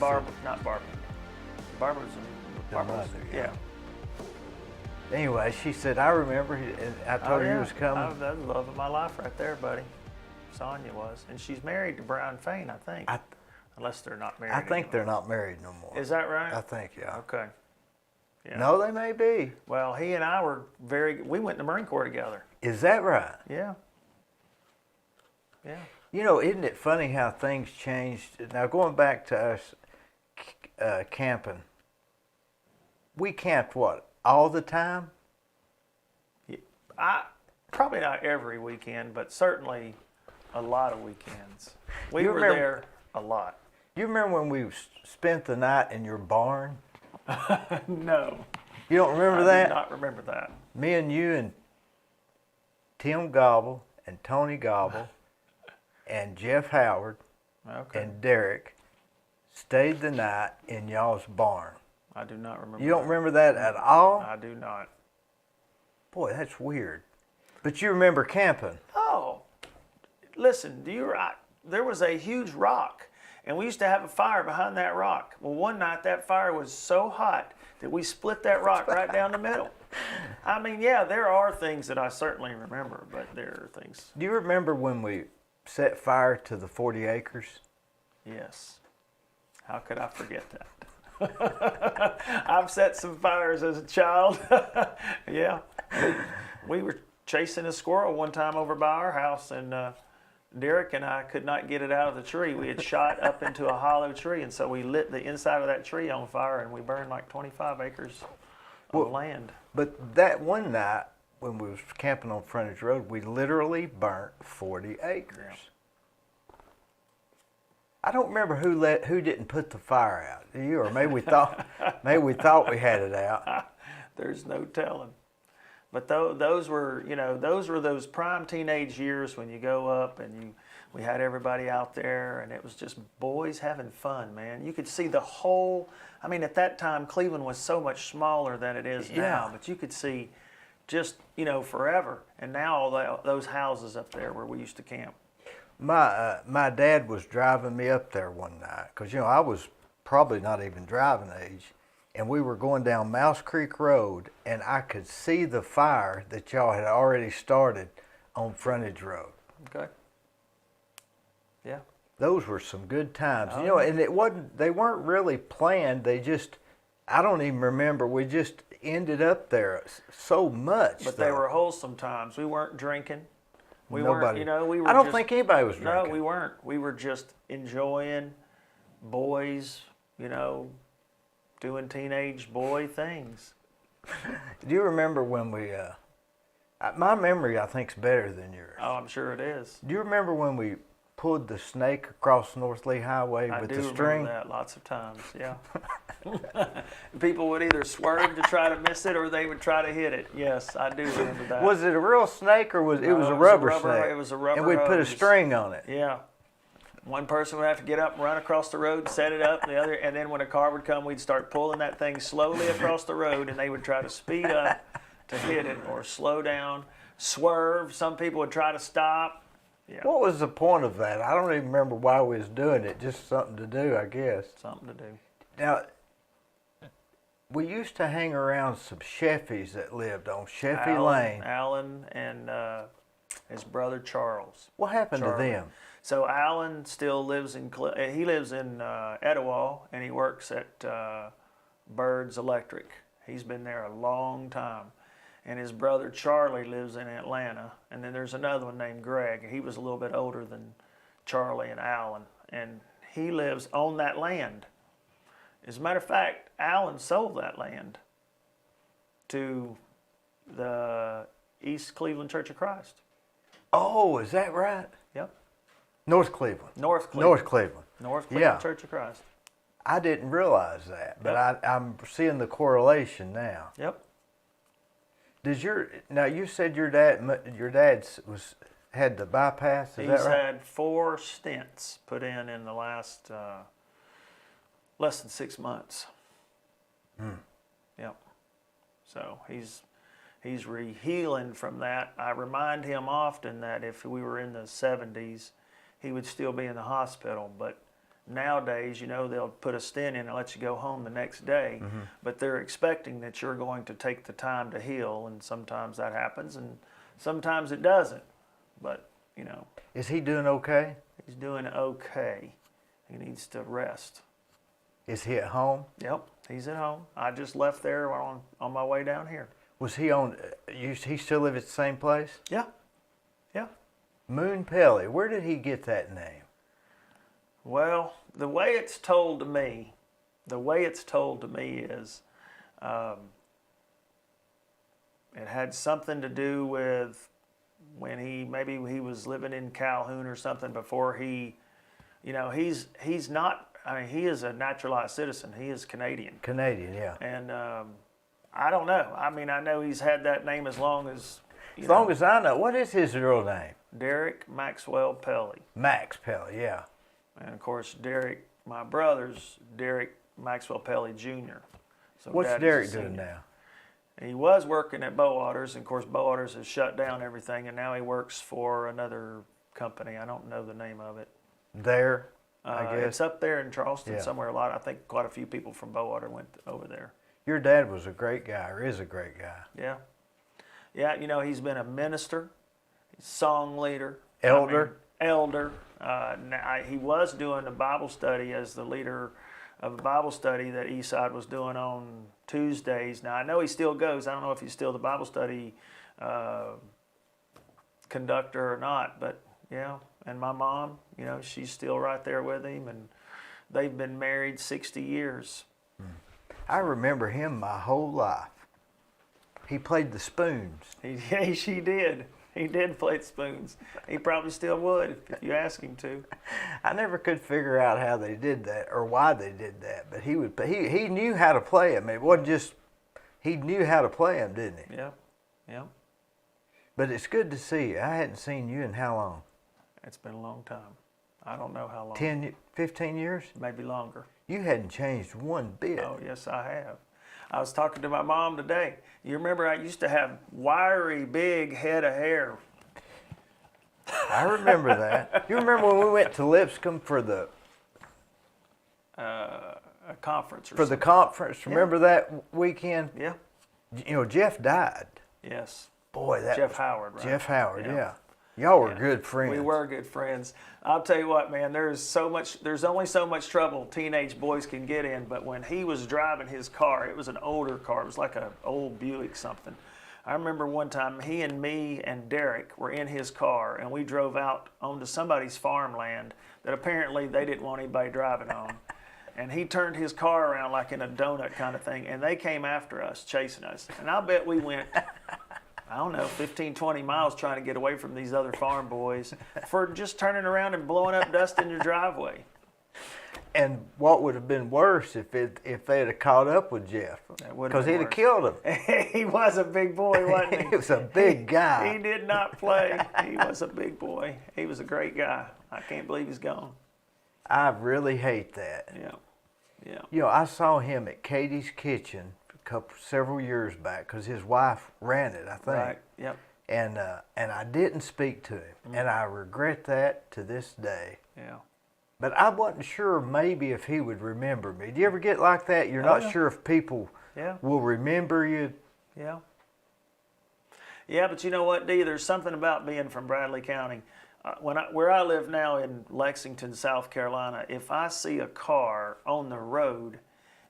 not Barbara. Barbara's the mother. yeah. Anyway, she said, I remember, and I told her you was coming. That's the love of my life right there, buddy. Sonia was. And she's married to Brian Fain, I think. Unless they're not married I think anymore. they're not married no more. Is that right? I think, yeah. Okay. Yeah. No, they may be. Well, he and I were we went to the Marine Corps together. Is that right? Yeah. Yeah. You know, isn't it funny how things changed? Now, going back to us camping, we camped what, all the time? Probably not every weekend, but certainly a lot of weekends. We were remember, there a lot. You remember when we spent the night in your barn? No. You don't remember that? I do not remember that. Me and you and Tim Gobble and Tony Gobble and Jeff Howard and Derek stayed the night in y'all's barn. I do not remember. You don't remember that at all? I do not. Boy, that's weird. But you remember camping. Oh, listen, there was a huge rock, and we used to have a fire behind that rock. Well, one night that fire was so hot that we split that rock right down the middle. I mean, yeah, there are things that I certainly remember, but there are things. Do you remember when we set fire to the 40 acres? Yes. How could I forget that? I've set some fires as a child. Yeah. We were chasing a squirrel one time over by our house, and Derek and I could not get it out of the tree. We had shot up into a hollow tree, and so we lit the inside of that tree on fire, and we burned like 25 acres of land. But that one night when we was camping on Frontage Road, we literally burnt 40 acres. Yeah. I don't remember who didn't put the fire out. Do you? Or maybe we thought we had it out. There's no telling. But those were those prime teenage years when you go up and we had everybody out there, and it was just boys having fun, man. You could see the whole. I mean, at that time, Cleveland was so much smaller than it is now, but you could see just forever. And now all those houses up there where we used to camp. My dad was driving me up there one night because I was probably not even driving age, and we were going down Mouse Creek Road, and I could see the fire that y'all had already started on Frontage Road. Okay. Yeah. Those were some good times, Oh. And they weren't really planned. I don't even remember. We just ended up there so much. But they were wholesome times. We weren't drinking. Nobody. We were. I don't think anybody was drinking. No, we weren't. We were just enjoying boys, doing teenage boy things. Do you remember when we? My memory, I think, is better than yours. Oh, I'm sure it is. Do you remember when we pulled the snake across North Lee Highway with the string? I do remember that lots of times. Yeah. People would either swerve to try to miss it, or they would try to hit it. Yes, I do remember that. Was it a real snake, or was it was a rubber snake? It was a rubber. And we'd put a string on it. Yeah. One person would have to get up and run across the road, set it up, and then when a car would come, we'd start pulling that thing slowly across the road, and they would try to speed up to hit it, or slow down, swerve. Some people would try to stop. Yeah. What was the point of that? I don't even remember why we was doing it. Just something to do, I guess. Something to do. Now, we used to hang around some Sheffys that lived on Sheffy Lane. Alan and his brother Charles. What happened to them? So Alan still lives in Etowah, and he works at Bird's Electric. He's been there a long time. And his brother Charlie lives in Atlanta. And then there's another one named Greg. He was a little bit older than Charlie and Alan. And he lives on that land. As a matter of fact, Alan sold that land to the East Cleveland Church of Christ. Oh, is that right? Yep. North Cleveland. North Cleveland Church of Christ. I didn't realize that, but I'm seeing the correlation now. Yep. Now you said your dad had the bypass. Is that right? He's had 4 stents put in the last less than 6 months. Yep. So he's healing from that. I remind him often that if we were in the 70s, he would still be in the hospital. But Nowadays, they'll put a stent in and let you go home the next day, but they're expecting that you're going to take the time to heal, and sometimes that happens, and sometimes it doesn't. But, Is he doing okay? he's doing okay. He needs to rest. Is he at home? Yep, he's at home. I just left there on my way down here. Was he on, he still live at the same place? Yeah, yeah. Moon Pelley, where did he get that name? Well, the way it's told to me is it had something to do with when maybe he was living in Calhoun or something before he's not, he is a naturalized citizen. He is Canadian. Canadian, yeah. And I don't know. I know he's had that name as long as... As long as I know. What is his real name? Derek Maxwell Pelley. Max Pelley, yeah. And of course, Derek, my brother's Derek Maxwell Pelley Jr. So What's Dad is Derek a senior. doing now? He was working at Bowaters, and of course Bowaters has shut down everything, and now he works for another company. I don't know the name of it. There, I guess. It's up there in Charleston Yeah. somewhere. I think quite a few people from Bowater went over there. Your dad was a great guy, or is a great guy. Yeah. Yeah, he's been a minister, song leader. Elder. Elder. He was doing a Bible study as the leader of a Bible study that Eastside was doing on Tuesdays. Now, I know he still goes. I don't know if he's still the Bible study conductor or not, but yeah. And my mom, she's still right there with him, and they've been married 60 years. I remember him my whole life. He played the spoons. She did. He did play the spoons. He probably still would if you ask him to. I never could figure out how they did that or why they did that, but he knew how to play them. It wasn't just, he knew how to play them, didn't he? Yeah, yeah. But it's good to see you. I hadn't seen you in how long? It's been a long time. I don't know how long. 10, 15 years? Maybe longer. You hadn't changed one bit. Oh, yes, I have. I was talking to my mom today. You remember I used to have wiry, big head of hair. I remember that. You remember when we went to Lipscomb for the A conference or for something. the conference? Remember that weekend? Yeah. Jeff died. Yes. Boy, that Jeff was- Howard, right? Jeff Howard, Yeah. yeah. Y'all were Yeah. good friends. We were good friends. I'll tell you what, man, there's only so much trouble teenage boys can get in, but when he was driving his car, it was an older car. It was like an old Buick something. I remember one time he and me and Derek were in his car, and we drove out onto somebody's farmland that apparently they didn't want anybody driving on. And he turned his car around like in a donut kind of thing, and they came after us, chasing us. And I'll bet we went, I don't know, 15, 20 miles trying to get away from these other farm boys for just turning around and blowing up dust in your driveway. And what would have been worse if they'd have caught up with Jeff? That would Because have he'd been have killed him. He was a big boy, wasn't he? He was a big guy. He did not play. He was a big boy. He was a great guy. I can't believe he's gone. I really hate that. Yeah, yeah. I saw him at Katie's Kitchen several years back because his wife ran it, I think. Right, yep. And I didn't speak to him, and I regret that to this day. Yeah. But I wasn't sure maybe if he would remember me. Do you ever get like that? You're not yeah. sure if people Yeah. will remember you. Yeah. Yeah, but you know what, Dee? There's something about being from Bradley County. Where I live now in Lexington, South Carolina, if I see a car on the road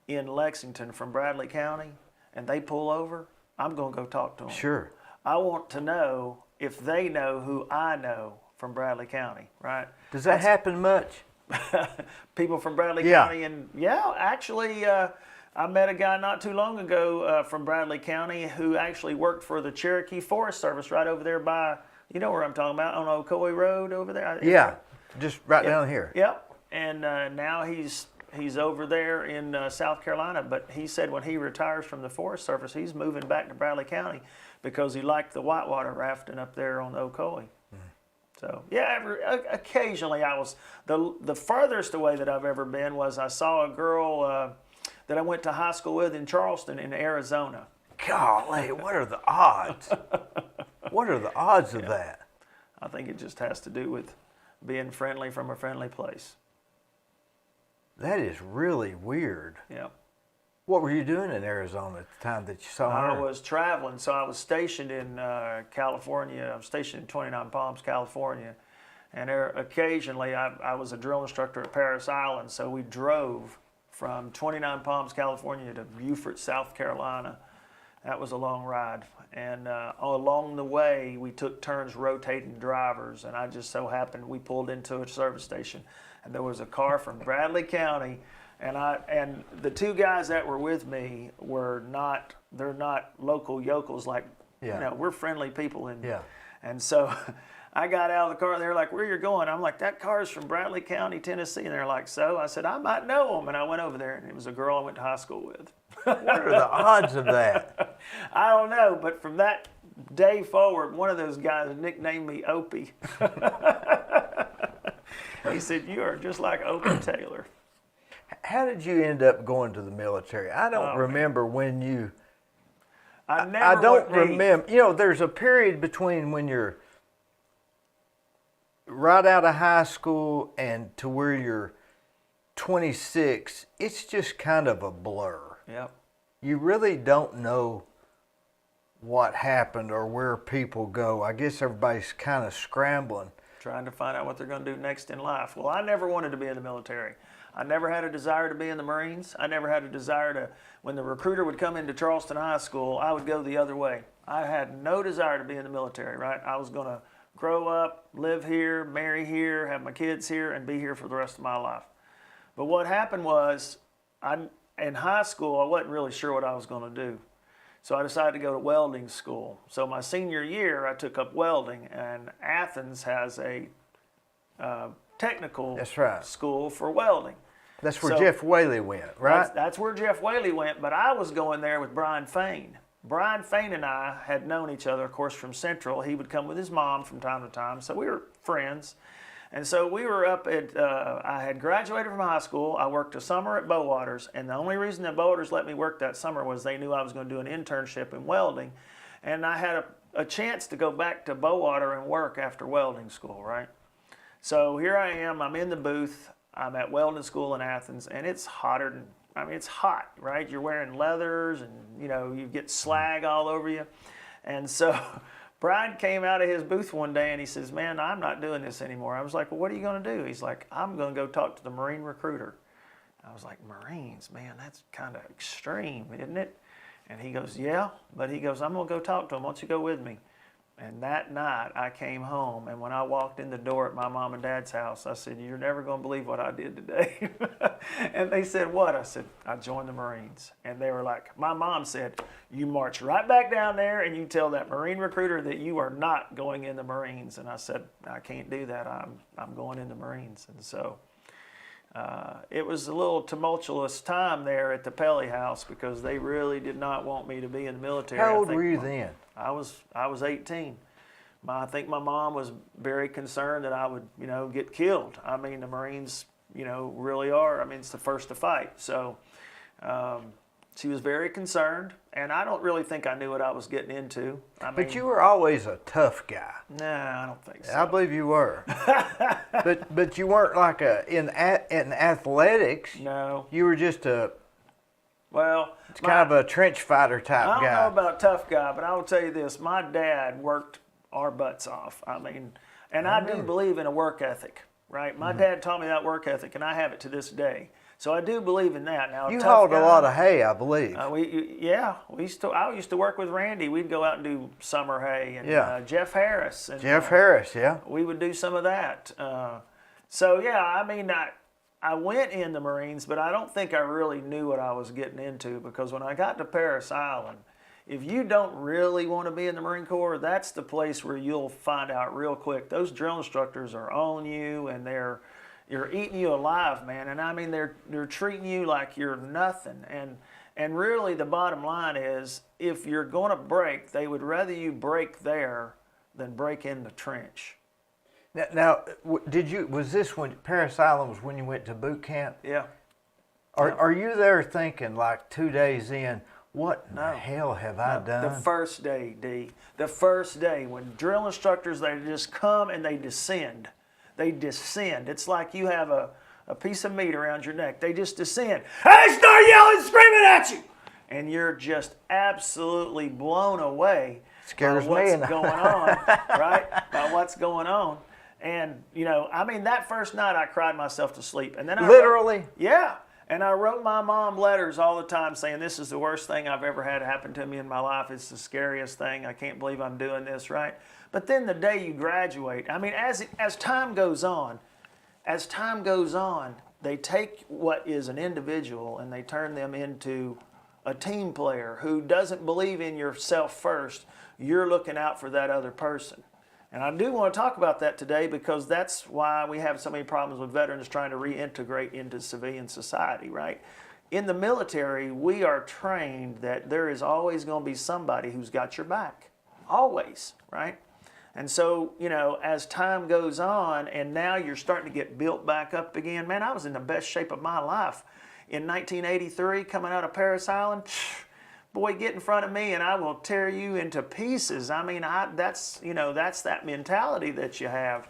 in Lexington from Bradley County and they pull over, I'm going to go talk to them. Sure. I want to know if they know who I know from Bradley County, right? Does that happen much? People from Bradley Yeah. County, and actually, I met a guy not too long ago from Bradley County who actually worked for the Cherokee Forest Service right over there by, you know where I'm talking about, on Ocoee Road over there. Yeah, just right down here. Yep, and now he's over there in South Carolina. But he said when he retires from the Forest Service, he's moving back to Bradley County because he liked the whitewater rafting up there on the Ocoee. So yeah, occasionally I was the furthest away that I've ever been was I saw a girl that I went to high school with in Charleston in Arizona. Golly, what are the odds? What are the odds of that? I think it just has to do with being friendly from a friendly place. That is really weird. Yeah. What were you doing in Arizona at the time that you saw her? I was traveling, so I was stationed in California. I was stationed in 29 Palms, California. And there, occasionally, I was a drill instructor at Parris Island, so we drove from 29 Palms, California to Beaufort, South Carolina. That was a long ride. And along the way, we took turns rotating drivers, and I just so happened we pulled into a service station, and there was a car from Bradley County, and the two guys that were with me they're not local yokels like, we're friendly people. And so I got out of the car, they're like, where you going? I'm like, that car's from Bradley County, Tennessee. And they're like, so? I said, I might know them. And I went over there, and it was a girl I went to high school with. What are the odds of that? I don't know, but from that day forward, one of those guys nicknamed me Opie. He said, you are just like Opie Taylor. How did you end up going to the military? I don't remember when you... I don't remember. You know, there's a period between when you're right out of high school and to where you're 26. It's just kind of a blur. Yep. You really don't know what happened or where people go. I guess everybody's kind of scrambling. Trying to find out what they're going to do next in life. Well, I never wanted to be in the military. I never had a desire to be in the Marines. I never had a desire to, when the recruiter would come into Charleston High School, I would go the other way. I had no desire to be in the military, right? I was going to grow up, live here, marry here, have my kids here, and be here for the rest of my life. But what happened was, in high school, I wasn't really sure what I was going to do. So I decided to go to welding school. So my senior year, I took up welding, and Athens has a technical school for welding. That's where Jeff Whaley went, right? That's where Jeff Whaley went, but I was going there with Brian Fain. Brian Fain and I had known each other, of course, from Central. He would come with his mom from time to time, so we were friends. And so we were up at, I had graduated from high school. I worked a summer at Bowaters, and the only reason that Bowaters let me work that summer was they knew I was going to do an internship in welding. And I had a chance to go back to Bowater and work after welding school, right? So here I am, I'm in the booth, I'm at welding school in Athens, and it's hotter than, it's hot, right? You're wearing leathers, and you get slag all over you. And so Brian came out of his booth one day and he says, man, I'm not doing this anymore. I was like, well, what are you going to do? He's like, I'm going to go talk to the Marine recruiter. I was like, Marines, man, that's kind of extreme, isn't it? And he goes, yeah, but he goes, I'm going to go talk to him. Why don't you go with me? And that night I came home, and when I walked in the door at my mom and dad's house, I said, you're never going to believe what I did today. And they said, what? I said, I joined the Marines. And they were like, my mom said, you march right back down there and you tell that Marine recruiter that you are not going in the Marines. And I said, I can't do that. I'm going in the Marines. And so it was a little tumultuous time there at the Pelley house because they really did not want me to be in the military. How old were you then? I was 18. I think my mom was very concerned that I would, get killed. I mean, the Marines, really are. It's the first to fight. So she was very concerned, and I don't really think I knew what I was getting into. But you were always a tough guy. Nah, I don't think so. I believe you were. but you weren't like in athletics. No. You were just it's kind of a trench fighter type guy. I don't know about tough guy, but I will tell you this. My dad worked our butts off. And I do believe in a work ethic, right? My dad taught me that work ethic, and I have it to this day. So I do believe in that. Now, you hauled a lot of hay, I believe. I used to work with Randy. We'd go out and do summer hay, and Jeff Harris. And, Harris, yeah. We would do some of that. I went in the Marines, but I don't think I really knew what I was getting into, because when I got to Parris Island, if you don't really want to be in the Marine Corps, that's the place where you'll find out real quick. Those drill instructors are on you, and you're eating you alive, man. And they're treating you like you're nothing. And really the bottom line is, if you're going to break, they would rather you break there than break in the trench. Now, was this when Parris Island was when you went to boot camp? Yeah. Are you there thinking, like 2 days in, what in the hell have I done? The first day, D. The first day, when drill instructors, they just come and they descend. They descend. It's like you have a piece of meat around your neck. They just descend. They start yelling, screaming at you. And you're just absolutely blown away Scares by what's me. going on, right? By what's going on. And, you know, I mean, that first night I cried myself to sleep. And then I Literally? yeah. And I wrote my mom letters all the time saying, this is the worst thing I've ever had happen to me in my life. It's the scariest thing. I can't believe I'm doing this, right? But then the day you graduate, I mean, as time goes on, they take what is an individual and they turn them into a team player who doesn't believe in yourself first. You're looking out for that other person. And I do want to talk about that today because that's why we have so many problems with veterans trying to reintegrate into civilian society, right? In the military, we are trained that there is always going to be somebody who's got your back. Always, right? And so, you know, as time goes on and now you're starting to get built back up again, man, I was in the best shape of my life. In 1983, coming out of Paris Island, boy, get in front of me and I will tear you into pieces. I mean, that's that mentality that you have.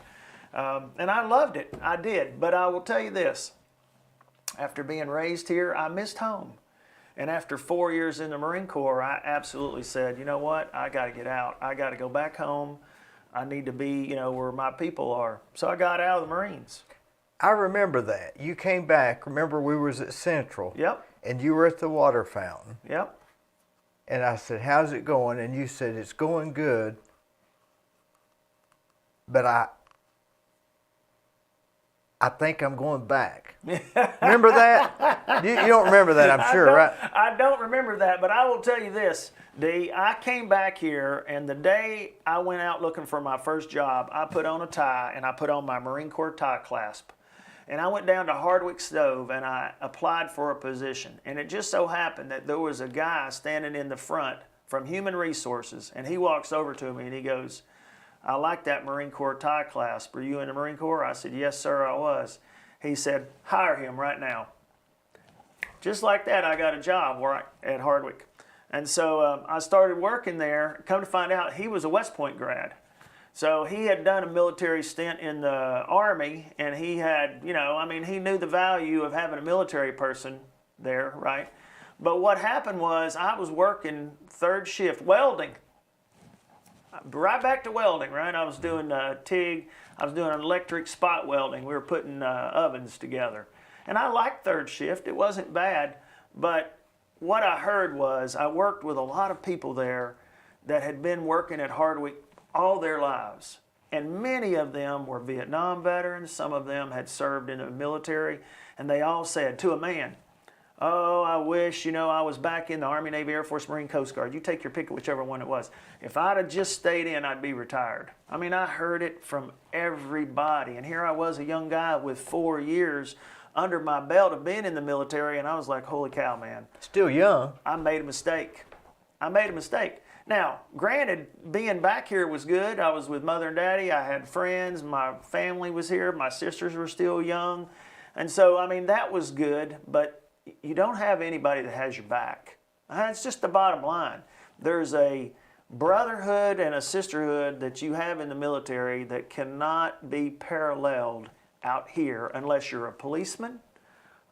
And I loved it. I did. But I will tell you this. After being raised here, I missed home. And after 4 years in the Marine Corps, I absolutely said, you know what? I got to get out. I got to go back home. I need to be, you know, where my people are. So I got out of the Marines. I remember that. You came back. Remember, we was at Central. Yep. And you were at the water fountain. Yep. And I said, how's it going? And you said, it's going good. But I think I'm going back. Remember that? You don't remember that, I'm sure, right? I don't remember that, but I will tell you this, Dee. I came back here, and the day I went out looking for my first job, I put on a tie, and I put on my Marine Corps tie clasp. And I went down to Hardwick Stove, and I applied for a position. And it just so happened that there was a guy standing in the front from Human Resources, and he walks over to me, and he goes, I like that Marine Corps tie clasp. Were you in the Marine Corps? I said, yes, sir, I was. He said, hire him right now. Just like that, I got a job at Hardwick. And so I started working there. Come to find out, he was a West Point grad. So he had done a military stint in the Army, and he had, you know, I mean, he knew the value of having a military person there, right? But what happened was I was working third shift, welding. Right back to welding, right? I was doing TIG. I was doing electric spot welding. We were putting ovens together. And I liked third shift. It wasn't bad. But what I heard was I worked with a lot of people there that had been working at Hardwick all their lives. And many of them were Vietnam veterans. Some of them had served in the military. And they all said to a man, oh, I wish, you know, I was back in the Army, Navy, Air Force, Marine, Coast Guard. You take your pick of whichever one it was. If I'd have just stayed in, I'd be retired. I mean, I heard it from everybody. And here I was, a young guy with 4 years under my belt of being in the military, and I was like, holy cow, man. Still young. I made a mistake. Now, granted, being back here was good. I was with Mother and Daddy. I had friends. My family was here. My sisters were still young. And so, I mean, that was good, but you don't have anybody that has your back. It's just the bottom line. There's a brotherhood and a sisterhood that you have in the military that cannot be paralleled out here unless you're a policeman,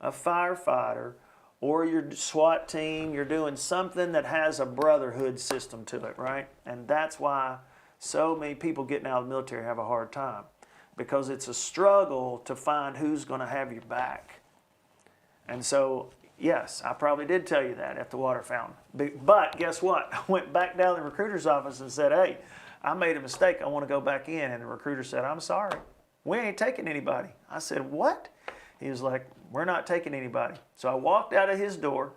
a firefighter, or your SWAT team. You're doing something that has a brotherhood system to it, right? And that's why so many people getting out of the military have a hard time, because it's a struggle to find who's going to have your back. And so, yes, I probably did tell you that at the water fountain. But guess what? I went back down to the recruiter's office and said, hey, I made a mistake. I want to go back in. And the recruiter said, I'm sorry. We ain't taking anybody. I said, what? He was like, we're not taking anybody. So I walked out of his door.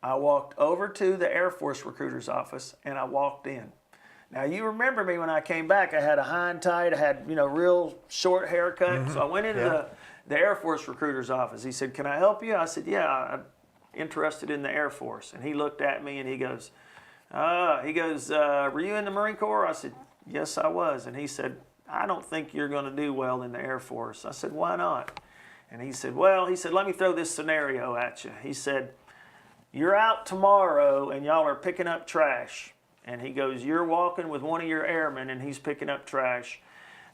I walked over to the Air Force recruiter's office, and I walked in. Now, you remember me when I came back. I had a hind tight. I had, you know, real short haircut. Mm-hmm. So I went into the Air Force recruiter's office. He said, can I help you? I said, yeah, I'm interested in the Air Force. And he looked at me and he goes, were you in the Marine Corps? I said, yes, I was. And he said, I don't think you're going to do well in the Air Force. I said, why not? And he said, let me throw this scenario at you. He said, you're out tomorrow and y'all are picking up trash. And he goes, you're walking with one of your airmen and he's picking up trash.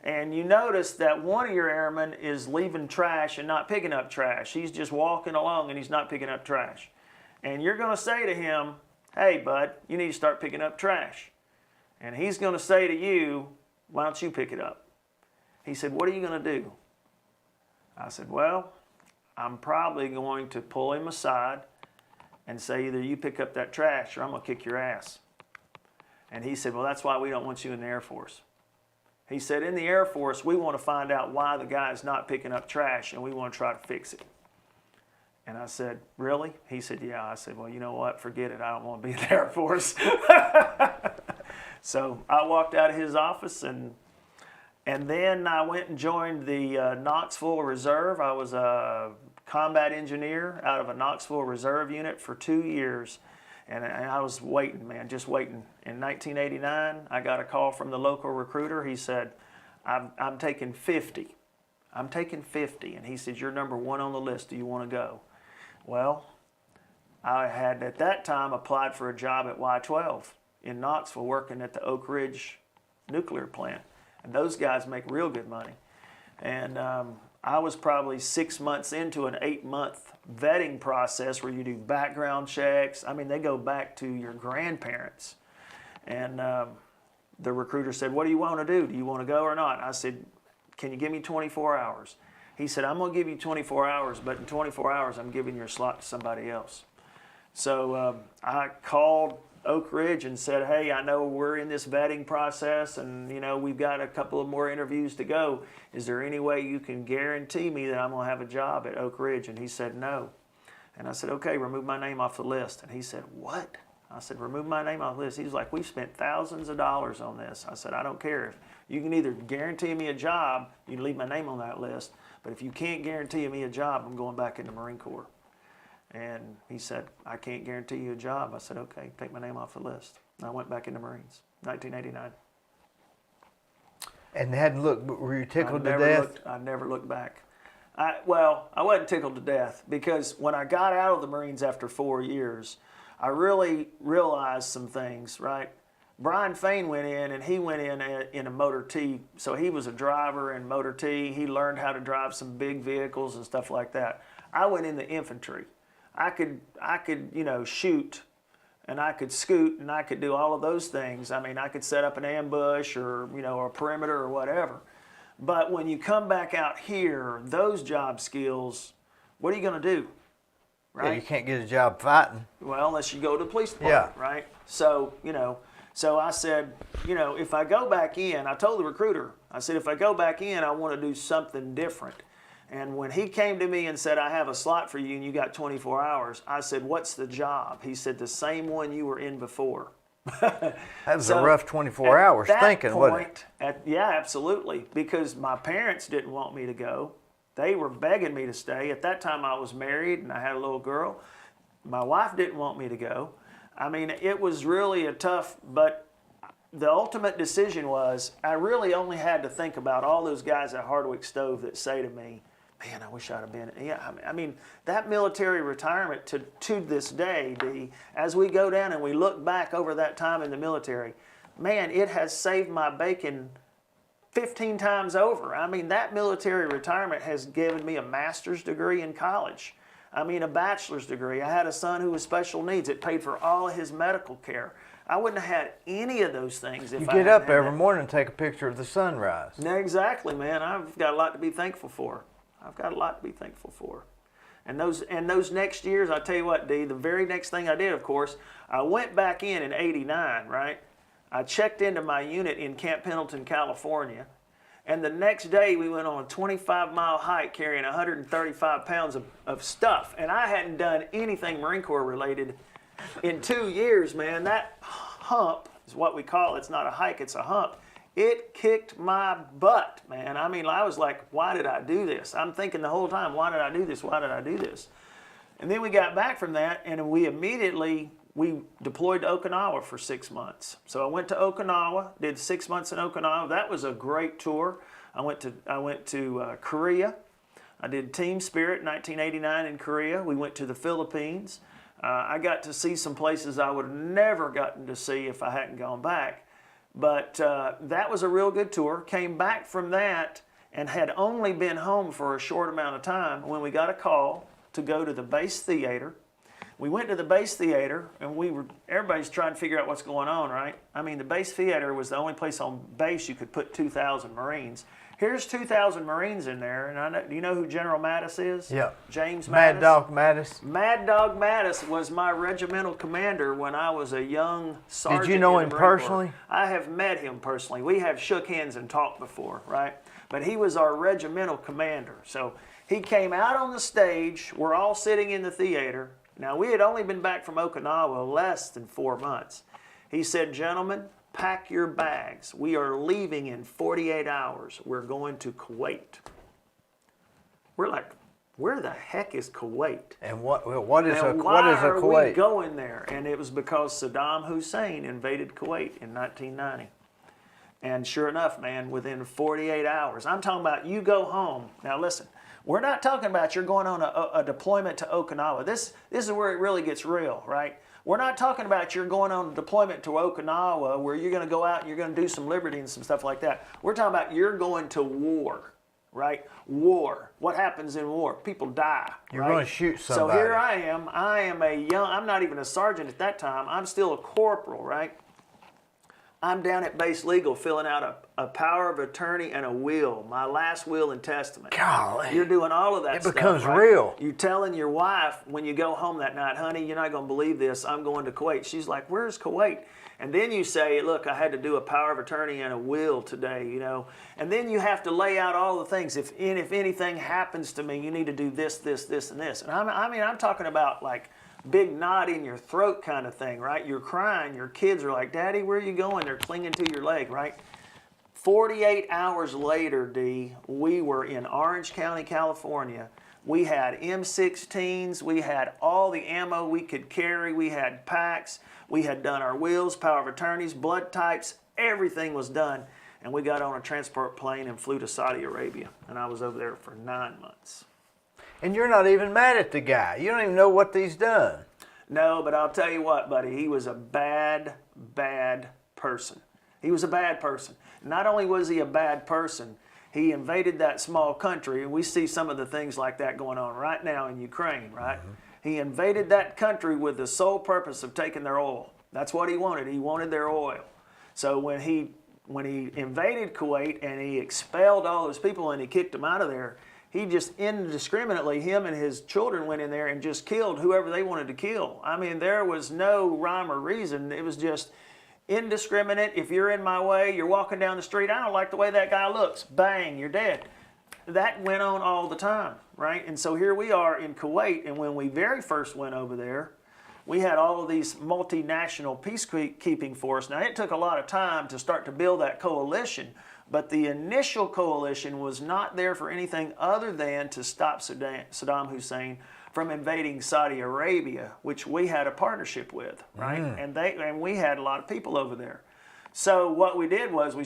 and you notice that one of your airmen is leaving trash and not picking up trash. He's just walking along and he's not picking up trash. And you're going to say to him, hey, bud, you need to start picking up trash. And he's going to say to you, why don't you pick it up? He said, what are you going to do? I said, well, I'm probably going to pull him aside and say either you pick up that trash or I'm going to kick your ass. And he said, well, that's why we don't want you in the Air Force. He said, in the Air Force, we want to find out why the guy is not picking up trash and we want to try to fix it. And I said, really? He said, yeah. I said, well, you know what? Forget it. I don't want to be in the Air Force. So I walked out of his office and then I went and joined the Knoxville Reserve. I was a combat engineer out of a Knoxville Reserve unit for 2 years. And I was waiting, man, just waiting. In 1989, I got a call from the local recruiter. He said, I'm taking 50. I'm taking 50. And he said, you're number 1 on the list. Do you want to go? Well, I had at that time applied for a job at Y-12 in Knoxville working at the Oak Ridge nuclear plant. And those guys make real good money. And I was probably 6 months into an 8-month vetting process where you do background checks. I mean, they go back to your grandparents. And the recruiter said, what do you want to do? Do you want to go or not? I said, can you give me 24 hours? He said, I'm going to give you 24 hours, but in 24 hours, I'm giving your slot to somebody else. So I called Oak Ridge and said, hey, I know we're in this vetting process and, you know, we've got a couple of more interviews to go. Is there any way you can guarantee me that I'm going to have a job at Oak Ridge? And he said, no. And I said, okay, remove my name off the list. And he said, what? I said, remove my name off the list. He was like, we've spent thousands of dollars on this. I said, I don't care. If you can either guarantee me a job, you can leave my name on that list. But if you can't guarantee me a job, I'm going back in the Marine Corps. And he said, I can't guarantee you a job. I said, okay, take my name off the list. And I went back in the Marines, 1989. And hadn't looked, were you tickled to death? I never looked back. Well, I wasn't tickled to death because when I got out of the Marines after 4 years, I really realized some things, right? Brian Fain went in, and he went in a Motor T. So he was a driver in Motor T. He learned how to drive some big vehicles and stuff like that. I went in the infantry. I could, you know, shoot, and I could scoot, and I could do all of those things. I mean, I could set up an ambush or, you know, a perimeter or whatever. But when you come back out here, those job skills, what are you going to do? Right? Yeah, you can't get a job fighting. Well, unless you go to the police department, yeah. Right? So, you know, so I said, you know, if I go back in, I told the recruiter, I said, if I go back in, I want to do something different. And when he came to me and said, I have a slot for you and you got 24 hours, I said, what's the job? He said, the same one you were in before. That was a rough 24 hours thinking, wasn't it? Yeah, absolutely. Because my parents didn't want me to go. They were begging me to stay. At that time, I was married and I had a little girl. My wife didn't want me to go. I mean, it was really a tough, but the ultimate decision was I really only had to think about all those guys at Hardwick Stove that say to me, man, I wish I'd have been. Yeah, I mean, that military retirement to this day, Dee, as we go down and we look back over that time in the military, man, it has saved my bacon 15 times over. I mean, that military retirement has given me a master's degree in college. I mean, a bachelor's degree. I had a son who was special needs. It paid for all of his medical care. I wouldn't have had any of those things if I get up every morning and take a picture of the sunrise. No, exactly, man. I've got a lot to be thankful for. I've got a lot to be thankful for. And those next years, I tell you what, Dee, the very next thing I did, of course, I went back in #89, right? I checked into my unit in Camp Pendleton, California. And the next day, we went on a 25-mile hike carrying 135 pounds of stuff. And I hadn't done anything Marine Corps related in 2 years, man. That hump is what we call it. It's not a hike, it's a hump. It kicked my butt, man. I mean, I was like, why did I do this? I'm thinking the whole time, why did I do this? Why did I do this? And then we got back from that, and we deployed to Okinawa for 6 months. So I went to Okinawa, did 6 months in Okinawa. That was a great tour. I went to Korea. I did Team Spirit 1989 in Korea. We went to the Philippines. I got to see some places I would have never gotten to see if I hadn't gone back. But that was a real good tour. Came back from that and had only been home for a short amount of time when we got a call to go to the base theater. We went to the base theater, and everybody's trying to figure out what's going on, right? I mean, the base theater was the only place on base you could put 2,000 Marines. Here's 2,000 Marines in there, and do you know who General Mattis is? Yeah. James Mattis. Mad Dog Mattis. Mad Dog Mattis was my regimental commander when I was a young sergeant. Did you know in him the Marine personally? Corps. I have met him personally. We have shook hands and talked before, right? But he was our regimental commander. So he came out on the stage. We're all sitting in the theater. Now, we had only been back from Okinawa less than 4 months. He said, "Gentlemen, pack your bags. We are leaving in 48 hours. We're going to Kuwait." We're like, where the heck is Kuwait? And what is Now, a why are Kuwait? we going there? And it was because Saddam Hussein invaded Kuwait in 1990. And sure enough, man, within 48 hours, I'm talking about you go home. Now listen, we're not talking about you're going on a deployment to Okinawa. This is where it really gets real, right? We're not talking about you're going on a deployment to Okinawa where you're going to go out and you're going to do some liberty and some stuff like that. We're talking about you're going to war, right? War. What happens in war? People die. You're right? going to shoot somebody. So here I am. I'm not even a sergeant at that time. I'm still a corporal, right? I'm down at base legal filling out a power of attorney and a will, my last will and testament. Golly. You're doing all of that stuff. It becomes right? real. You're telling your wife when you go home that night, "Honey, you're not going to believe this. I'm going to Kuwait." She's like, "Where's Kuwait?" And then you say, "Look, I had to do a power of attorney and a will today, you know." And then you have to lay out all the things. If anything happens to me, you need to do this, this, this, and this. And I'm talking about like big knot in your throat kind of thing, right? You're crying. Your kids are like, "Daddy, where are you going?" They're clinging to your leg, right? 48 hours later, Dee, we were in Orange County, California. We had M16s. We had all the ammo we could carry. We had packs. We had done our wills, power of attorneys, blood types. Everything was done. And we got on a transport plane and flew to Saudi Arabia. And I was over there for 9 months. And you're not even mad at the guy. You don't even know what he's done. No, but I'll tell you what, buddy. He was a bad, bad person. He was a bad person. Not only was he a bad person, he invaded that small country, and we see some of the things like that going on right now in Ukraine, right? Mm-hmm. He invaded that country with the sole purpose of taking their oil. That's what he wanted. He wanted their oil. So when he invaded Kuwait and he expelled all those people and he kicked them out of there, he just indiscriminately, him and his children went in there and just killed whoever they wanted to kill. I mean, there was no rhyme or reason. It was just indiscriminate. If you're in my way, you're walking down the street, "I don't like the way that guy looks." Bang, you're dead. That went on all the time, right? And so here we are in Kuwait, and when we very first went over there, we had all of these multinational peacekeeping force. Now, it took a lot of time to start to build that coalition, but the initial coalition was not there for anything other than to stop Saddam Hussein from invading Saudi Arabia, which we had a partnership with, right? And we had a lot of people over there. So what we did was we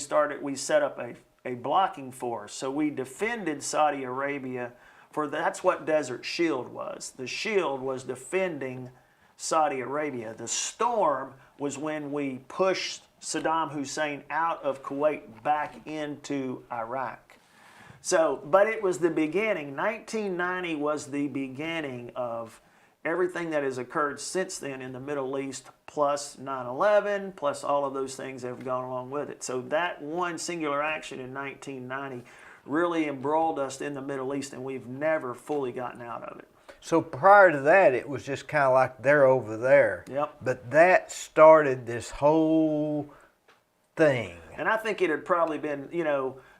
set up a blocking force. So we defended Saudi Arabia that's what Desert Shield was. The shield was defending Saudi Arabia. The storm was when we pushed Saddam Hussein out of Kuwait back into Iraq. So, but it was the beginning. 1990 was the beginning of everything that has occurred since then in the Middle East, plus 9/11, plus all of those things that have gone along with it. So that one singular action in 1990 really embroiled us in the Middle East, and we've never fully gotten out of it. So prior to that, it was just kind of like they're over there. Yep. But that started this whole thing. And I think it had probably been,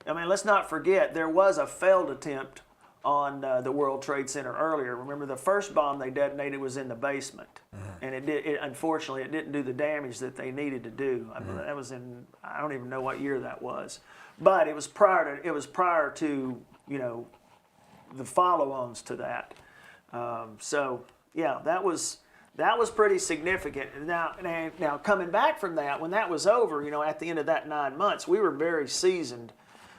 let's not forget, there was a failed attempt on the World Trade Center earlier. Remember, the first bomb they detonated was in the basement. And unfortunately, it didn't do the damage that they needed to do. That was I don't even know what year that was. But it was prior to the follow-ons to that. That was pretty significant. Now coming back from that, when that was over, at the end of that 9 months, we were very seasoned.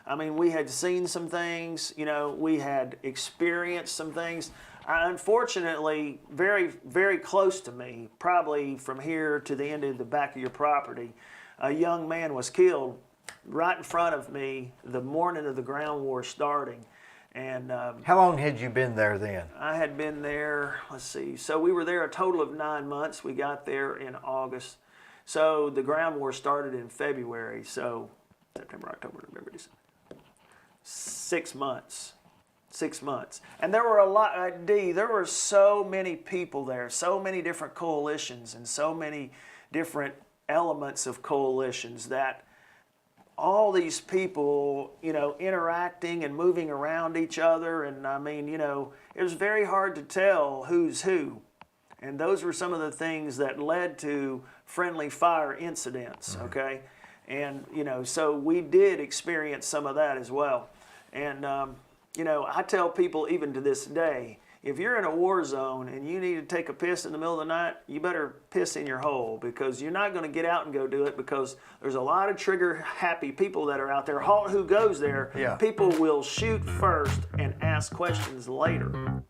I mean, we had seen some things, we had experienced some things. Unfortunately, very, very close to me, probably from here to the end of the back of your property, a young man was killed right in front of me the morning of the ground war starting. And how long had you been there then? I had been there, let's see, so we were there a total of 9 months. We got there in August. So the ground war started in February. So September, October, November, December. 6 months. 6 months. And there were a lot, Dee, there were so many people there, so many different coalitions and so many different elements of coalitions that all these people, interacting and moving around each other. And I mean, it was very hard to tell who's who. And those were some of the things that led to friendly fire incidents, okay? And, so we did experience some of that as well. And, I tell people even to this day, if you're in a war zone and you need to take a piss in the middle of the night, you better piss in your hole, because you're not going to get out and go do it, because there's a lot of trigger-happy people that are out there. Who goes there, yeah. People will shoot first and ask questions later.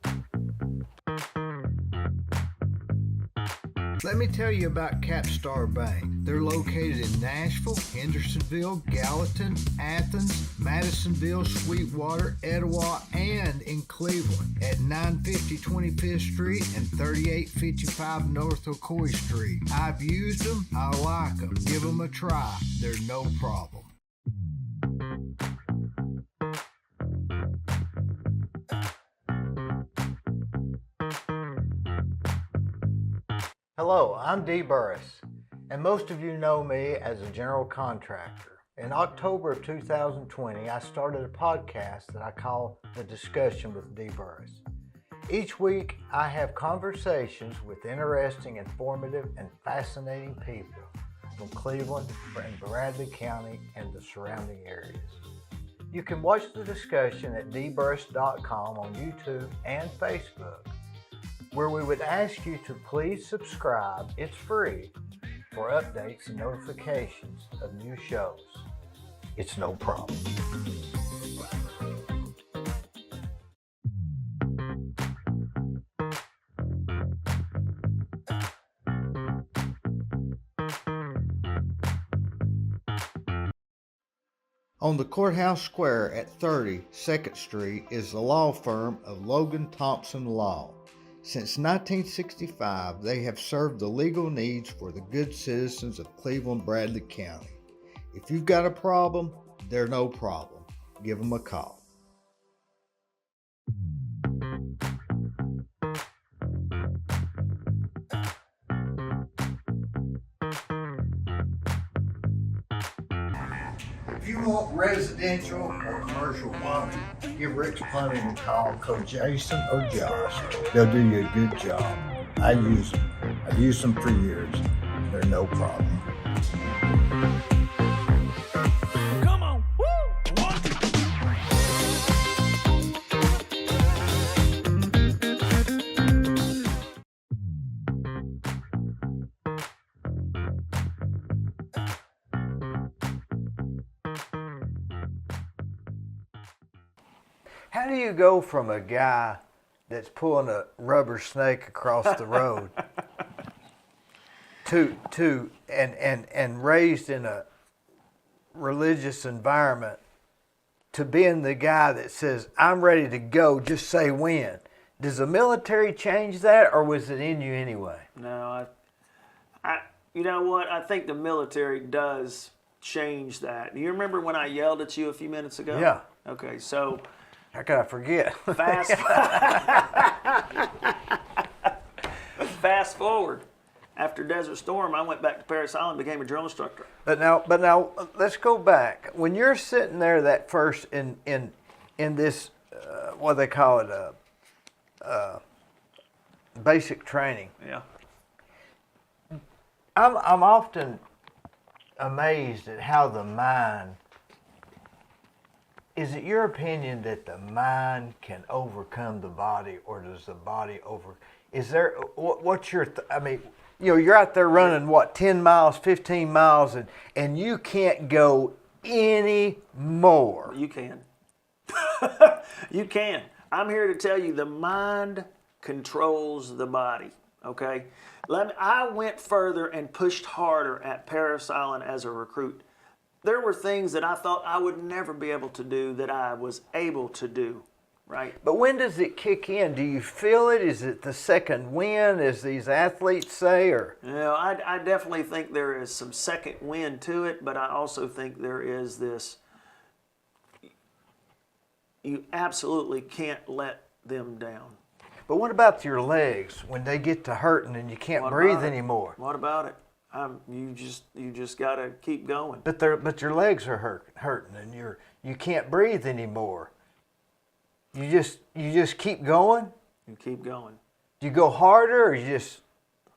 Let me tell you about Capstar Bank. They're located in Nashville, Hendersonville, Gallatin, Athens, Madisonville, Sweetwater, Etowah, and in Cleveland at 950 25th Street and 3855 North Ocoee Street. I've used them. I like them. Give them a try. They're no problem. Hello, I'm Dee Burris, and most of you know me as a general contractor. In October of 2020, I started a podcast that I call The Discussion with Dee Burris. Each week, I have conversations with interesting, informative, and fascinating people from Cleveland and Bradley County and the surrounding areas. You can watch the discussion at dburris.com on YouTube and Facebook, where we would ask you to please subscribe. It's free for updates and notifications of new shows. It's no problem. On the Courthouse Square at 30 2nd Street is the law firm of Logan Thompson Law. Since 1965, they have served the legal needs for the good citizens of Cleveland, Bradley County. If you've got a problem, they're no problem. Give them a call. If you want residential or commercial plumbing, give Rick's Plumbing a call. Call Jason or Josh. They'll do you a good job. I use them. I've used them for years. They're no problem. Come on, woo! How do you go from a guy that's pulling a rubber snake across the road to and raised in a religious environment to being the guy that says, I'm ready to go, just say when? Does the military change that, or was it in you anyway? No, I you know what? I think the military does change that. Do you remember when I yelled at you a few minutes ago? Yeah. Okay, so How could I forget? Fast forward. After Desert Storm, I went back to Paris Island and became a drill instructor. But now, let's go back. When you're sitting there, that first in this, what they call it, basic training. Yeah. I'm often amazed at how the mind. Is it your opinion that the mind can overcome the body, or does the body over? Is there what's your? I mean, you're out there running 10 miles, 15 miles, and you can't go any more. You can. You can. I'm here to tell you the mind controls the body. Okay, I went further and pushed harder at Parris Island as a recruit. There were things that I thought I would never be able to do that I was able to do, right? But when does it kick in? Do you feel it? Is it the second wind, as these athletes say, or? You know, I definitely think there is some second wind to it, but I also think there is this, you absolutely can't let them down. But what about your legs when they get to hurting and you can't breathe anymore? What about it? You just got to keep going. But your legs are hurting and you can't breathe anymore. You just keep going? You keep going. Do you go harder or you just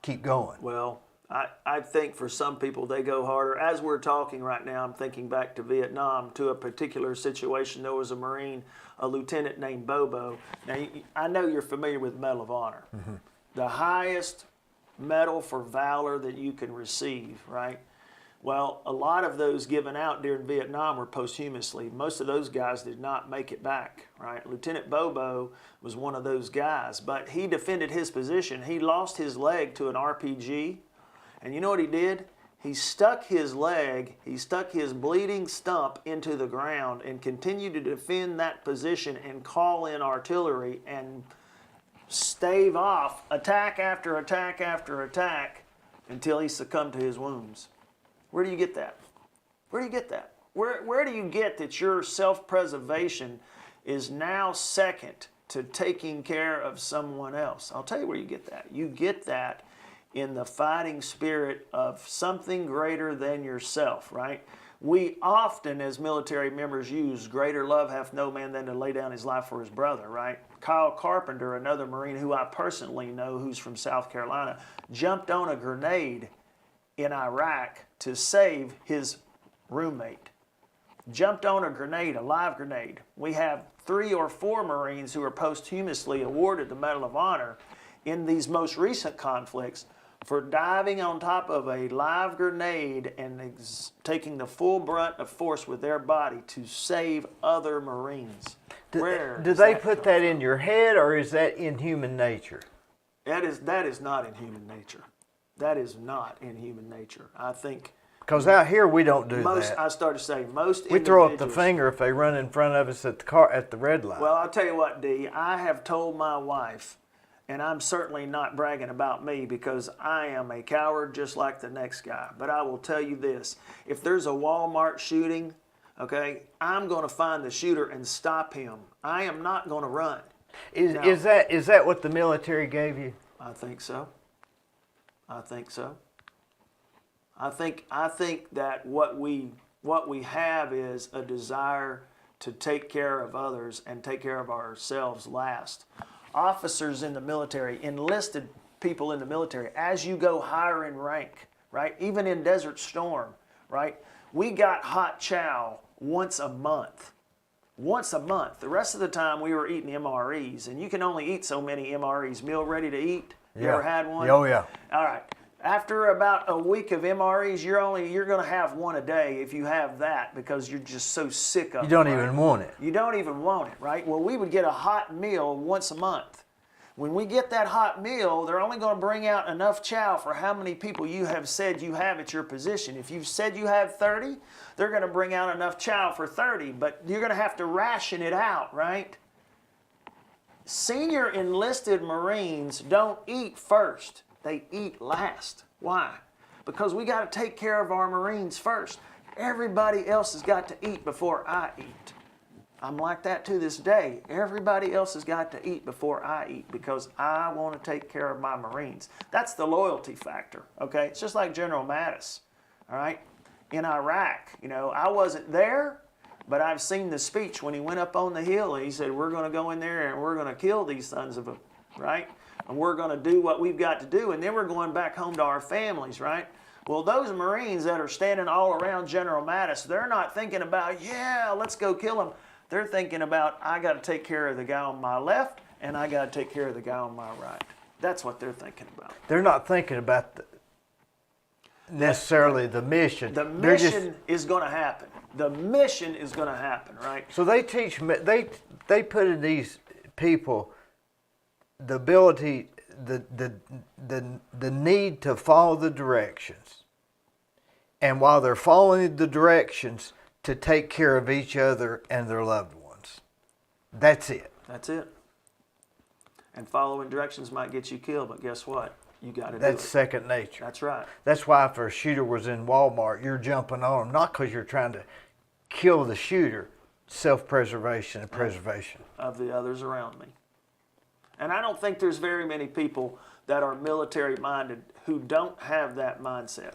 keep going? Well, I think for some people they go harder. As we're talking right now, I'm thinking back to Vietnam, to a particular situation. There was a Marine, a lieutenant named Bobo. Now, I know you're familiar with Medal of Honor. Mm-hmm. The highest medal for valor that you can receive, right? Well, a lot of those given out during Vietnam were posthumously. Most of those guys did not make it back, right? Lieutenant Bobo was one of those guys, but he defended his position. He lost his leg to an RPG, and you know what he did? He stuck his bleeding stump into the ground and continued to defend that position and call in artillery and stave off attack after attack after attack until he succumbed to his wounds. Where do you get that? Where do you get that? Where do you get that your self-preservation is now second to taking care of someone else? I'll tell you where you get that. You get that in the fighting spirit of something greater than yourself, right? We often, as military members, use greater love hath no man than to lay down his life for his brother, right? Kyle Carpenter, another Marine who I personally know, who's from South Carolina, jumped on a grenade in Iraq to save his roommate. Jumped on a grenade, a live grenade. We have 3 or 4 Marines who are posthumously awarded the Medal of Honor in these most recent conflicts for diving on top of a live grenade and taking the full brunt of force with their body to save other Marines. Do they put that in your head, or is that in human nature? That is not in human nature. That is not in human nature. I think because out here we don't do that. I started to say most. We throw up the finger if they run in front of us at the red light. Well, I'll tell you what, Dee. I have told my wife, and I'm certainly not bragging about me because I am a coward just like the next guy. But I will tell you this: if there's a Walmart shooting, okay, I'm going to find the shooter and stop him. I am not going to run. Is that what the military gave you? I think so. I think so. I think that what we have is a desire to take care of others and take care of ourselves last. Officers in the military, enlisted people in the military, as you go higher in rank, right? Even in Desert Storm, right? We got hot chow once a month. Once a month. The rest of the time we were eating MREs, and you can only eat so many MREs, meal ready to eat. You ever had one? Oh yeah. All right. After about a week of MREs, you're going to have one a day if you have that because you're just so sick of it. You don't even want it. You don't even want it, right? Well, we would get a hot meal once a month. When we get that hot meal, they're only going to bring out enough chow for how many people you have said you have at your position. If you've said you have 30, they're going to bring out enough chow for 30, but you're going to have to ration it out, right? Senior enlisted Marines don't eat first. They eat last. Why? Because we got to take care of our Marines first. Everybody else has got to eat before I eat. I'm like that to this day. Everybody else has got to eat before I eat because I want to take care of my Marines. That's the loyalty factor, okay? It's just like General Mattis, all right? In Iraq, I wasn't there, but I've seen the speech when he went up on the hill and he said, we're going to go in there and we're going to kill these sons of a, right? And we're going to do what we've got to do, and then we're going back home to our families, right? Well, those Marines that are standing all around General Mattis, they're not thinking about, yeah, let's go kill him. They're thinking about, I got to take care of the guy on my left, and I got to take care of the guy on my right. That's what they're thinking about. They're not thinking about necessarily the mission. The mission is going to happen. The mission is going to happen, right? So they teach, they put in these people the ability the need to follow the directions. And while they're following the directions, to take care of each other and their loved ones. That's it. That's it. And following directions might get you killed, but guess what? You got to do it. That's second nature. That's right. That's why if a shooter was in Walmart, you're jumping on him, not because you're trying to kill the shooter. Self-preservation and preservation of the others around me. And I don't think there's very many people that are military-minded who don't have that mindset.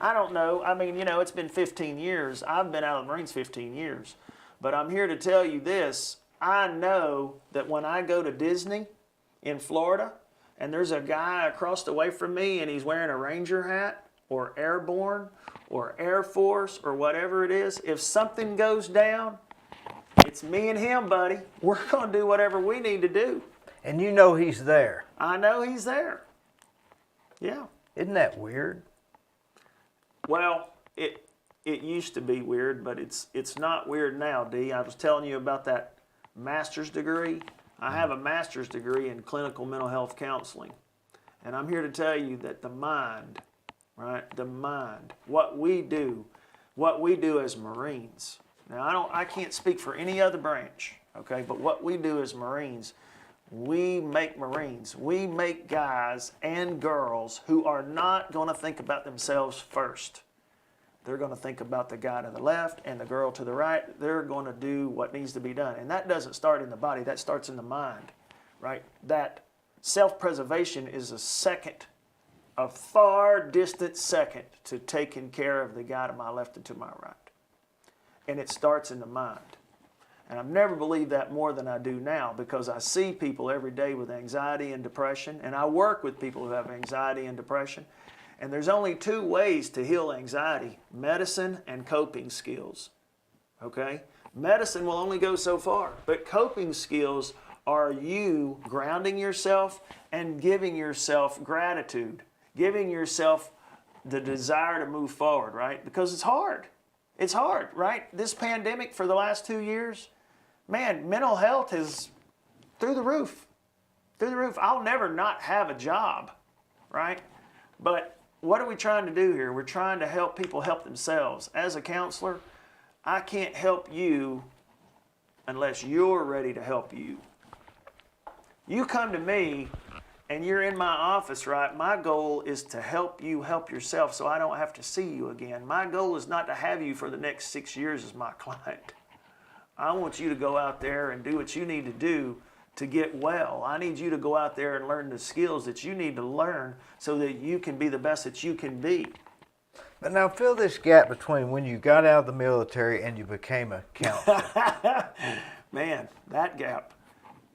I don't know. I mean, it's been 15 years. I've been out of the Marines 15 years. But I'm here to tell you this. I know that when I go to Disney in Florida and there's a guy across the way from me and he's wearing a Ranger hat or Airborne or Air Force or whatever it is, if something goes down, it's me and him, buddy. We're going to do whatever we need to do. And you know he's there. I know he's there. Yeah. Isn't that weird? Well, it used to be weird, but it's not weird now, Dee. I was telling you about that master's degree. I have a master's degree in clinical mental health counseling. And I'm here to tell you that the mind, right? The mind, what we do as Marines. Now, I can't speak for any other branch, okay? But what we do as Marines, we make Marines. We make guys and girls who are not going to think about themselves first. They're going to think about the guy to the left and the girl to the right. They're going to do what needs to be done. And that doesn't start in the body. That starts in the mind, right? That self-preservation is a far distant second to taking care of the guy to my left and to my right. And it starts in the mind. And I've never believed that more than I do now because I see people every day with anxiety and depression, and I work with people who have anxiety and depression. And there's only two ways to heal anxiety: medicine and coping skills. Okay? Medicine will only go so far, but coping skills are you grounding yourself and giving yourself gratitude, giving yourself the desire to move forward, right? Because it's hard. It's hard, right? This pandemic for the last 2 years, man, mental health is through the roof. Through the roof. I'll never not have a job, right? But what are we trying to do here? We're trying to help people help themselves. As a counselor, I can't help you unless you're ready to help you. You come to me and you're in my office, right? My goal is to help you help yourself so I don't have to see you again. My goal is not to have you for the next 6 years as my client. I want you to go out there and do what you need to do to get well. I need you to go out there and learn the skills that you need to learn so that you can be the best that you can be. But now fill this gap between when you got out of the military and you became a counselor. Man, that gap.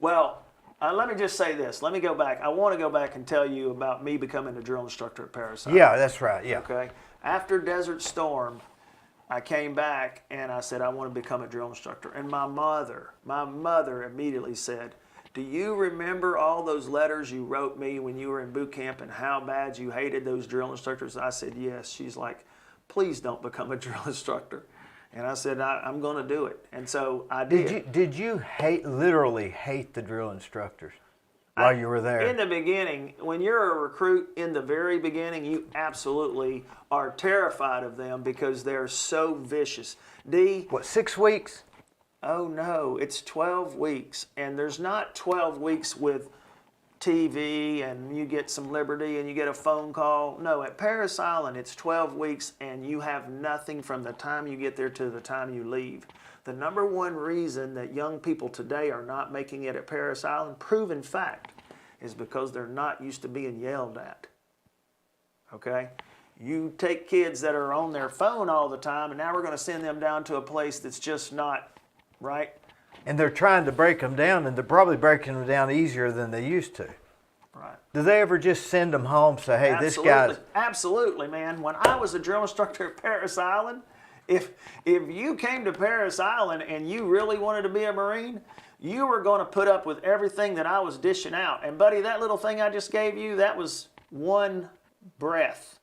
Well, let me just say this. Let me go back. I want to go back and tell you about me becoming a drill instructor at Paris. Yeah, that's right. Yeah. Okay. After Desert Storm, I came back and I said, I want to become a drill instructor. And my mother immediately said, do you remember all those letters you wrote me when you were in boot camp and how bad you hated those drill instructors? I said, yes. She's like, please don't become a drill instructor. And I said, I'm going to do it. And so I did. Did you literally hate the drill instructors while you were there? In the beginning, when you're a recruit in the very beginning, you absolutely are terrified of them because they're so vicious. Dee? What, 6 weeks? Oh no, it's 12 weeks. And there's not 12 weeks with TV and you get some liberty and you get a phone call. No, at Paris Island, it's 12 weeks and you have nothing from the time you get there to the time you leave. The number one reason that young people today are not making it at Paris Island, proven fact, is because they're not used to being yelled at. Okay? You take kids that are on their phone all the time and now we're going to send them down to a place that's just not right. And they're trying to break them down, and they're probably breaking them down easier than they used to. Right. Do they ever just send them home, say, hey, this guy's... Absolutely, man. When I was a drill instructor at Paris Island, if you came to Paris Island and you really wanted to be a Marine, you were going to put up with everything that I was dishing out. And, buddy, that little thing I just gave you, that was one breath.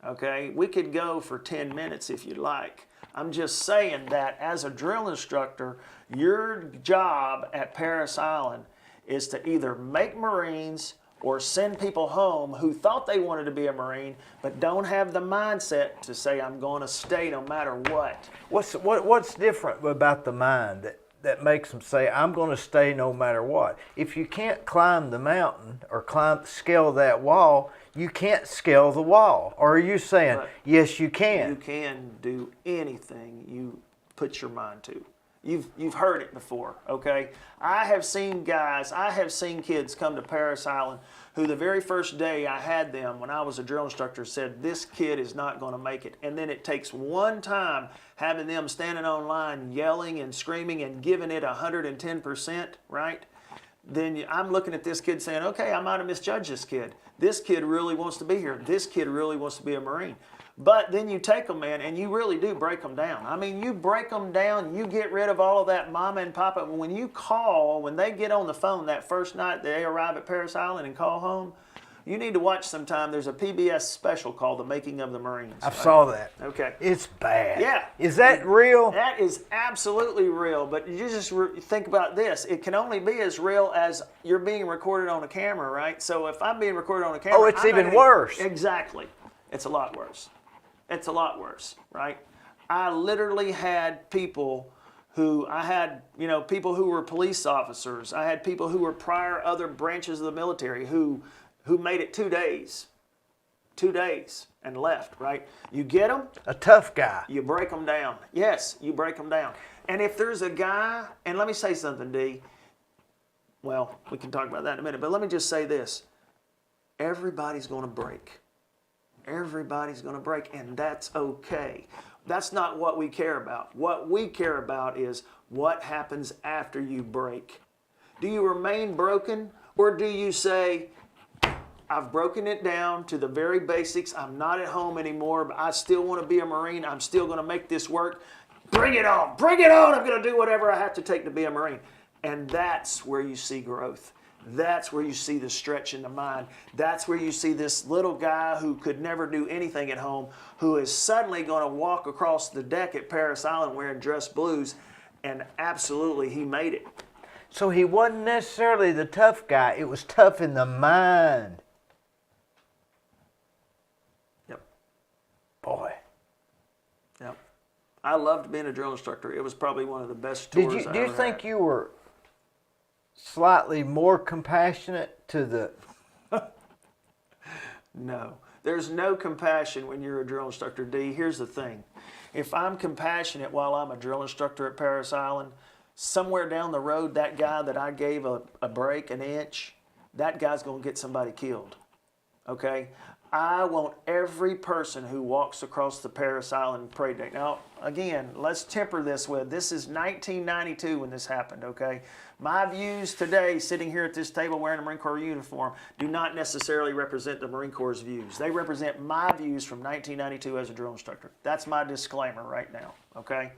Okay? We could go for 10 minutes if you'd like. I'm just saying that as a drill instructor, your job at Paris Island is to either make Marines or send people home who thought they wanted to be a Marine but don't have the mindset to say, I'm going to stay no matter what. What's different about the mind that makes them say, I'm going to stay no matter what? If you can't climb the mountain or scale that wall, you can't scale the wall. Or are you saying, yes, you can? You can do anything you put your mind to. You've heard it before, okay? I have seen kids come to Parris Island who the very first day I had them, when I was a drill instructor, said, this kid is not going to make it. And then it takes one time having them standing on line yelling and screaming and giving it 110%, right? Then I'm looking at this kid saying, okay, I might have misjudged this kid. This kid really wants to be here. This kid really wants to be a Marine. But then you take them, man, and you really do break them down. I mean, you break them down, you get rid of all of that mama and papa. When you call, when they get on the phone that first night they arrive at Parris Island and call home, you need to watch sometime. There's a PBS special called The Making of the Marines. I saw that. Okay. It's bad. Yeah. Is that real? That is absolutely real. But you just think about this. It can only be as real as you're being recorded on a camera, right? So if I'm being recorded on a camera... Oh, it's even worse. Exactly. It's a lot worse. It's a lot worse, right? I literally had people who, people who were police officers. I had people who were prior other branches of the military who made it 2 days. 2 days and left, right? You get them. A tough guy. You break them down. Yes, you break them down. And if there's a guy, and let me say something, Dee. Well, we can talk about that in a minute, but let me just say this. Everybody's going to break. Everybody's going to break, and that's okay. That's not what we care about. What we care about is what happens after you break. Do you remain broken, or do you say, I've broken it down to the very basics. I'm not at home anymore, but I still want to be a Marine. I'm still going to make this work. Bring it on. Bring it on. I'm going to do whatever I have to take to be a Marine. And that's where you see growth. That's where you see the stretch in the mind. That's where you see this little guy who could never do anything at home, who is suddenly going to walk across the deck at Parris Island wearing dress blues, and absolutely he made it. So he wasn't necessarily the tough guy. It was tough in the mind. Yep. Boy. Yep. I loved being a drill instructor. It was probably one of the best tours I ever had. Do you think you were slightly more compassionate to the... No. There's no compassion when you're a drill instructor, Dee. Here's the thing. If I'm compassionate while I'm a drill instructor at Parris Island, somewhere down the road, that guy that I gave a break, an inch, that guy's going to get somebody killed. Okay? I want every person who walks across the Parris Island parade deck. Now, again, let's temper this with, this is 1992 when this happened, okay? My views today, sitting here at this table wearing a Marine Corps uniform, do not necessarily represent the Marine Corps' views. They represent my views from 1992 as a drill instructor. That's my disclaimer right now, okay?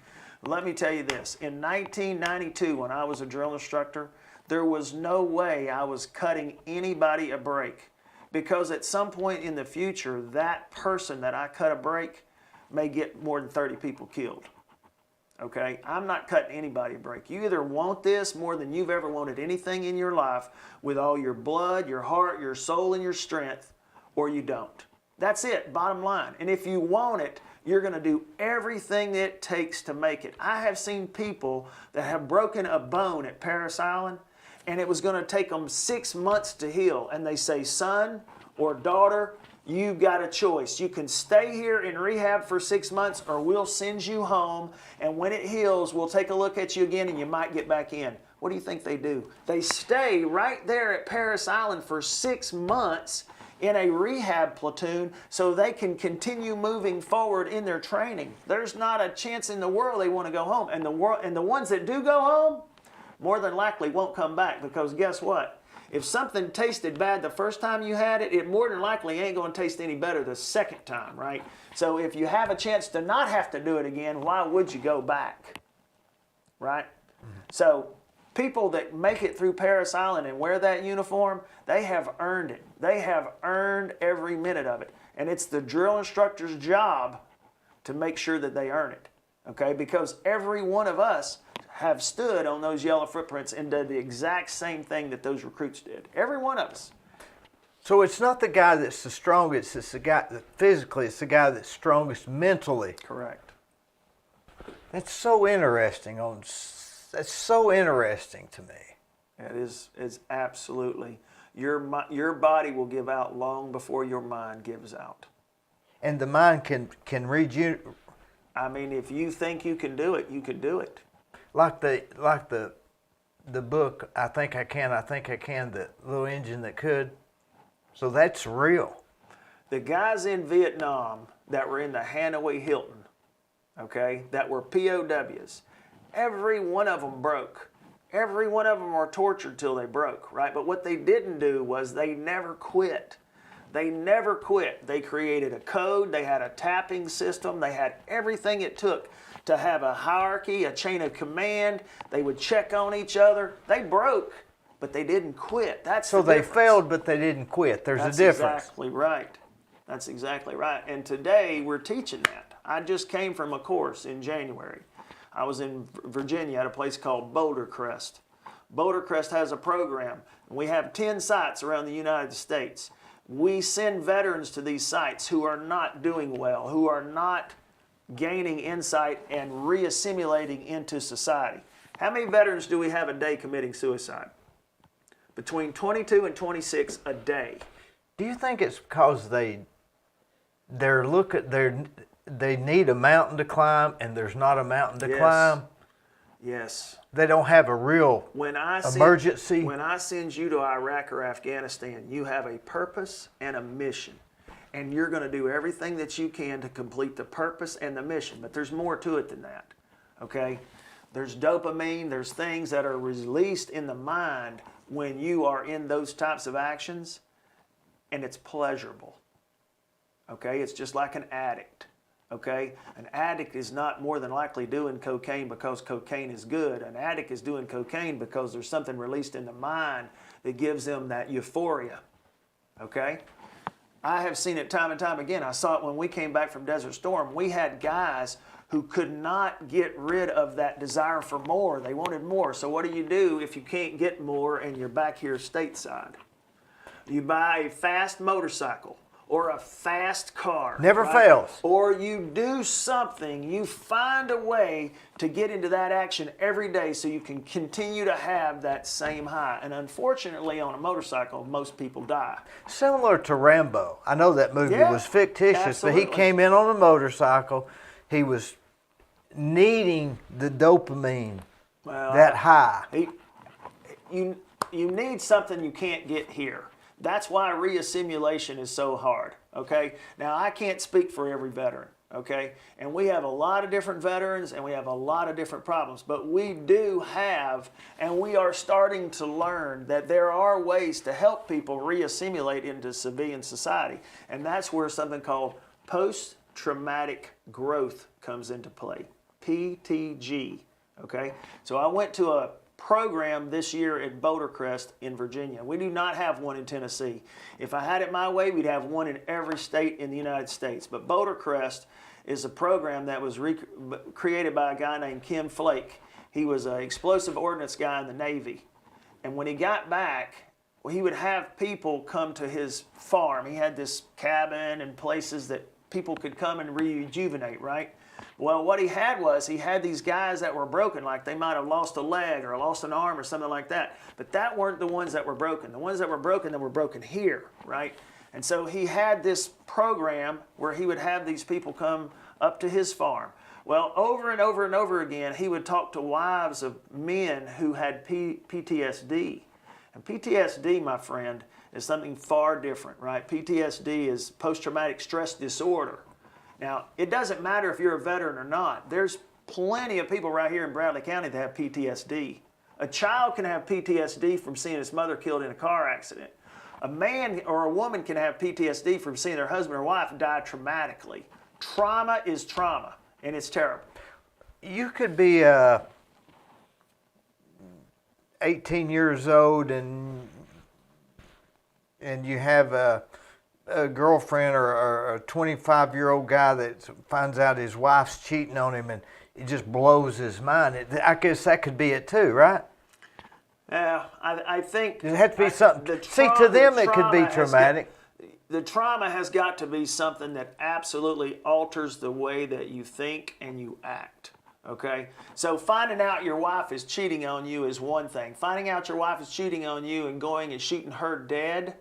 Let me tell you this. In 1992, when I was a drill instructor, there was no way I was cutting anybody a break. Because at some point in the future, that person that I cut a break may get more than 30 people killed. Okay? I'm not cutting anybody a break. You either want this more than you've ever wanted anything in your life with all your blood, your heart, your soul, and your strength, or you don't. That's it, bottom line. And if you want it, you're going to do everything it takes to make it. I have seen people that have broken a bone at Parris Island, and it was going to take them 6 months to heal. And they say, son or daughter, you've got a choice. You can stay here in rehab for 6 months, or we'll send you home. And when it heals, we'll take a look at you again, and you might get back in. What do you think they do? They stay right there at Parris Island for 6 months in a rehab platoon so they can continue moving forward in their training. There's not a chance in the world they want to go home. And the ones that do go home, more than likely won't come back, because guess what? If something tasted bad the first time you had it, it more than likely ain't going to taste any better the second time, right? So if you have a chance to not have to do it again, why would you go back? Right? So people that make it through Parris Island and wear that uniform, they have earned it. They have earned every minute of it. And it's the drill instructor's job to make sure that they earn it. Okay? Because every one of us have stood on those yellow footprints and did the exact same thing that those recruits did. Every one of us. So it's not the guy that's the strongest, it's the guy that physically, it's the guy that's strongest mentally. Correct. That's so interesting. That's so interesting to me. It is absolutely. Your body will give out long before your mind gives out. And the mind can read you. I mean, if you think you can do it, you can do it. Like the book, I Think I Can, the little engine that could. So that's real. The guys in Vietnam that were in the Hanoi Hilton, okay, that were POWs, every one of them broke. Every one of them were tortured till they broke, right? But what they didn't do was they never quit. They never quit. They created a code. They had a tapping system. They had everything it took to have a hierarchy, a chain of command. They would check on each other. They broke, but they didn't quit. That's so the they difference. Failed, but they didn't quit. There's a difference. That's exactly right. That's exactly right. And today we're teaching that. I just came from a course in January. I was in Virginia at a place called Boulder Crest. Boulder Crest has a program. We have 10 sites around the United States. We send veterans to these sites who are not doing well, who are not gaining insight and reassimilating into society. How many veterans do we have a day committing suicide? Between 22 and 26 a day. Do you think it's because they need a mountain to climb and there's not a mountain to climb? Yes. They don't have a real emergency? When I send you to Iraq or Afghanistan, you have a purpose and a mission. And you're going to do everything that you can to complete the purpose and the mission. But there's more to it than that, okay? There's dopamine, there's things that are released in the mind when you are in those types of actions, and it's pleasurable, okay? It's just like an addict. Okay, an addict is not more than likely doing cocaine because cocaine is good. An addict is doing cocaine because there's something released in the mind that gives them that euphoria. Okay, I have seen it time and time again. I saw it when we came back from Desert Storm. We had guys who could not get rid of that desire for more. They wanted more. So what do if you can't get more and you're back here stateside? You buy a fast motorcycle or a fast car. Never fails. Or you do something, you find a way to get into that action every day so you can continue to have that same high. And unfortunately, on a motorcycle, most people die. Similar to Rambo. I know that movie was fictitious, absolutely. But he came in on a motorcycle. He was needing the dopamine, that high. You need something you can't get here. That's why reassimilation is so hard, okay? Now, I can't speak for every veteran, okay? And we have a lot of different veterans and we have a lot of different problems, but we do have, and we are starting to learn that there are ways to help people reassimilate into civilian society. And that's where something called post-traumatic growth comes into play, PTG, okay? So I went to a program this year at Boulder Crest in Virginia. We do not have one in Tennessee. If I had it my way, we'd have one in every state in the United States. But Boulder Crest is a program that was created by a guy named Kim Flake. He was an explosive ordnance guy in the Navy. And when he got back, he would have people come to his farm. He had this cabin and places that people could come and rejuvenate, right? Well, what he had these guys that were broken, like they might have lost a leg or lost an arm or something like that. But that weren't the ones that were broken. The ones that were broken here, right? And so he had this program where he would have these people come up to his farm. Well, over and over and over again, he would talk to wives of men who had PTSD. And PTSD, my friend, is something far different, right? PTSD is post-traumatic stress disorder. Now, it doesn't matter if you're a veteran or not. There's plenty of people right here in Bradley County that have PTSD. A child can have PTSD from seeing his mother killed in a car accident. A man or a woman can have PTSD from seeing their husband or wife die traumatically. Trauma is trauma, and it's terrible. You could be 18 years old and you have a girlfriend or a 25-year-old guy that finds out his wife's cheating on him and it just blows his mind. I guess that could be it too, right? I think Does it have to be something? See, to them it could be traumatic. The trauma has got to be something that absolutely alters the way that you think and you act. Okay? So finding out your wife is cheating on you is one thing. Finding out your wife is cheating on you and going and shooting her dead,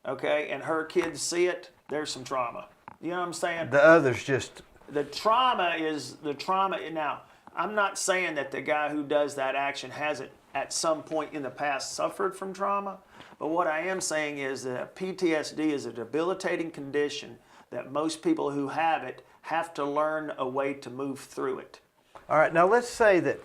okay, and her kids see it, there's some trauma. You know what I'm saying? The others just... The trauma is the trauma. Now, I'm not saying that the guy who does that action hasn't at some point in the past suffered from trauma, but what I am saying is that PTSD is a debilitating condition that most people who have it have to learn a way to move through it. All right, now let's say that.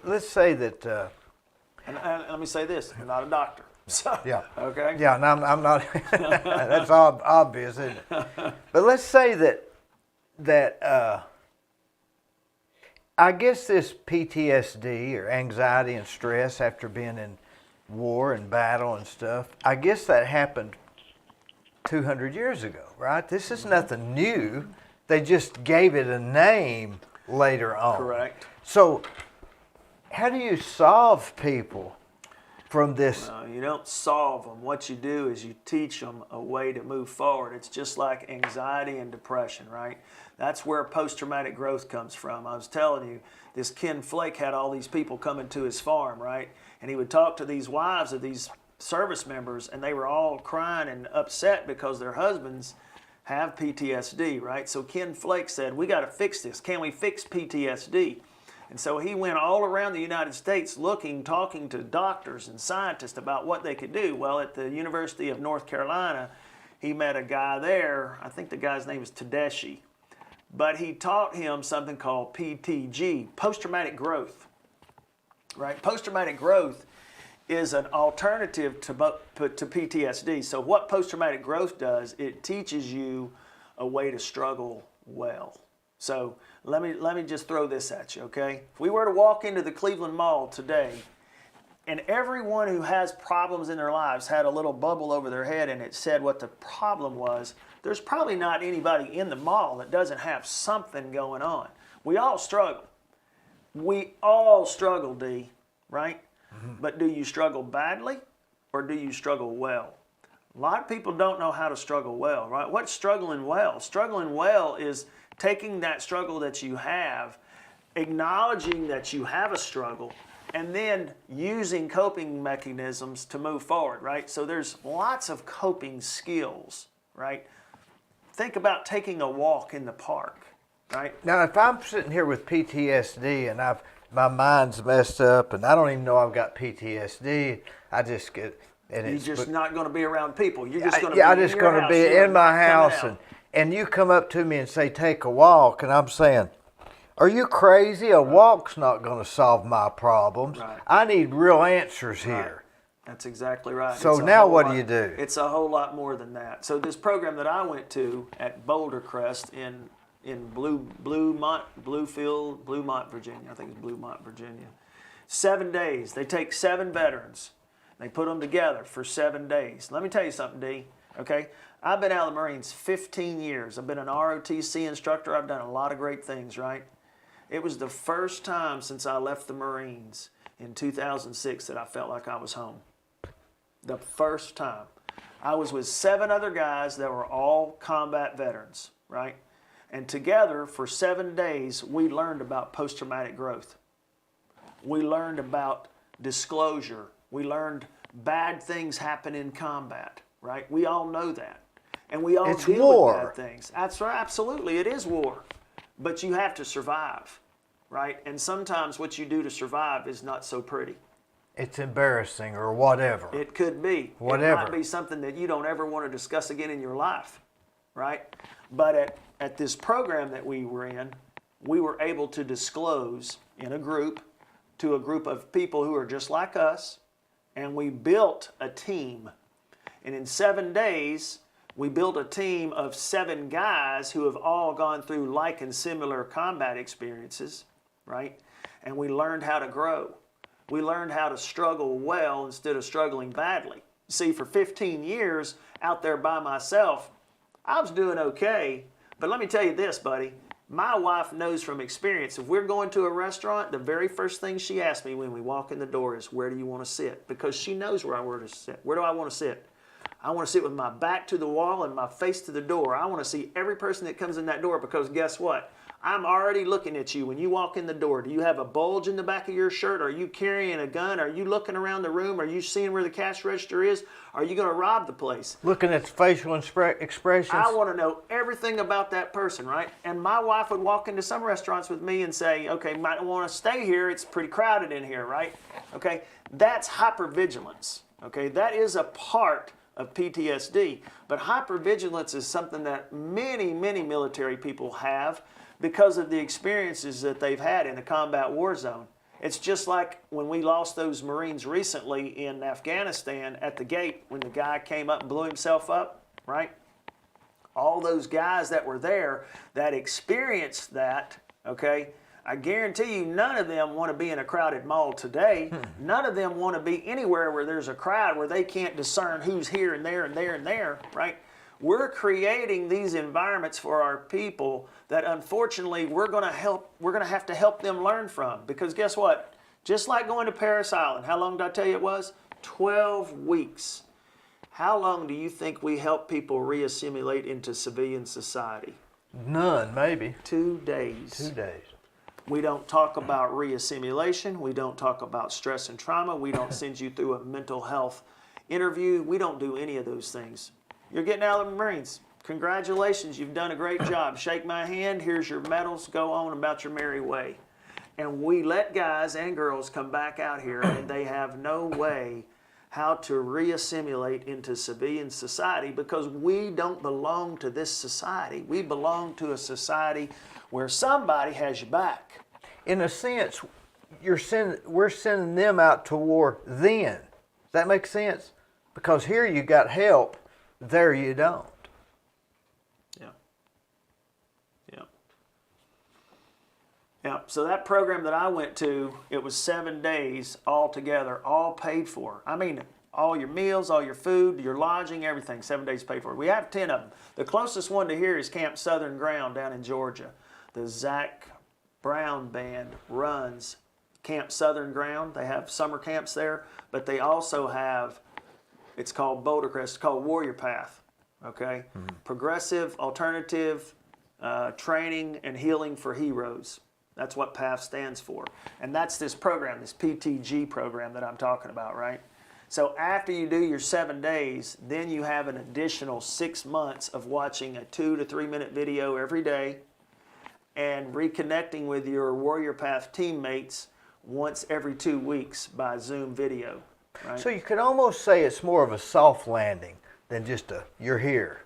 And let me say this: I'm not a doctor. So, yeah. Okay. Yeah, and I'm not. That's obvious, isn't it? But let's say that I guess this PTSD or anxiety and stress after being in war and battle and stuff, I guess that happened 200 years ago, right? This is nothing new. They just gave it a name later on. Correct. So, how do you solve people from this? You don't solve them. What you do is you teach them a way to move forward. It's just like anxiety and depression, right? That's where post-traumatic growth comes from. I was telling you, this Ken Flake had all these people coming to his farm, right? And he would talk to these wives of these service members, and they were all crying and upset because their husbands have PTSD, right? So Ken Flake said, we got to fix this. Can we fix PTSD? And so he went all around the United States looking, talking to doctors and scientists about what they could do. Well, at the University of North Carolina, he met a guy there. I think the guy's name is Tedeschi. But he taught him something called PTG, post-traumatic growth, right? Post-traumatic growth is an alternative to PTSD. So what post-traumatic growth does, it teaches you a way to struggle well. So let me just throw this at you, okay? If we were to walk into the Cleveland Mall today, and everyone who has problems in their lives had a little bubble over their head and it said what the problem was, there's probably not anybody in the mall that doesn't have something going on. We all struggle. We all struggle, D, right? Mm-hmm. But do you struggle badly or do you struggle well? A lot of people don't know how to struggle well, right? What's struggling well? Struggling well is taking that struggle that you have, acknowledging that you have a struggle, and then using coping mechanisms to move forward, right? So there's lots of coping skills, right? Think about taking a walk in the park, right? Now, if I'm sitting here with PTSD and my mind's messed up and I don't even know I've got PTSD, I just get... You're just not going to be around people. You're just going to I'm just going to be in my house and you come up to me and say, take a walk, and I'm saying, are you crazy? A walk's not going to solve my problems. Right. I need real answers here. That's exactly right. So now what do you do? It's a whole lot more than that. So this program that I went to at Boulder Crest in Bluemont, Virginia. I think it's Bluemont, Virginia. 7 days. They take 7 veterans. They put them together for 7 days. Let me tell you something, D. Okay? I've been out of the Marines 15 years. I've been an ROTC instructor. I've done a lot of great things, right? It was the first time since I left the Marines in 2006 that I felt like I was home. The first time. I was with 7 other guys that were all combat veterans, right? And together for 7 days, we learned about post-traumatic growth. We learned about disclosure. We learned bad things happen in combat, right? We all know that. And we all deal with bad things. That's right, absolutely, it is war. But you have to survive, right? And sometimes what you do to survive is not so pretty. It's embarrassing or whatever. It could be. Whatever. It might be something that you don't ever want to discuss again in your life, right? But at this program that we were in, we were able to disclose in a group to a group of people who are just like us, and we built a team. And in 7 days, we built a team of 7 guys who have all gone through like and similar combat experiences, right? And we learned how to grow. We learned how to struggle well instead of struggling badly. See, for 15 years out there by myself, I was doing okay. But let me tell you this, buddy. My wife knows from experience, if we're going to a restaurant, the very first thing she asks me when we walk in the door is, where do you want to sit? Because she knows where I want to sit. Where do I want to sit? I want to sit with my back to the wall and my face to the door. I want to see every person that comes in that door, because guess what? I'm already looking at you when you walk in the door. Do you have a bulge in the back of your shirt? Are you carrying a gun? Are you looking around the room? Are you seeing where the cash register is? Are you going to rob the place? Looking at the facial expressions. I want to know everything about that person, right? And my wife would walk into some restaurants with me and say, okay, might want to stay here. It's pretty crowded in here, right? Okay, that's hypervigilance. Okay, that is a part of PTSD. But hypervigilance is something that many, many military people have because of the experiences that they've had in a combat war zone. It's just like when we lost those Marines recently in Afghanistan at the gate when the guy came up and blew himself up, right? All those guys that were there that experienced that, okay, I guarantee you none of them want to be in a crowded mall today. None of them want to be anywhere where there's a crowd where they can't discern who's here and there and there and there, right? We're creating these environments for our people that unfortunately we're going to have to help them learn from. Because guess what? Just like going to Paris Island, how long did I tell you it was? 12 weeks. How long do you think we help people reassimilate into civilian society? None, maybe. 2 days. 2 days. We don't talk about reassimilation. We don't talk about stress and trauma. We don't send you through a mental health interview. We don't do any of those things. You're getting out of the Marines. Congratulations, you've done a great job. Shake my hand, here's your medals, go on about your merry way. And we let guys and girls come back out here and they have no way how to reassimilate into civilian society because we don't belong to this society. We belong to a society where somebody has your back. In a sense, we're sending them out to war then. Does that make sense? Because here you got help, there you don't. Yeah, so that program that I went to, it was 7 days all together, all paid for. I mean, all your meals, all your food, your lodging, everything, 7 days paid for. We have 10 of them. The closest one to here is Camp Southern Ground down in Georgia. The Zach Brown Band runs Camp Southern Ground. They have summer camps there, but they also have, it's called Boulder Crest, it's called Warrior Path, okay? Mm-hmm. Progressive, alternative, training and healing for heroes. That's what PATH stands for. And that's this program, this PTG program that I'm talking about, right? So after you do your 7 days, then you have an additional 6 months of watching a 2 to 3 minute video every day and reconnecting with your Warrior Path teammates once every 2 weeks by Zoom video, right? So you could almost say it's more of a soft landing than just a, you're here.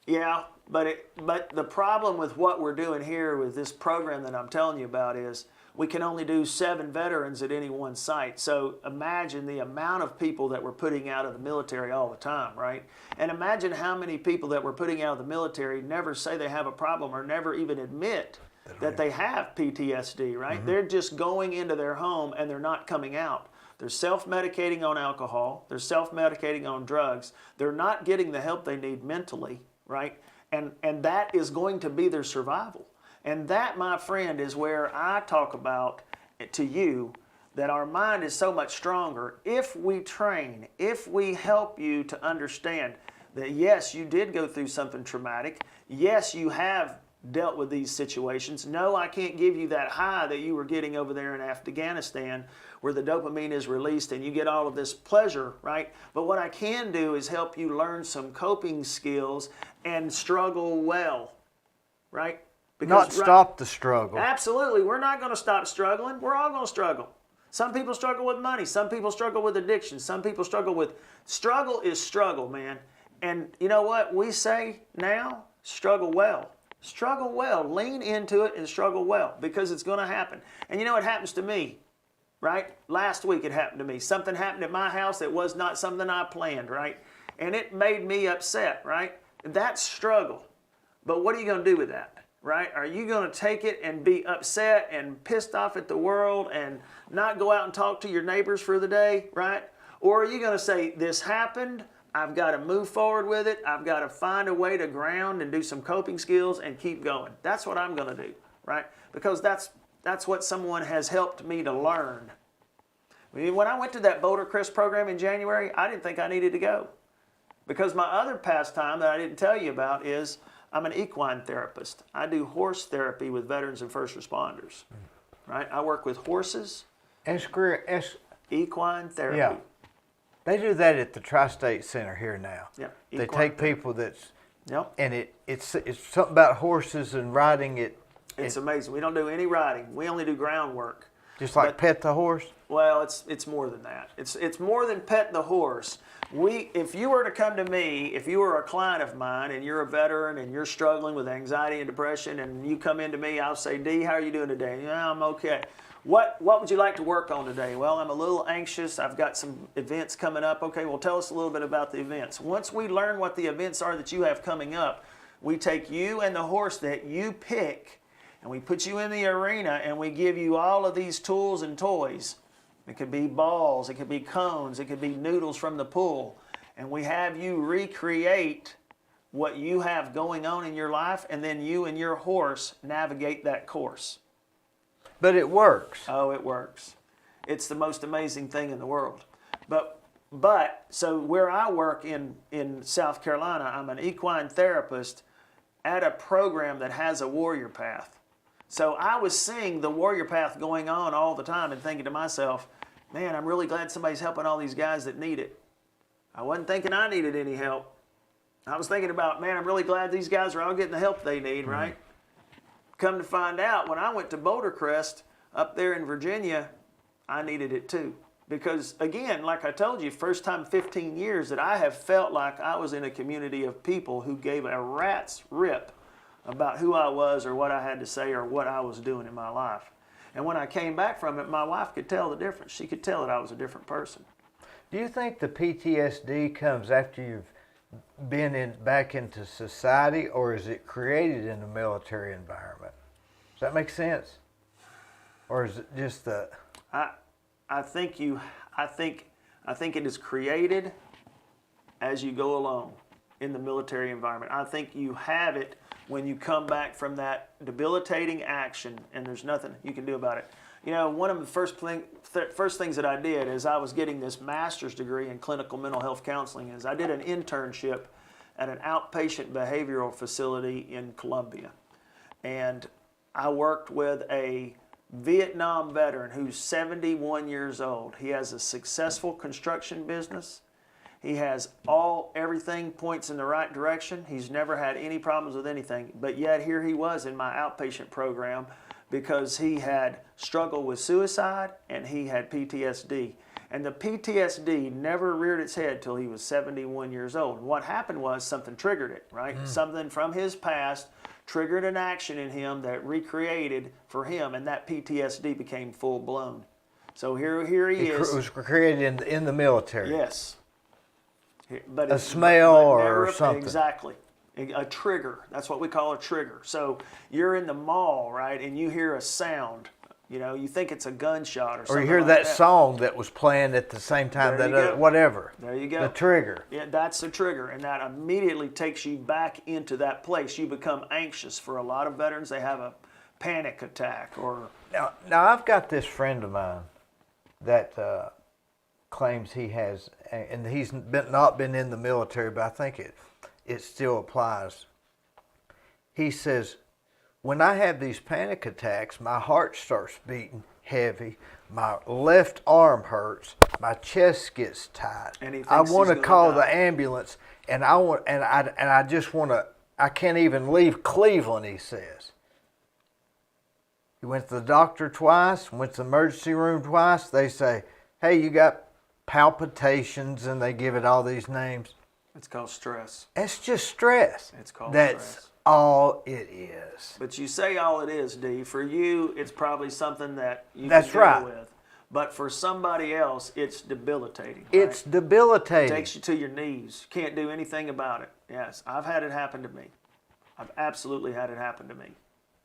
Yeah. But the problem with what we're doing here with this program that I'm telling you about is we can only do 7 veterans at any one site. So imagine the amount of people that we're putting out of the military all the time, right? And imagine how many people that we're putting out of the military never say they have a problem or never even admit that they have PTSD, right? Mm-hmm. They're just going into their home and they're not coming out. They're self-medicating on alcohol. They're self-medicating on drugs. They're not getting the help they need mentally, right? And that is going to be their survival. And that, my friend, is where I talk about to you that our mind is so much stronger if we train, if we help you to understand that yes, you did go through something traumatic. Yes, you have dealt with these situations. No, I can't give you that high that you were getting over there in Afghanistan where the dopamine is released and you get all of this pleasure, right? But what I can do is help you learn some coping skills and struggle well, right? Not stop the struggle. Absolutely. We're not going to stop struggling. We're all going to struggle. Some people struggle with money. Some people struggle with addiction. Some people struggle with... Struggle is struggle, man. And you know what we say now? Struggle well. Struggle well. Lean into it and struggle well because it's going to happen. And you know what happens to me, right? Last week it happened to me. Something happened at my house that was not something I planned, right? And it made me upset, right? That's struggle. But what are you going to do with that? Right? Are you going to take it and be upset and pissed off at the world and not go out and talk to your neighbors for the day, right? Or are you going to say, this happened, I've got to move forward with it. I've got to find a way to ground and do some coping skills and keep going. That's what I'm going to do, right? Because that's what someone has helped me to learn. When I went to that Boulder Crest program in January, I didn't think I needed to go. Because my other pastime that I didn't tell you about is I'm an equine therapist. I do horse therapy with veterans and first responders, right? I work with horses. Equine therapy. Yeah. They do that at the Tri-State Center here now. Yeah. They take people that's, Yep. and it's something about horses and riding it. It's amazing. We don't do any riding. We only do groundwork. Just like pet the horse? Well, it's more than that. It's more than pet the horse. If you were to come to me, if you were a client of mine and you're a veteran and you're struggling with anxiety and depression and you come into me, I'll say, Dee, how are you doing today? Yeah, I'm okay. What would you like to work on today? Well, I'm a little anxious. I've got some events coming up. Okay, well, tell us a little bit about the events. Once we learn what the events are that you have coming up, we take you and the horse that you pick and we put you in the arena and we give you all of these tools and toys. It could be balls, it could be cones, it could be noodles from the pool. And we have you recreate what you have going on in your life, and then you and your horse navigate that course. But it works. Oh, it works. It's the most amazing thing in the world. But so where I work in South Carolina, I'm an equine therapist at a program that has a warrior path. So I was seeing the warrior path going on all the time and thinking to myself, man, I'm really glad somebody's helping all these guys that need it. I wasn't thinking I needed any help. I was thinking about, man, I'm really glad these guys are all getting the help they need, right? Come to find out, when I went to Boulder Crest up there in Virginia, I needed it too. Because again, like I told you, first time in 15 years that I have felt like I was in a community of people who gave a rat's rip about who I was or what I had to say or what I was doing in my life. And when I came back from it, my wife could tell the difference. She could tell that I was a different person. Do you think the PTSD comes after you've been back into society, or is it created in the military environment? Does that make sense? Or is it just the... I think it is created as you go along in the military environment. I think you have it when you come back from that debilitating action and there's nothing you can do about it. You know, one of the first things that I did is I was getting this master's degree in clinical mental health counseling is I did an internship at an outpatient behavioral facility in Colombia. And I worked with a Vietnam veteran who's 71 years old. He has a successful construction business. He has everything points in the right direction. He's never had any problems with anything. But yet here he was in my outpatient program because he had struggled with suicide and he had PTSD. And the PTSD never reared its head till he was 71 years old. And what happened was something triggered it, right? Something from his past triggered an action in him that recreated for him, and that PTSD became full blown. So here he is. It was created in the military. Yes. But a smell or something. Exactly. A trigger. That's what we call a trigger. So you're in the mall, right, and you hear a sound. You know, you think it's a gunshot or something. Or you hear like that song that was playing at the same time, whatever. There you go. The trigger. Yeah, that's the trigger, and that immediately takes you back into that place. You become anxious. For a lot of veterans, they have a panic attack or... Now I've got this friend of mine that claims he has, and he's not been in the military, but I think it still applies. He says, when I have these panic attacks, my heart starts beating heavy, my left arm hurts, my chest gets tight. I want to call the ambulance, and I just want to. I can't even leave Cleveland, he says. He went to the doctor twice, went to the emergency room twice. They say, hey, you got palpitations, and they give it all these names. It's called stress. It's just stress. It's called That's stress. All it is. But you say all it is, Dee. For you, it's probably something that you That's can deal right. with. But for somebody else, it's debilitating. It's right? debilitating. It takes you to your knees. You can't do anything about it. Yes, I've had it happen to me. I've absolutely had it happen to me.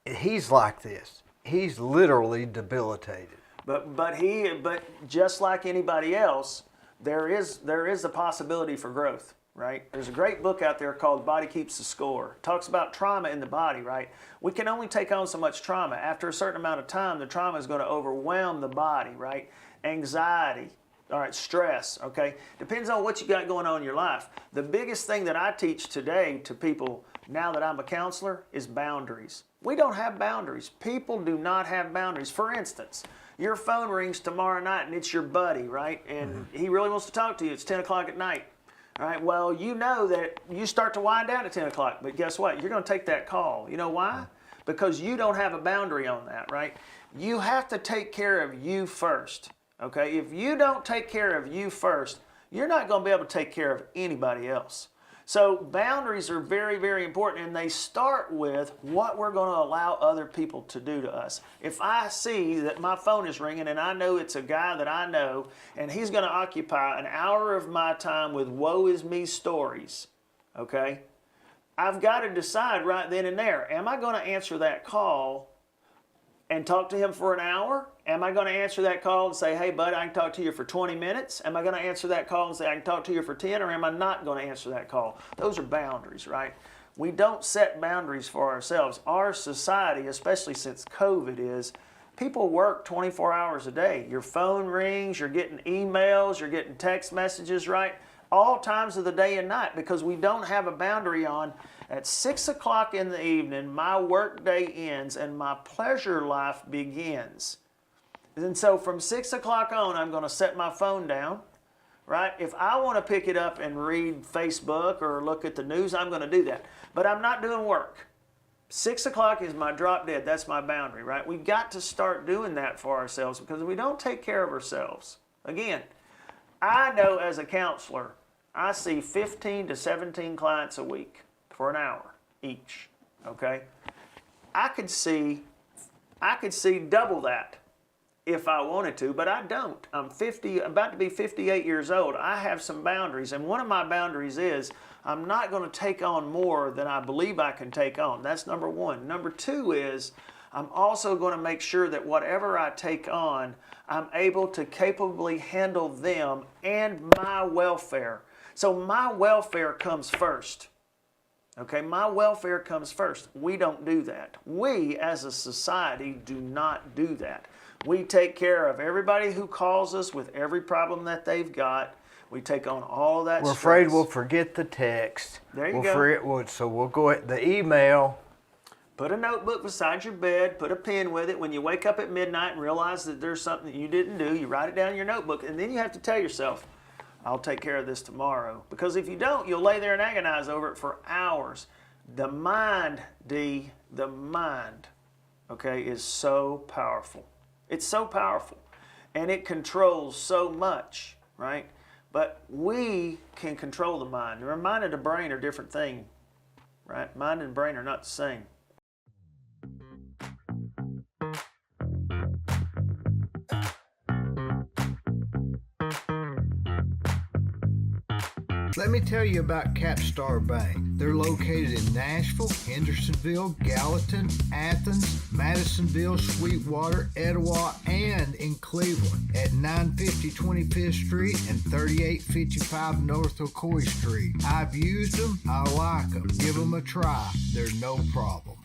He's like this. He's literally debilitated. But just like anybody else, there is a possibility for growth. right? There's a great book out there called Body Keeps the Score. It talks about trauma in the body, right? We can only take on so much trauma. After a certain amount of time, the trauma is going to overwhelm the body, right? Anxiety, all right, stress, okay? Depends on what you got going on in your life. The biggest thing that I teach today to people now that I'm a counselor is boundaries. We don't have boundaries. People do not have boundaries. For instance, your phone rings tomorrow night and it's your buddy, right? And he really wants to talk to you. It's 10 o'clock at night. All right, well, you know that you start to wind down at 10 o'clock, but guess what? You're going to take that call. You know why? Because you don't have a boundary on that, right? You have to take care of you first, okay? If you don't take care of you first, you're not going to be able to take care of anybody else. So boundaries are very, very important, and they start with what we're going to allow other people to do to us. If I see that my phone is ringing and I know it's a guy that I know and he's going to occupy an hour of my time with woe is me stories, okay, I've got to decide right then and there, am I going to answer that call and talk to him for an hour? Am I going to answer that call and say, hey, bud, I can talk to you for 20 minutes? Am I going to answer that call and say, I can talk to you for 10? Or am I not going to answer that call? Those are boundaries, right? We don't set boundaries for ourselves. Our society, especially since COVID, is people work 24 hours a day. Your phone rings, you're getting emails, you're getting text messages, right? All times of the day and night, because we don't have a boundary on at 6 o'clock in the evening, my work day ends and my pleasure life begins. And so from 6 o'clock on, I'm going to set my phone down, right? If I want to pick it up and read Facebook or look at the news, I'm going to do that. But I'm not doing work. 6 o'clock is my drop dead. That's my boundary, right? We've got to start doing that for ourselves, because if we don't take care of ourselves, again, I know as a counselor, I see 15 to 17 clients a week for an hour each, okay? I could see double that if I wanted to, but I don't. I'm about to be 58 years old. I have some boundaries, and one of my boundaries is I'm not going to take on more than I believe I can take on. That's number one. Number two is I'm also going to make sure that whatever I take on, I'm able to capably handle them and my welfare. So my welfare comes first. Okay, my welfare comes first. We don't do that. We, as a society, do not do that. We take care of everybody who calls us with every problem that they've got. We take on all of that We're stress. afraid we'll forget the text. There you go. So we'll go at the email. Put a notebook beside your bed, put a pen with it. When you wake up at midnight and realize that there's something that you didn't do, you write it down in your notebook, and then you have to tell yourself, I'll take care of this tomorrow. Because if you don't, you'll lay there and agonize over it for hours. The mind, Dee, the mind, okay, is so powerful. It's so powerful, and it controls so much, right? But we can control the mind. The mind and the brain are different things, right? Mind and brain are not the same. Let me tell you about Capstar Bank. They're located in Nashville, Hendersonville, Gallatin, Athens, Madisonville, Sweetwater, Etowah, and in Cleveland at 950 25th Street and 3855 North Ocoee Street. I've used them. I like them. Give them a try. They're no problem.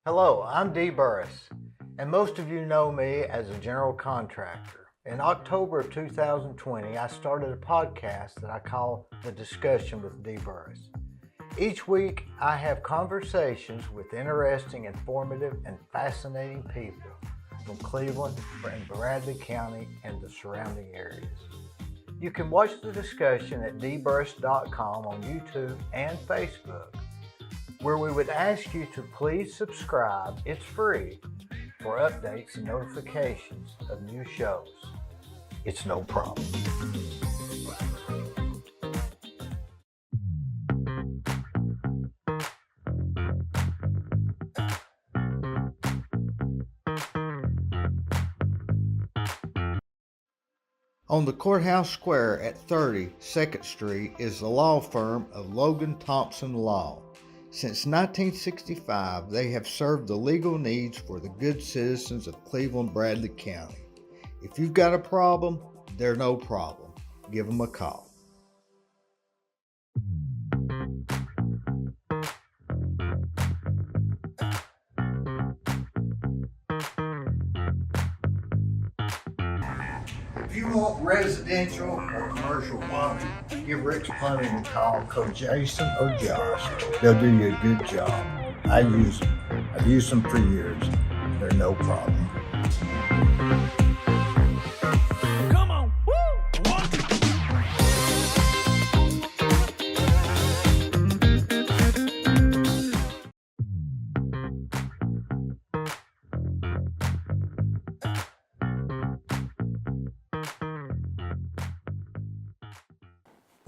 Hello, I'm Dee Burris, and most of you know me as a general contractor. In October of 2020, I started a podcast that I call The Discussion with Dee Burris. Each week, I have conversations with interesting, informative, and fascinating people from Cleveland and Bradley County and the surrounding areas. You can watch the discussion at dburris.com on YouTube and Facebook, where we would ask you to please subscribe, it's free, for updates and notifications of new shows. It's no problem. On the Courthouse Square at 30 2nd Street is the law firm of Logan Thompson Law. Since 1965, they have served the legal needs for the good citizens of Cleveland-Bradley County. If you've got a problem, they're no problem. Give them a call. If you want residential or commercial plumbing, give Rick's Plumbing a call. Call Jason or Josh. They'll do you a good job. I've used them for years. They're no problem. Come on, woo!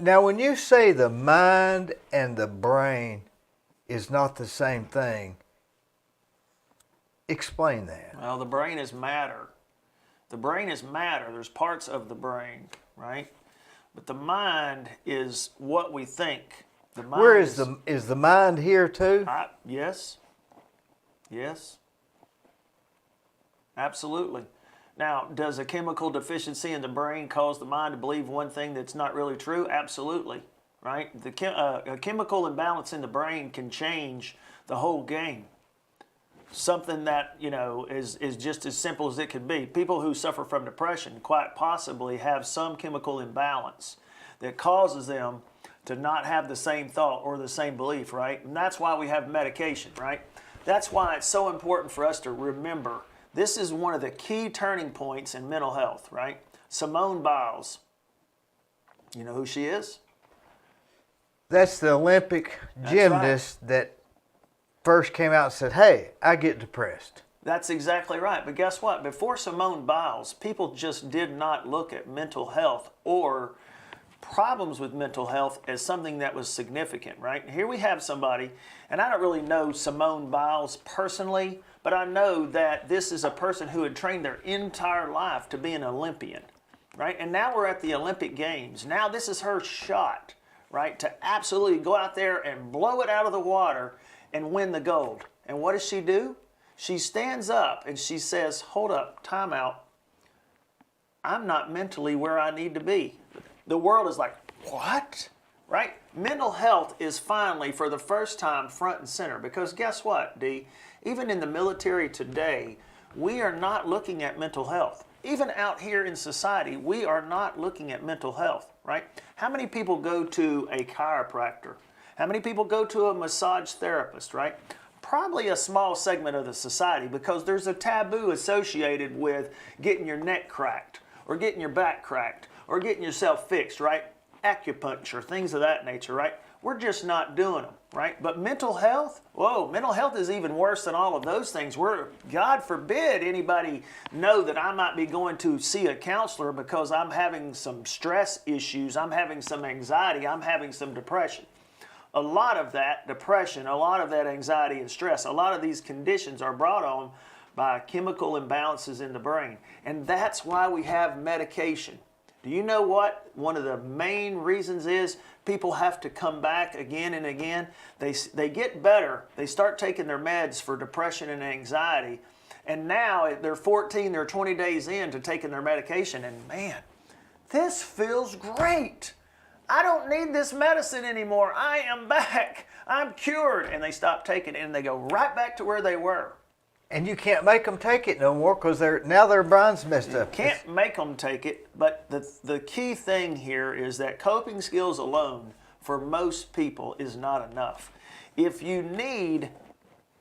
Now, when you say the mind and the brain is not the same thing, explain that. Well, the brain is matter. The brain is matter. There's parts of the brain, right? But the mind is what we think. The mind Where is the mind here too? Yes. Yes. Absolutely. Now, does a chemical deficiency in the brain cause the mind to believe one thing that's not really true? Absolutely, right? A chemical imbalance in the brain can change the whole game. Something that, is just as simple as it could be. People who suffer from depression quite possibly have some chemical imbalance that causes them to not have the same thought or the same belief, right? And that's why we have medication, right? That's why it's so important for us to remember this is one of the key turning points in mental health, right? Simone Biles. You know who she is? That's the Olympic gymnast that first came out and said, hey, I get depressed. That's exactly right. But guess what? Before Simone Biles, people just did not look at mental health or problems with mental health as something that was significant, right? Here we have somebody, and I don't really know Simone Biles personally, but I know that this is a person who had trained their entire life to be an Olympian, right? And now we're at the Olympic Games. Now this is her shot, right, to absolutely go out there and blow it out of the water and win the gold. And what does she do? She stands up and she says, hold up, time out. I'm not mentally where I need to be. The world is like, what? Right? Mental health is finally, for the first time, front and center. Because guess what, Dee? Even in the military today, we are not looking at mental health. Even out here in society, we are not looking at mental health, right? How many people go to a chiropractor? How many people go to a massage therapist, right? Probably a small segment of the society, because there's a taboo associated with getting your neck cracked or getting your back cracked or getting yourself fixed, right? Acupuncture, things of that nature, right? We're just not doing them, right? But mental health, whoa, mental health is even worse than all of those things. God forbid anybody know that I might be going to see a counselor because I'm having some stress issues, I'm having some anxiety, I'm having some depression. A lot of that depression, a lot of that anxiety and stress, a lot of these conditions are brought on by chemical imbalances in the brain. And that's why we have medication. Do you know what one of the main reasons is? People have to come back again and again. They get better. They start taking their meds for depression and anxiety. And now they're 14, they're 20 days into taking their medication. And man, this feels great. I don't need this medicine anymore. I am back. I'm cured. And they stop taking it and they go right back to where they were. And you can't make them take it no more because now their brain's messed up. Can't make them take it, but the key thing here is that coping skills alone for most people is not enough. If you need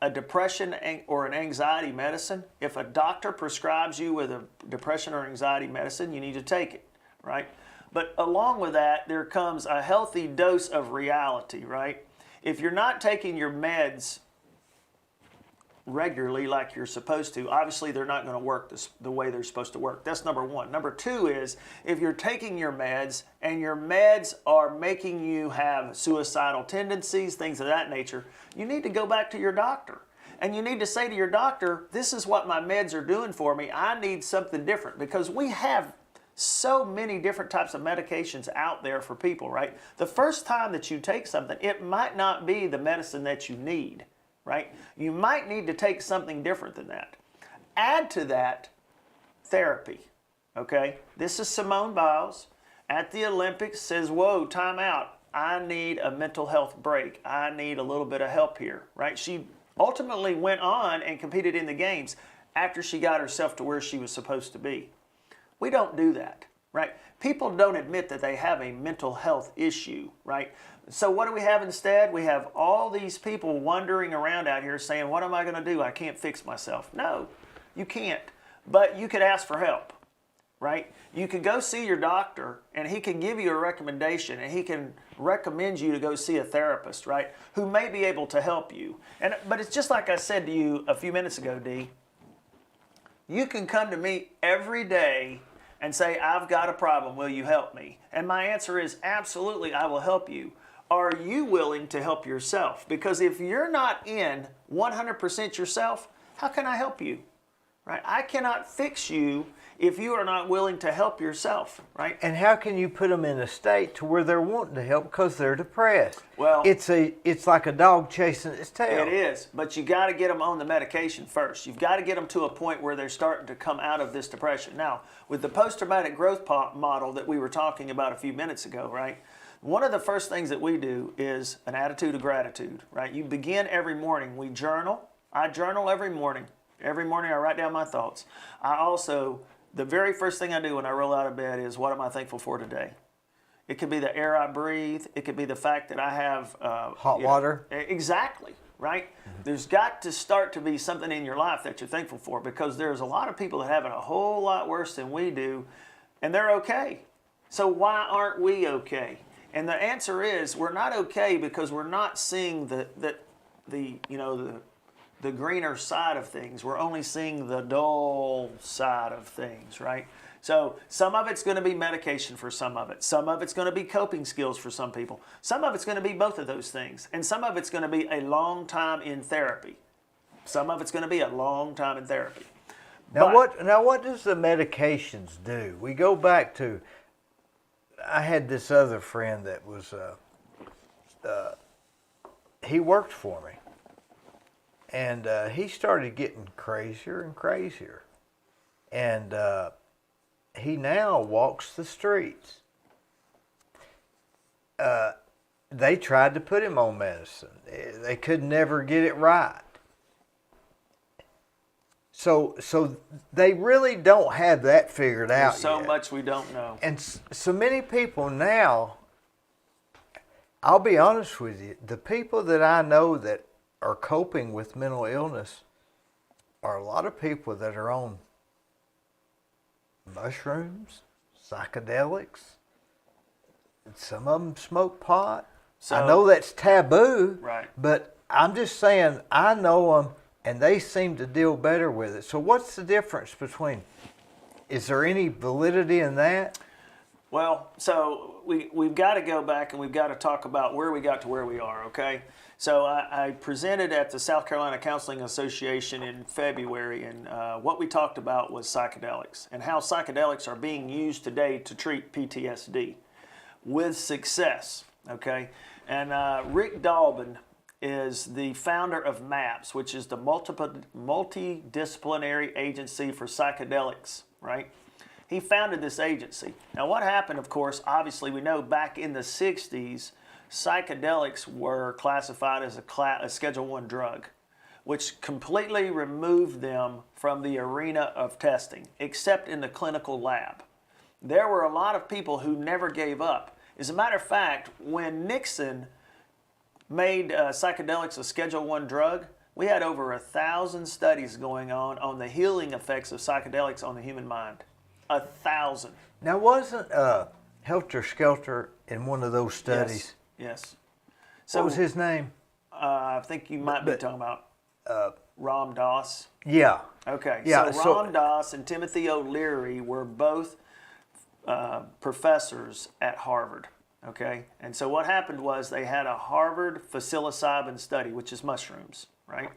a depression or an anxiety medicine, if a doctor prescribes you with a depression or anxiety medicine, you need to take it, right? But along with that, there comes a healthy dose of reality, right? If you're not taking your meds regularly like you're supposed to, obviously they're not going to work the way they're supposed to work. That's number one. Number two is if you're taking your meds and your meds are making you have suicidal tendencies, things of that nature, you need to go back to your doctor. And you need to say to your doctor, this is what my meds are doing for me. I need something different, because we have so many different types of medications out there for people, right? The first time that you take something, it might not be the medicine that you need, right? You might need to take something different than that. Add to that therapy, okay? This is Simone Biles at the Olympics says, whoa, time out. I need a mental health break. I need a little bit of help here, right? She ultimately went on and competed in the games after she got herself to where she was supposed to be. We don't do that, right? People don't admit that they have a mental health issue, right? So what do we have instead? We have all these people wandering around out here saying, what am I going to do? I can't fix myself. No, you can't. But you could ask for help, right? You could go see your doctor and he can give you a recommendation and he can recommend you to go see a therapist, right? Who may be able to help you. But it's just like I said to you a few minutes ago, Dee. You can come to me every day and say, I've got a problem, will you help me? And my answer is absolutely, I will help you. Are you willing to help yourself? Because if you're not in 100% yourself, how can I help you? Right? I cannot fix you if you are not willing to help yourself, right? And how can you put them in a state to where they're wanting to help because they're depressed? Well, it's like a dog chasing its tail. It is, but you got to get them on the medication first. You've got to get them to a point where they're starting to come out of this depression. Now, with the post-traumatic growth model that we were talking about a few minutes ago, right? One of the first things that we do is an attitude of gratitude, right? You begin every morning. We journal. I journal every morning. Every morning I write down my thoughts. I also, the very first thing I do when I roll out of bed is, what am I thankful for today? It could be the air I breathe. It could be the fact that I have hot water. Exactly, right? Mm-hmm. There's got to start to be something in your life that you're thankful for, because there's a lot of people that have it a whole lot worse than we do, and they're okay. So why aren't we okay? And the answer is, we're not okay because we're not seeing the greener side of things. We're only seeing the dull side of things, right? So some of it's going to be medication for some of it. Some of it's going to be coping skills for some people. Some of it's going to be both of those things. And some of it's going to be a long time in therapy. Some of it's going to be a long time in therapy. Now what does the medications do? We go back to, I had this other friend that was, he worked for me. And he started getting crazier and crazier. And he now walks the streets. They tried to put him on medicine. They could never get it right. So they really don't have that figured out yet. There's so much we don't know. And so many people now, I'll be honest with you, the people that I know that are coping with mental illness are a lot of people that are on mushrooms, psychedelics. Some of them smoke pot. So, I know that's taboo, right? But I'm just saying, I know them and they seem to deal better with it. So what's the difference between, is there any validity in that? Well, so we've got to go back and we've got to talk about where we got to where we are, okay? So I presented at the South Carolina Counseling Association in February, and what we talked about was psychedelics and how psychedelics are being used today to treat PTSD with success, okay? And Rick Dalbin is the founder of MAPS, which is the Multidisciplinary Agency for Psychedelics, right? He founded this agency. Now what happened, of course, obviously we know back in the 60s, psychedelics were classified as a Schedule I drug, which completely removed them from the arena of testing, except in the clinical lab. There were a lot of people who never gave up. As a matter of fact, when Nixon made psychedelics a Schedule I drug, we had over 1,000 studies going on the healing effects of psychedelics on the human mind. 1,000. Now, wasn't Helter Skelter in one of those studies? Yes. So, what was his name? I think you might be talking about Ram Dass. Yeah. Okay. Yeah. So Ram Dass and Timothy O'Leary were both professors at Harvard. Okay. And so what happened was they had a Harvard psilocybin study, which is mushrooms, right?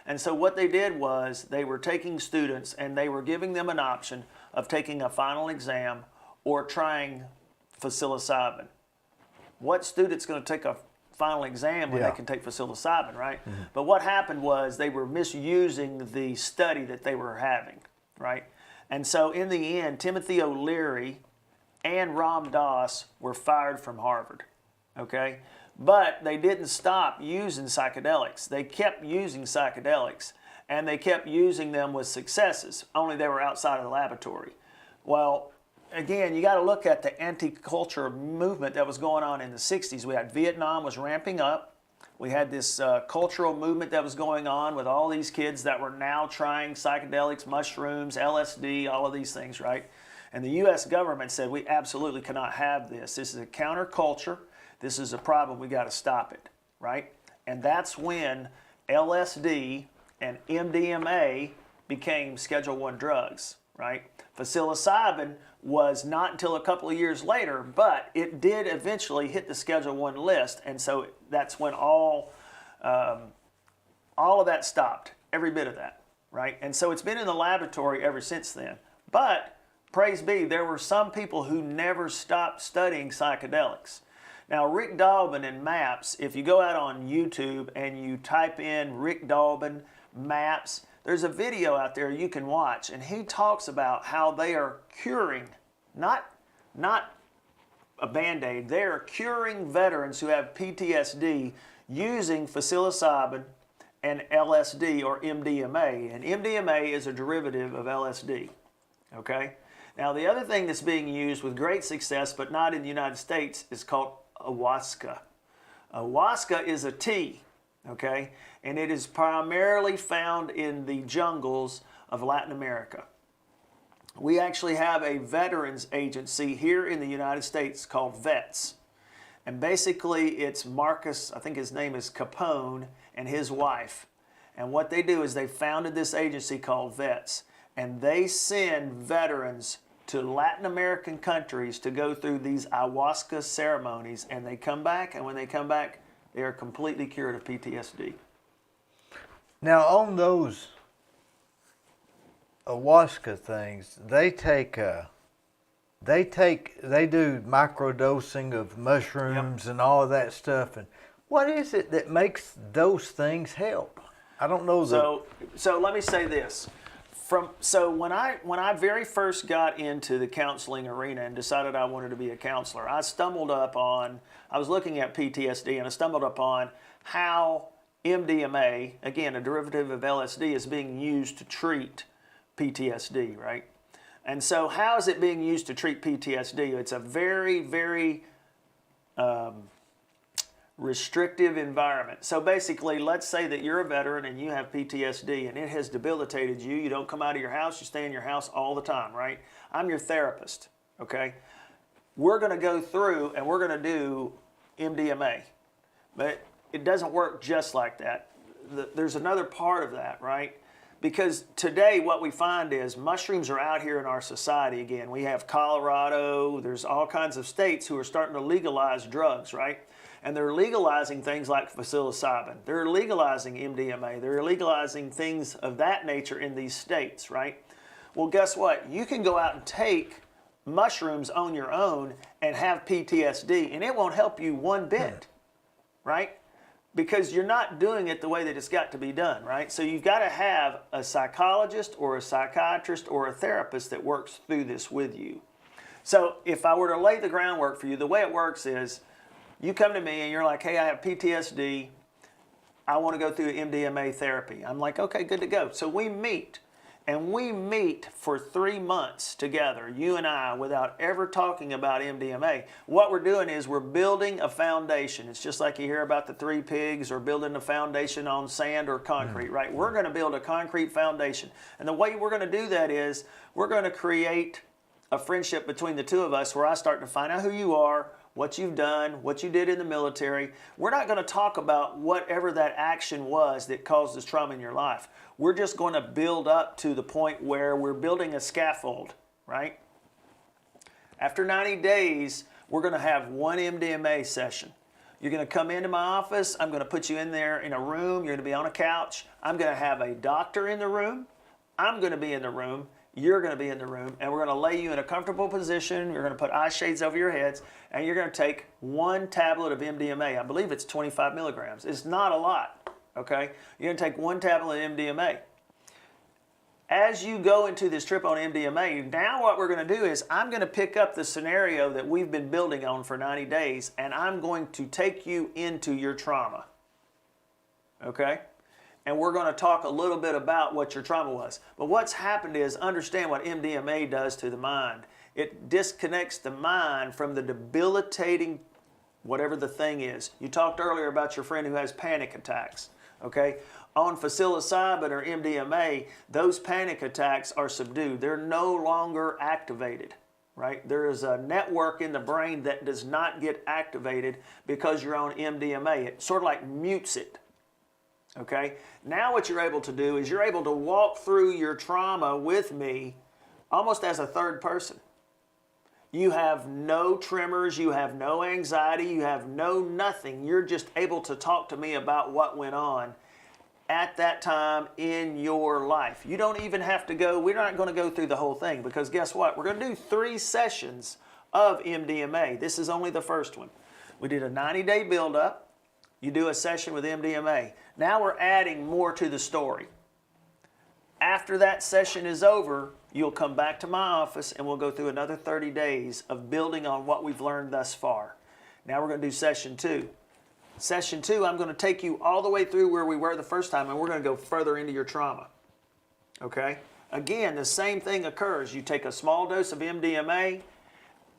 And so what they did was they were taking students and they were giving them an option of taking a final exam or trying psilocybin. What student's going to take a final exam when they can take psilocybin, right? But what happened was they were misusing the study that they were having, right? And so in the end, Timothy O'Leary and Ram Dass were fired from Harvard, okay? But they didn't stop using psychedelics. They kept using psychedelics, and they kept using them with successes, only they were outside of the laboratory. Well, again, you got to look at the anti-culture movement that was going on in the 60s. We had Vietnam was ramping up. We had this cultural movement that was going on with all these kids that were now trying psychedelics, mushrooms, LSD, all of these things, right? And the U.S. government said, we absolutely cannot have this. This is a counterculture. This is a problem. We got to stop it, right? And that's when LSD and MDMA became Schedule I drugs, right? Psilocybin was not until a couple of years later, but it did eventually hit the Schedule I list, and so that's when all of that stopped, every bit of that, right? And so it's been in the laboratory ever since then. But praise be, there were some people who never stopped studying psychedelics. Now, Rick Doblin and MAPS, if you go out on YouTube and you type in Rick Doblin, MAPS, there's a video out there you can watch, and he talks about how they are curing, not a Band-Aid, they are curing veterans who have PTSD using psilocybin and LSD or MDMA. And MDMA is a derivative of LSD, okay? Now, the other thing that's being used with great success, but not in the United States, is called ayahuasca. Ayahuasca is a tea, okay? And it is primarily found in the jungles of Latin America. We actually have a veterans agency here in the United States called VETS. And basically it's Marcus, I think his name is Capone, and his wife. And what they do is they founded this agency called VETS. And they send veterans to Latin American countries to go through these ayahuasca ceremonies. And they come back, and when they come back, they are completely cured of PTSD. Now, on those ayahuasca things, they do microdosing of mushrooms and all of that stuff. And what is it that makes those things help? I don't know. So let me say this. So when I very first got into the counseling arena and decided I wanted to be a counselor, I was looking at PTSD, and I stumbled upon how MDMA, again, a derivative of LSD, is being used to treat PTSD, right? And so how is it being used to treat PTSD? It's a very, very restrictive environment. So basically, let's say that you're a veteran and you have PTSD and it has debilitated you. You don't come out of your house, you stay in your house all the time, right? I'm your therapist, okay? We're going to go through and we're going to do MDMA. But it doesn't work just like that. There's another part of that, right? Because today what we find is mushrooms are out here in our society again. We have Colorado, there's all kinds of states who are starting to legalize drugs, right? And they're legalizing things like psilocybin. They're legalizing MDMA. They're legalizing things of that nature in these states, right? Well, guess what? You can go out and take mushrooms on your own and have PTSD, and it won't help you one bit, right? Because you're not doing it the way that it's got to be done, right? So you've got to have a psychologist or a psychiatrist or a therapist that works through this with you. So if I were to lay the groundwork for you, the way it works is you come to me and you're like, hey, I have PTSD. I want to go through MDMA therapy. I'm like, okay, good to go. So we meet. And we meet for 3 months together, you and I, without ever talking about MDMA. What we're doing is we're building a foundation. It's just like you hear about the 3 pigs or building a foundation on sand or concrete, right? We're going to build a concrete foundation. And the way we're going to do that is we're going to create a friendship between the two of us where I start to find out who you are, what you've done, what you did in the military. We're not going to talk about whatever that action was that caused this trauma in your life. We're just going to build up to the point where we're building a scaffold, right? After 90 days, we're going to have one MDMA session. You're going to come into my office. I'm going to put you in there in a room. You're going to be on a couch. I'm going to have a doctor in the room. I'm going to be in the room. You're going to be in the room. And we're going to lay you in a comfortable position. You're going to put eye shades over your heads. And you're going to take 1 tablet of MDMA. I believe it's 25 milligrams. It's not a lot, okay? You're going to take 1 tablet of MDMA. As you go into this trip on MDMA, now what we're going to do is I'm going to pick up the scenario that we've been building on for 90 days, and I'm going to take you into your trauma, okay? And we're going to talk a little bit about what your trauma was. But what's happened is, understand what MDMA does to the mind. It disconnects the mind from the debilitating, whatever the thing is. You talked earlier about your friend who has panic attacks, okay? On psilocybin or MDMA, those panic attacks are subdued. They're no longer activated, right? There is a network in the brain that does not get activated because you're on MDMA. It sort of like mutes it, okay? Now what you're able to do is you're able to walk through your trauma with me almost as a third person. You have no tremors, you have no anxiety, you have no nothing. You're just able to talk to me about what went on at that time in your life. You don't even have to go, we're not going to go through the whole thing, because guess what? We're going to do 3 sessions of MDMA. This is only the first one. We did a 90-day build-up. You do a session with MDMA. Now we're adding more to the story. After that session is over, you'll come back to my office and we'll go through another 30 days of building on what we've learned thus far. Now we're going to do session 2. Session 2, I'm going to take you all the way through where we were the first time, and we're going to go further into your trauma. Okay? Again, the same thing occurs. You take a small dose of MDMA.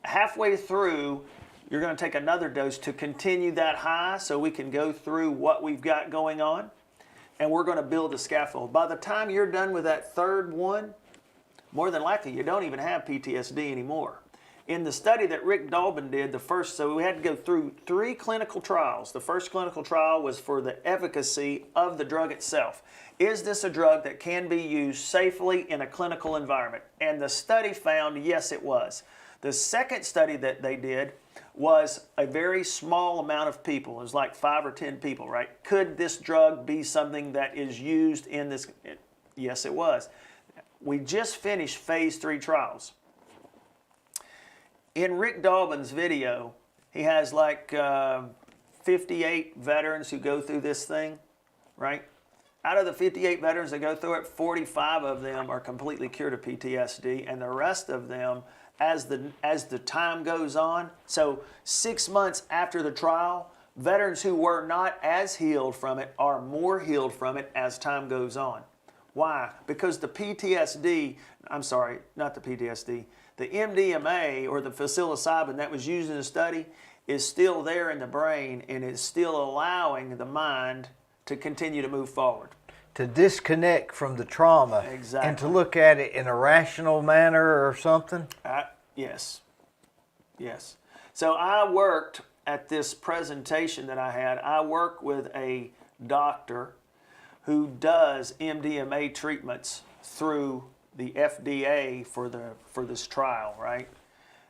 Halfway through, you're going to take another dose to continue that high so we can go through what we've got going on, and we're going to build a scaffold. By the time you're done with that third one, more than likely you don't even have PTSD anymore. In the study that Rick Dolben did, so we had to go through 3 clinical trials. The first clinical trial was for the efficacy of the drug itself. Is this a drug that can be used safely in a clinical environment? And the study found, yes, it was. The second study that they did was a very small amount of people. It was like 5 or 10 people, right? Could this drug be something that is used in this? Yes, it was. We just finished phase 3 trials. In Rick Dolben's video, he has like 58 veterans who go through this thing, right? Out of the 58 veterans that go through it, 45 of them are completely cured of PTSD, and the rest of them, as the time goes on, so 6 months after the trial, veterans who were not as healed from it are more healed from it as time goes on. Why? Because the PTSD, I'm sorry, not the PTSD, the MDMA or the psilocybin that was used in the study is still there in the brain and is still allowing the mind to continue to move forward. To disconnect from the trauma. Exactly. And to look at it in a rational manner or something? Yes. Yes. So I worked at this presentation that I had, I work with a doctor who does MDMA treatments through the FDA for this trial, right?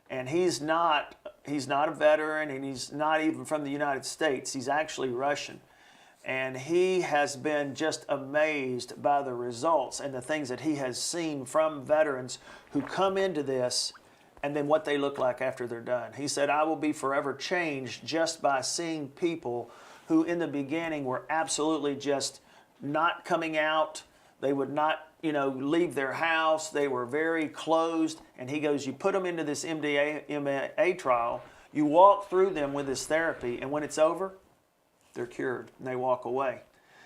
And he's not a veteran, and he's not even from the United States. He's actually Russian. And he has been just amazed by the results and the things that he has seen from veterans who come into this and then what they look like after they're done. He said, I will be forever changed just by seeing people who in the beginning were absolutely just not coming out. They would not, leave their house. They were very closed. And he goes, you put them into this MDMA trial, you walk through them with this therapy, and when it's over, they're cured and they walk away.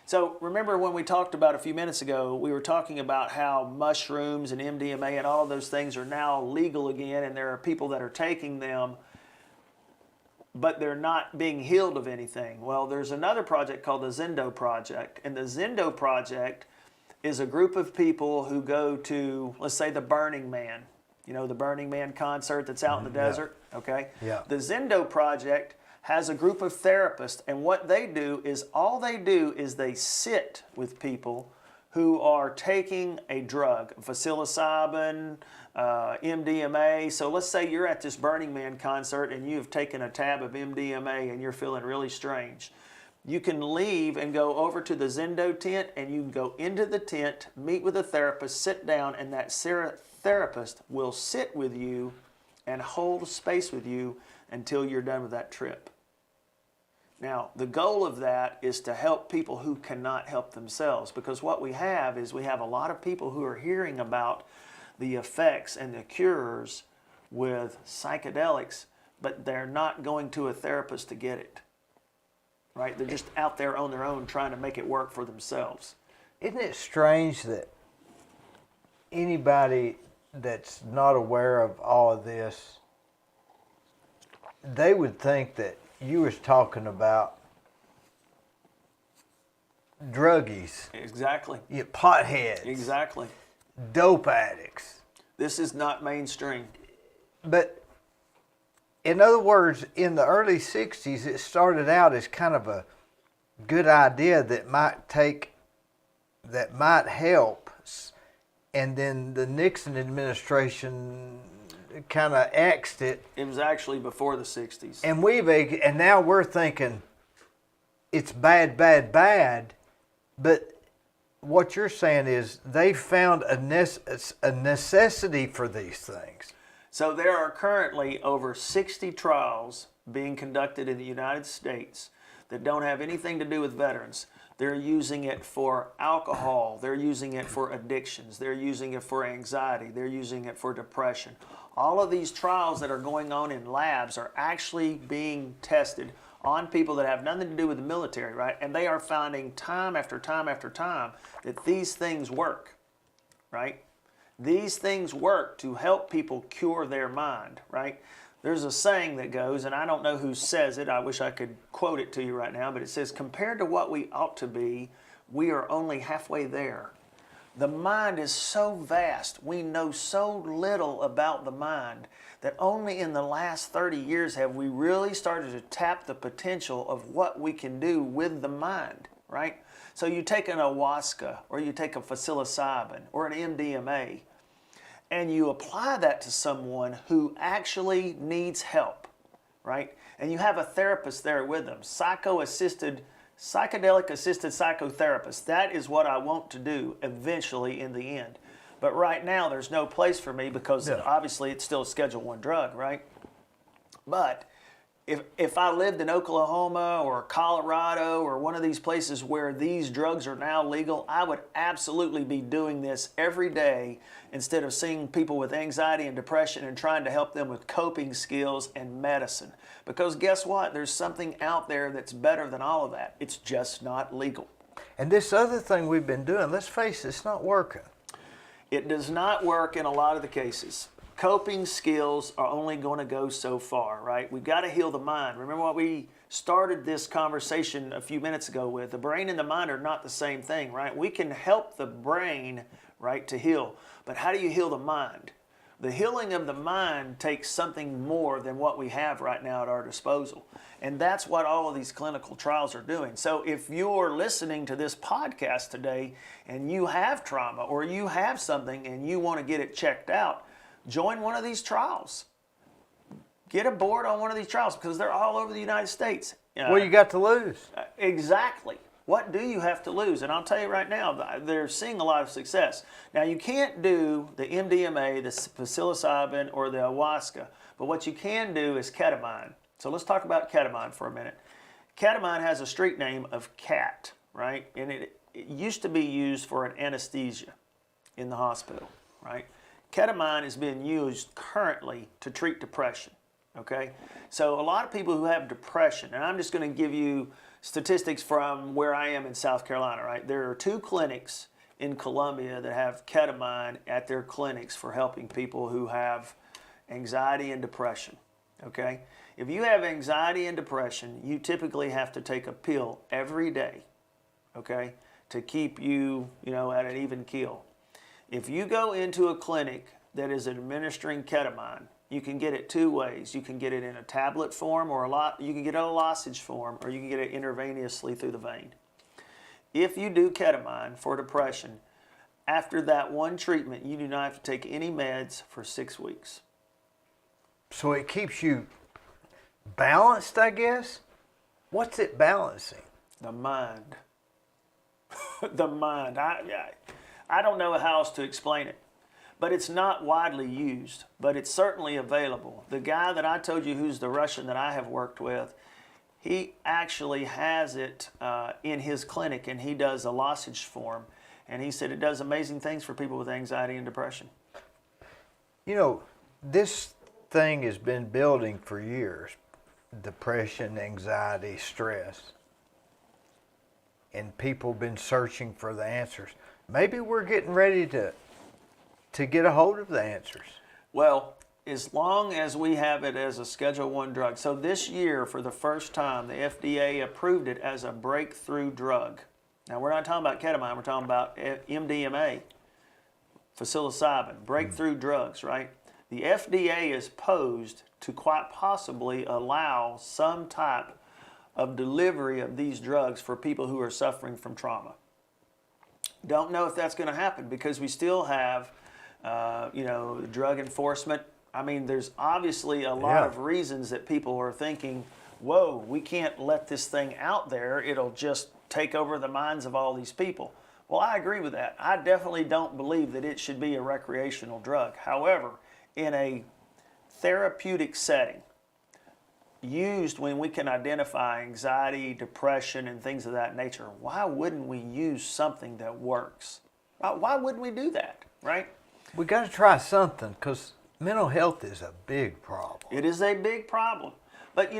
So remember when we talked about a few minutes ago, we were talking about how mushrooms and MDMA and all of those things are now legal again, and there are people that are taking them, but they're not being healed of anything. Well, there's another project called the Zendo Project, and the Zendo Project is a group of people who go to, let's say, the Burning Man. The Burning Man concert that's out in the desert, okay? Yeah. The Zendo Project has a group of therapists, and what they do is they sit with people who are taking a drug, psilocybin, MDMA. So let's say you're at this Burning Man concert and you've taken a tab of MDMA and you're feeling really strange. You can leave and go over to the Zendo tent, and you can go into the tent, meet with a therapist, sit down, and that therapist will sit with you and hold space with you until you're done with that trip. Now, the goal of that is to help people who cannot help themselves, because what we have is we have a lot of people who are hearing about the effects and the cures with psychedelics, but they're not going to a therapist to get it. Right? They're just out there on their own trying to make it work for themselves. Isn't it strange that anybody that's not aware of all of this, they would think that you was talking about druggies. Exactly. Potheads. Exactly. Dope addicts. This is not mainstream. But in other words, in the early 60s, it started out as kind of a good idea that might help. And then the Nixon administration kind of axed it. It was actually before the 60s. And now we're thinking it's bad, bad, bad. But what you're saying is they found a necessity for these things. So there are currently over 60 trials being conducted in the United States that don't have anything to do with veterans. They're using it for alcohol. They're using it for addictions. They're using it for anxiety. They're using it for depression. All of these trials that are going on in labs are actually being tested on people that have nothing to do with the military, right? And they are finding time after time after time that these things work, right? These things work to help people cure their mind, right? There's a saying that goes, and I don't know who says it, I wish I could quote it to you right now, but it says, compared to what we ought to be, we are only halfway there. The mind is so vast, we know so little about the mind, that only in the last 30 years have we really started to tap the potential of what we can do with the mind, right? So you take an ayahuasca, or you take a psilocybin, or an MDMA, and you apply that to someone who actually needs help, right? And you have a therapist there with them, psychedelic-assisted psychotherapist. That is what I want to do eventually in the end. But right now, there's no place for me because obviously it's still a Schedule I drug, right? But if I lived in Oklahoma or Colorado or one of these places where these drugs are now legal, I would absolutely be doing this every day instead of seeing people with anxiety and depression and trying to help them with coping skills and medicine. Because guess what? There's something out there that's better than all of that. It's just not legal. And this other thing we've been doing, let's face it, it's not working. It does not work in a lot of the cases. Coping skills are only going to go so far, right? We've got to heal the mind. Remember what we started this conversation a few minutes ago with? The brain and the mind are not the same thing, right? We can help the brain, right, to heal. But how do you heal the mind? The healing of the mind takes something more than what we have right now at our disposal. And that's what all of these clinical trials are doing. So if you're listening to this podcast today and you have trauma or you have something and you want to get it checked out, join one of these trials. Get aboard on one of these trials because they're all over the United States. What you got to lose? Exactly. What do you have to lose? And I'll tell you right now, they're seeing a lot of success. Now, you can't do the MDMA, the psilocybin, or the ayahuasca, but what you can do is ketamine. So let's talk about ketamine for a minute. Ketamine has a street name of cat, right? And it used to be used for an anesthesia in the hospital, right? Ketamine is being used currently to treat depression, okay? So a lot of people who have depression, and I'm just going to give you statistics from where I am in South Carolina, right? There are 2 clinics in Columbia that have ketamine at their clinics for helping people who have anxiety and depression, okay? If you have anxiety and depression, you typically have to take a pill every day, okay, to keep you, at an even keel. If you go into a clinic that is administering ketamine, you can get it 2 ways. You can get it in a tablet form, or you can get it in a lozenge form, or you can get it intravenously through the vein. if you do ketamine for depression, after that one treatment, you do not have to take any meds for 6 weeks. So it keeps you balanced, I guess? What's it balancing? The mind. The mind. I don't know how else to explain it. But it's not widely used, but it's certainly available. The guy that I told you who's the Russian that I have worked with, he actually has it in his clinic, and he does a lozenge form. And he said it does amazing things for people with anxiety and depression. You know, this thing has been building for years. Depression, anxiety, stress. And people have been searching for the answers. Maybe we're getting ready to get a hold of the answers. Well, as long as we have it as a Schedule I drug. So this year, for the first time, the FDA approved it as a breakthrough drug. Now, we're not talking about ketamine, we're talking about MDMA, psilocybin, breakthrough drugs, right? The FDA is posed to quite possibly allow some type of delivery of these drugs for people who are suffering from trauma. Don't know if that's going to happen because we still have drug enforcement. I mean, there's obviously a lot of reasons that people are thinking, whoa, we can't let this thing out there. It'll just take over the minds of all these people. Well, I agree with that. I definitely don't believe that it should be a recreational drug. However, in a therapeutic setting, used when we can identify anxiety, depression, and things of that nature, why wouldn't we use something that works? Why wouldn't we do that, right? We got to try something because mental health is a big problem. It is a big problem. But,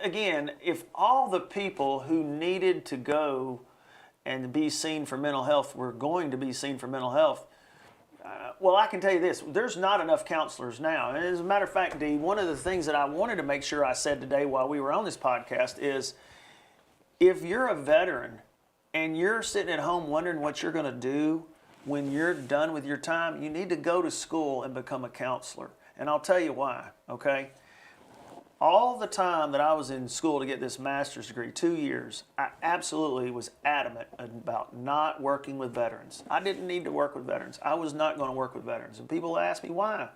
again, if all the people who needed to go and be seen for mental health were going to be seen for mental health, well, I can tell you this, there's not enough counselors now. And as a matter of fact, Dee, one of the things that I wanted to make sure I said today while we were on this podcast is if you're a veteran and you're sitting at home wondering what you're going to do when you're done with your time, you need to go to school and become a counselor. And I'll tell you why, okay? All the time that I was in school to get this master's degree, 2 years, I absolutely was adamant about not working with veterans. I didn't need to work with veterans. I was not going to work with veterans. And people asked me why.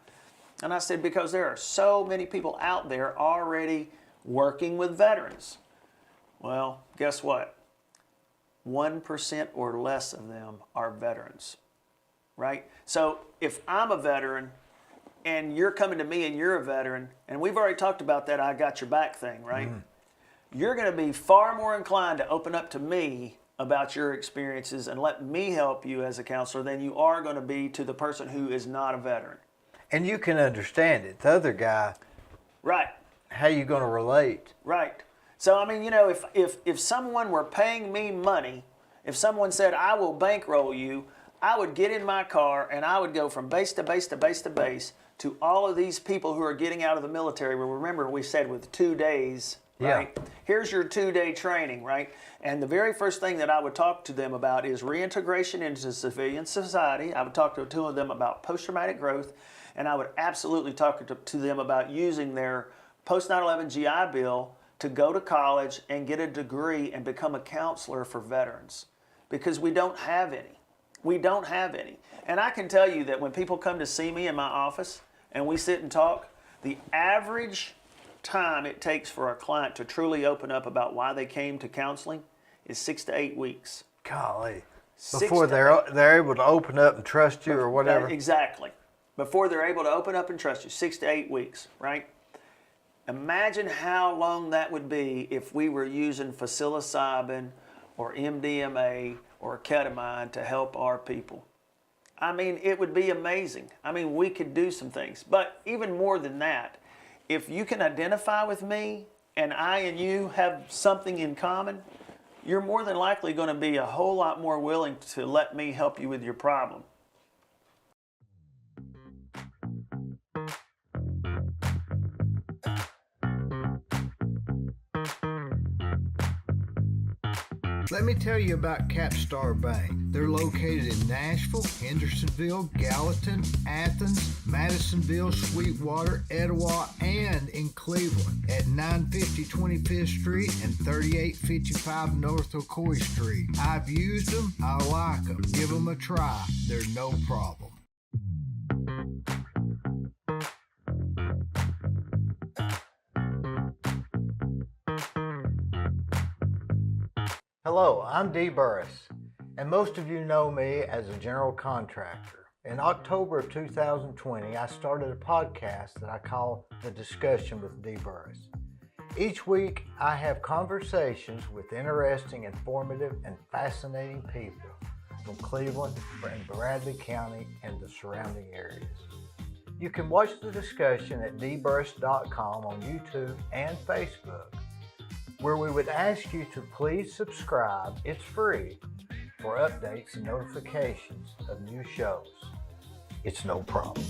And I said, because there are so many people out there already working with veterans. Well, guess what? 1% or less of them are veterans, right? So if I'm a veteran, and you're coming to me and you're a veteran, and we've already talked about that I got your back thing, right? Mm-hmm. You're going to be far more inclined to open up to me about your experiences and let me help you as a counselor than you are going to be to the person who is not a veteran. And you can understand it. The other guy, right? How you going to relate? Right. So, I mean, if someone were paying me money, if someone said, I will bankroll you, I would get in my car and I would go from base to base to base to base to all of these people who are getting out of the military. Well, remember we said with 2 days, right? Yeah. Here's your 2-day training, right? And the very first thing that I would talk to them about is reintegration into civilian society. I would talk to them about post-traumatic growth, and I would absolutely talk to them about using their post 9/11 GI Bill to go to college and get a degree and become a counselor for veterans, because we don't have any. We don't have any. And I can tell you that when people come to see me in my office and we sit and talk, the average time it takes for a client to truly open up about why they came to counseling is 6 to 8 weeks. Golly. Before they're able to open up and trust you or whatever? Exactly. Before they're able to open up and trust you, 6 to 8 weeks, right? Imagine how long that would be if we were using psilocybin or MDMA or ketamine to help our people. I mean, it would be amazing. I mean, we could do some things. But even more than that, if you can identify with me and I and you have something in common, you're more than likely going to be a whole lot more willing to let me help you with your problem. Let me tell you about Capstar Bank. They're located in Nashville, Hendersonville, Gallatin, Athens, Madisonville, Sweetwater, Etowah, and in Cleveland at 950 25th Street and 3855 North Ocoee Street. I've used them. I like them. Give them a try. They're no problem. Hello, I'm Dee Burris, and most of you know me as a general contractor. In October of 2020, I started a podcast that I call The Discussion with Dee Burris. Each week, I have conversations with interesting, informative, and fascinating people from Cleveland and Bradley County and the surrounding areas. You can watch the discussion at dburris.com on YouTube and Facebook, where we would ask you to please subscribe, it's free, for updates and notifications of new shows. It's no problem.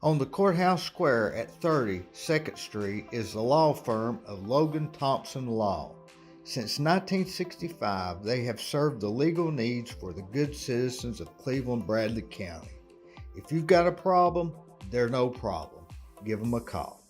On the Courthouse Square at 30 2nd Street is the law firm of Logan Thompson Law. Since 1965, they have served the legal needs for the good citizens of Cleveland-Bradley County. If you've got a problem, they're no problem. Give them a call.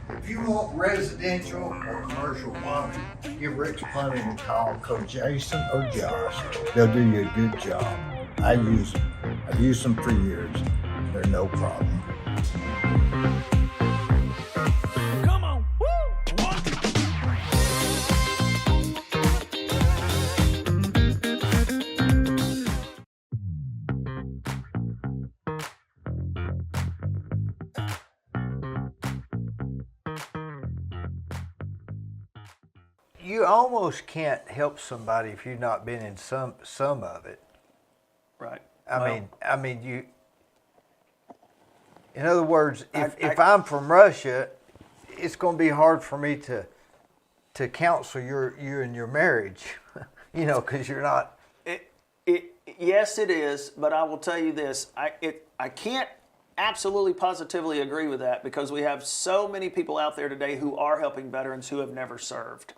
If you want residential or commercial plumbing, give Rick's Plumbing a call. Call Jason or Josh. They'll do you a good job. I use them. I've used them for years. They're no problem. Come on. Woo! You almost can't help somebody if you've not been in some of it. Right. I mean, you. In other words, if I'm from Russia, it's going to be hard for me to counsel you in your marriage, because you're not. Yes, it is, but I will tell you this: I can't absolutely positively agree with that, because we have so many people out there today who are helping veterans who have never served.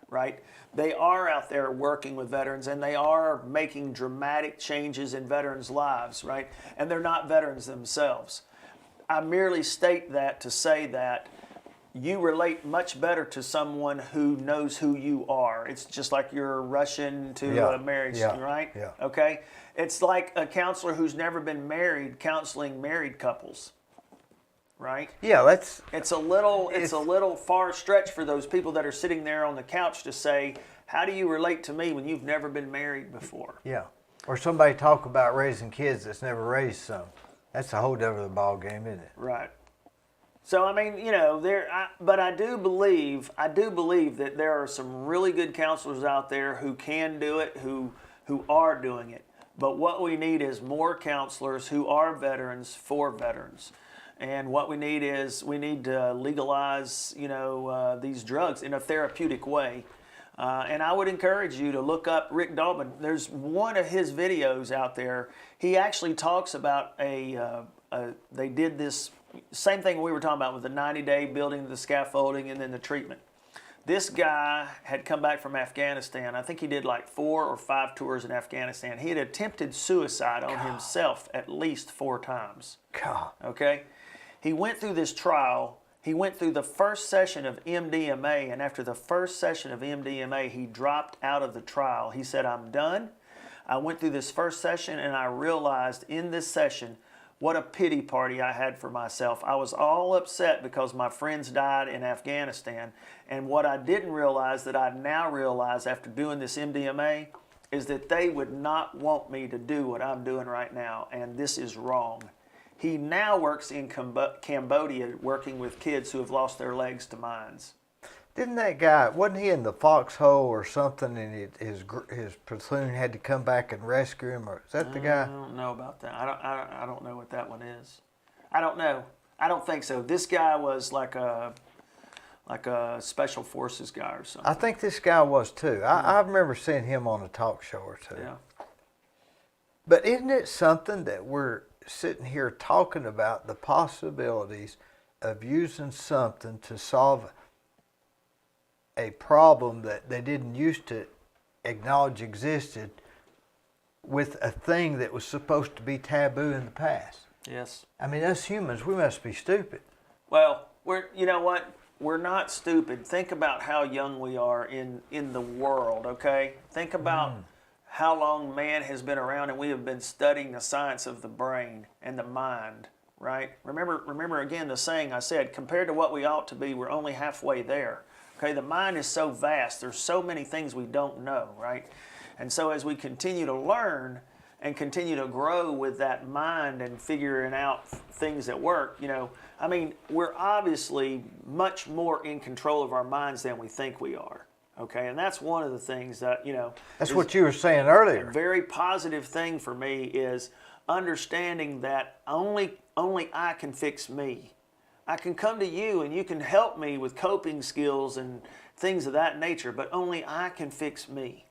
Right? They are out there working with veterans, and they are making dramatic changes in veterans' lives, right? And they're not veterans themselves. I merely state that to say that you relate much better to someone who knows who you are. It's just like you're Russian to a marriage, right? Yeah. Okay? It's like a counselor who's never been married counseling married couples. Right? Yeah, it's a little far stretch for those people that are sitting there on the couch to say, how do you relate to me when you've never been married before? Yeah. Or somebody talk about raising kids that's never raised some. That's a whole different ball game, isn't it? Right. So I mean, but I do believe that there are some really good counselors out there who can do it, who are doing it. But what we need is more counselors who are veterans for veterans. And what we need to legalize, these drugs in a therapeutic way. And I would encourage you to look up Rick Dalton. There's one of his videos out there. He actually talks about they did this same thing we were talking about with the 90-day building, the scaffolding, and then the treatment. This guy had come back from Afghanistan. I think he did like 4 or 5 tours in Afghanistan. He had attempted suicide on himself at least 4 times. God. Okay? He went through this trial. He went through the first session of MDMA, and after the first session of MDMA, he dropped out of the trial. He said, I'm done. I went through this first session, and I realized in this session what a pity party I had for myself. I was all upset because my friends died in Afghanistan, and what I didn't realize that I now realize after doing this MDMA is that they would not want me to do what I'm doing right now, and this is wrong. He now works in Cambodia working with kids who have lost their legs to mines. Didn't that guy, wasn't he in the foxhole or something, and his platoon had to come back and rescue him? Or is that the guy? I don't know about that. I don't know what that one is. I don't know. I don't think so. This guy was like a special forces guy or something. I think this guy was too. I remember seeing him on a talk show or two. Yeah. But isn't it something that we're sitting here talking about the possibilities of using something to solve a problem that they didn't used to acknowledge existed with a thing that was supposed to be taboo in the past? Yes. I mean, us humans, we must be stupid. Well, you know what? We're not stupid. Think about how young we are in the world, okay? Think about how long man has been around, and we have been studying the science of the brain and the mind, right? Remember again the saying I said, compared to what we ought to be, we're only halfway there. Okay, the mind is so vast. There's so many things we don't know, right? And so as we continue to learn and continue to grow with that mind and figuring out things that work, I mean, we're obviously much more in control of our minds than we think we are. Okay, and that's one of the things that, That's what you were saying earlier. A very positive thing for me is understanding that only I can fix me. I can come to you and you can help me with coping skills and things of that nature, but only I can fix me,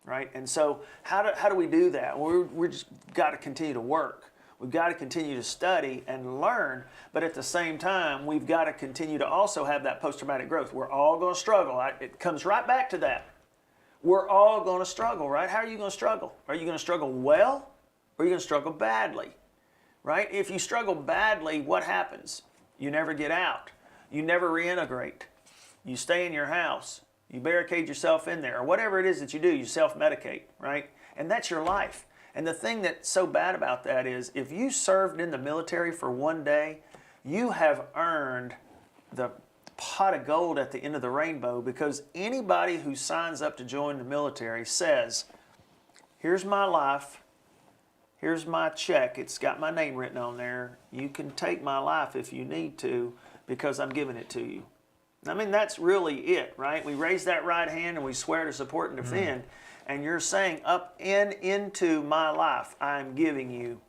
right? And so how do we do that? We're just got to continue to work. We've got to continue to study and learn, but at the same time, we've got to continue to also have that post-traumatic growth. We're all going to struggle. It comes right back to that. We're all going to struggle, right? How are you going to struggle? Are you going to struggle well, or are you going to struggle badly, right? If you struggle badly, what happens? You never get out. You never reintegrate. You stay in your house. You barricade yourself in there, or whatever it is that you do, you self-medicate, right? And that's your life. And the thing that's so bad about that is if you served in the military for one day, you have earned the pot of gold at the end of the rainbow, because anybody who signs up to join the military says, here's my life, here's my check, it's got my name written on there, you can take my life if you need to because I'm giving it to you. I mean, that's really it, right? We raise that right hand and we swear to support and defend, and you're saying up and into my life I'm giving you.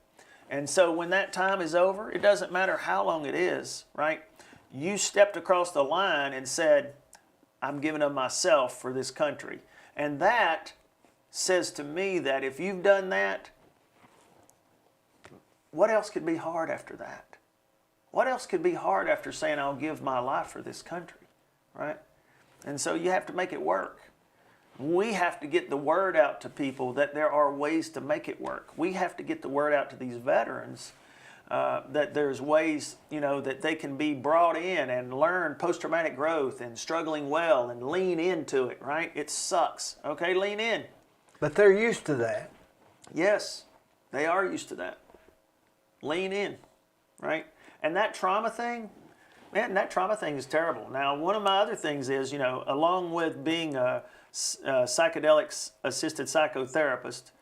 And so when that time is over, it doesn't matter how long it is, right? You stepped across the line and said, I'm giving of myself for this country. And that says to me that if you've done that, what else could be hard after that? What else could be hard after saying I'll give my life for this country, right? And so you have to make it work. We have to get the word out to people that there are ways to make it work. We have to get the word out to these veterans that there's ways, that they can be brought in and learn post-traumatic growth and struggling well and lean into it, right? It sucks, okay? Lean in. But they're used to that. Yes, they are used to that. Lean in, right? And that trauma thing, man, that trauma thing is terrible. Now, one of my other things is, along with being a psychedelic-assisted psychotherapist,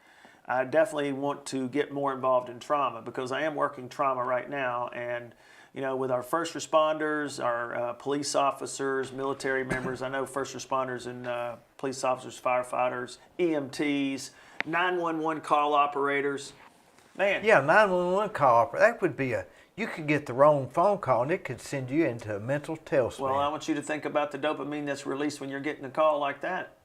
I definitely want to get more involved in trauma, because I am working trauma right now. And, with our first responders, our police officers, military members, I know first responders and police officers, firefighters, EMTs, 911 call operators. Man. Yeah, 911 call, that would be you could get the wrong phone call and it could send you into a mental tailspin. Well, I want you to think about the dopamine that's released when you're getting a call like that,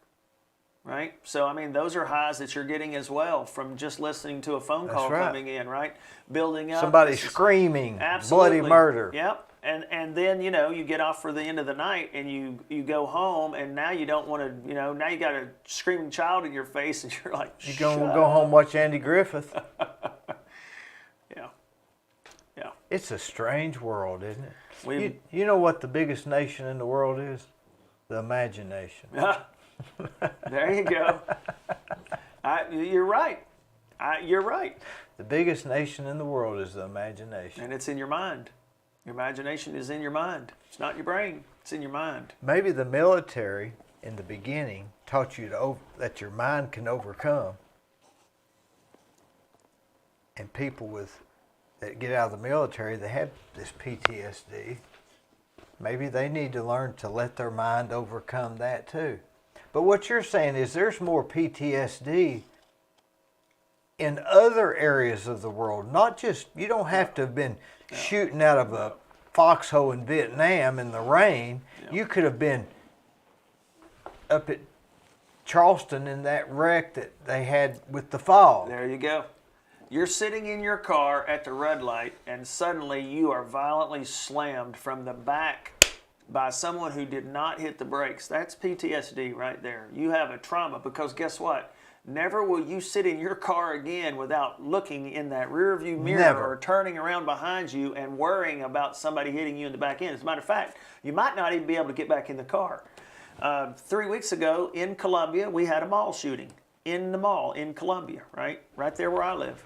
right? So, I mean, those are highs that you're getting as well from just listening to a phone call coming in, right? Building up. Somebody screaming, bloody murder. Yep. And then, you get off for the end of the night and you go home, and now you don't want to, now you got a screaming child in your face and you're like, you're going to go home and watch Andy Griffith. Yeah. It's a strange world, isn't it? You know what the biggest nation in the world is? The imagination. There you go. You're right. You're right. The biggest nation in the world is the imagination. And it's in your mind. Your imagination is in your mind. It's not your brain. It's in your mind. Maybe the military in the beginning taught you that your mind can overcome. And people that get out of the military, they have this PTSD. maybe they need to learn to let their mind overcome that too. But what you're saying is there's more PTSD in other areas of the world, not just, you don't have to have been shooting out of a foxhole in Vietnam in the rain. You could have been up at Charleston in that wreck that they had with the fog. There you go. You're sitting in your car at the red light, and suddenly you are violently slammed from the back by someone who did not hit the brakes. That's PTSD right there. You have a trauma, because guess what? Never will you sit in your car again without looking in that rear view mirror Never. or turning around behind you and worrying about somebody hitting you in the back end. As a matter of fact, you might not even be able to get back in the car. 3 weeks ago in Columbia, we had a mall shooting in the mall in Columbia, right there where I live.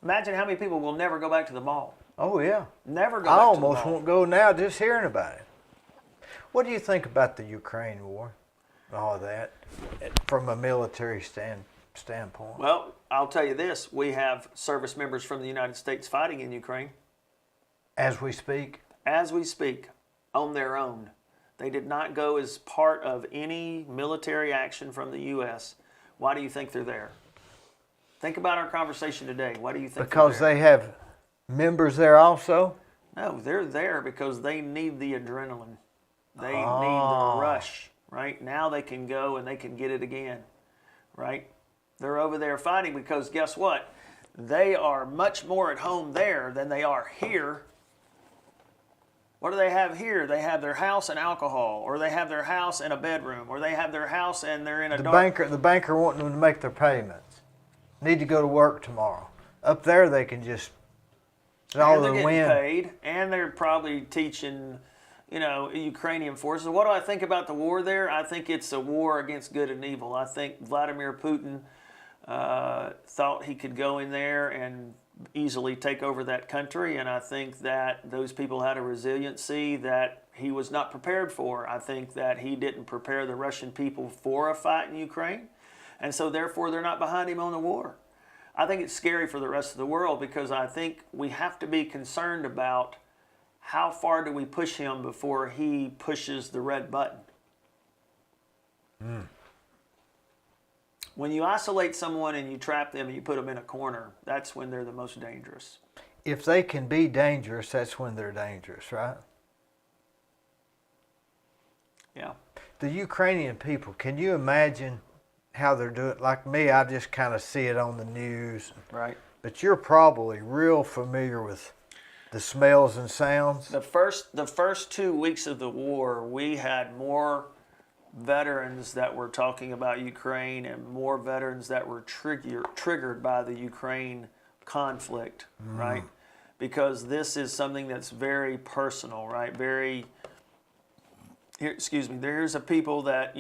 Imagine how many people will never go back to the mall. Oh, yeah. Never go I back to the almost mall. won't go now just hearing about it. What do you think about the Ukraine war? All of that, from a military standpoint? Well, I'll tell you this. We have service members from the United States fighting in Ukraine. As we speak? As we speak, on their own. They did not go as part of any military action from the U.S. Why do you think they're there? Think about our conversation today. Why do you think Because they're there? they have members there also? No, they're there because they need the adrenaline. They need the rush, right? Now they can go and they can get it again, right? They're over there fighting because guess what? They are much more at home there than they are here. What do they have here? They have their house and alcohol, or they have their house and a bedroom, or they have their house and they're in a The banker wanting them to make their payments. Need to go to work tomorrow. Up there they can just and they're getting paid, and they're probably teaching, Ukrainian forces. What do I think about the war there? I think it's a war against good and evil. I think Vladimir Putin thought he could go in there and easily take over that country, and I think that those people had a resiliency that he was not prepared for. I think that he didn't prepare the Russian people for a fight in Ukraine, and so therefore they're not behind him on the war. I think it's scary for the rest of the world because I think we have to be concerned about how far do we push him before he pushes the red button. When you isolate someone and you trap them and you put them in a corner, that's when they're the most dangerous. If they can be dangerous, that's when they're dangerous, right? Yeah. The Ukrainian people, can you imagine how they're doing? Like me, I just kind of see it on the news. Right. But you're probably real familiar with the smells and sounds. The first 2 weeks of the war, we had more veterans that were talking about Ukraine and more veterans that were triggered by the Ukraine conflict, right? Because this is something that's very personal, right? There's a people that,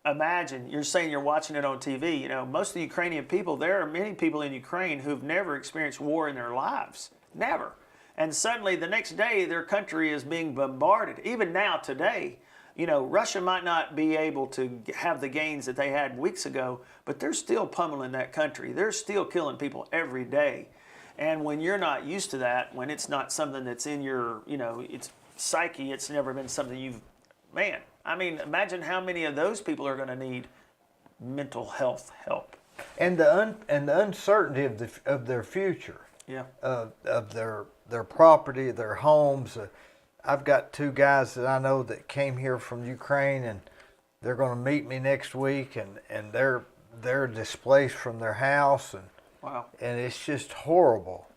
imagine, you're saying you're watching it on TV, most of the Ukrainian people, there are many people in Ukraine who've never experienced war in their lives, never. And suddenly the next day their country is being bombarded. Even now, today, Russia might not be able to have the gains that they had weeks ago, but they're still pummeling that country. They're still killing people every day. And when you're not used to that, when it's not something that's in your, it's psyche, it's never been something imagine how many of those people are going to need mental health help. And the uncertainty of their future. Yeah. Of their property, their homes. I've got 2 guys that I know that came here from Ukraine, and they're going to meet me next week, and they're displaced from their house, and wow, and it's just horrible.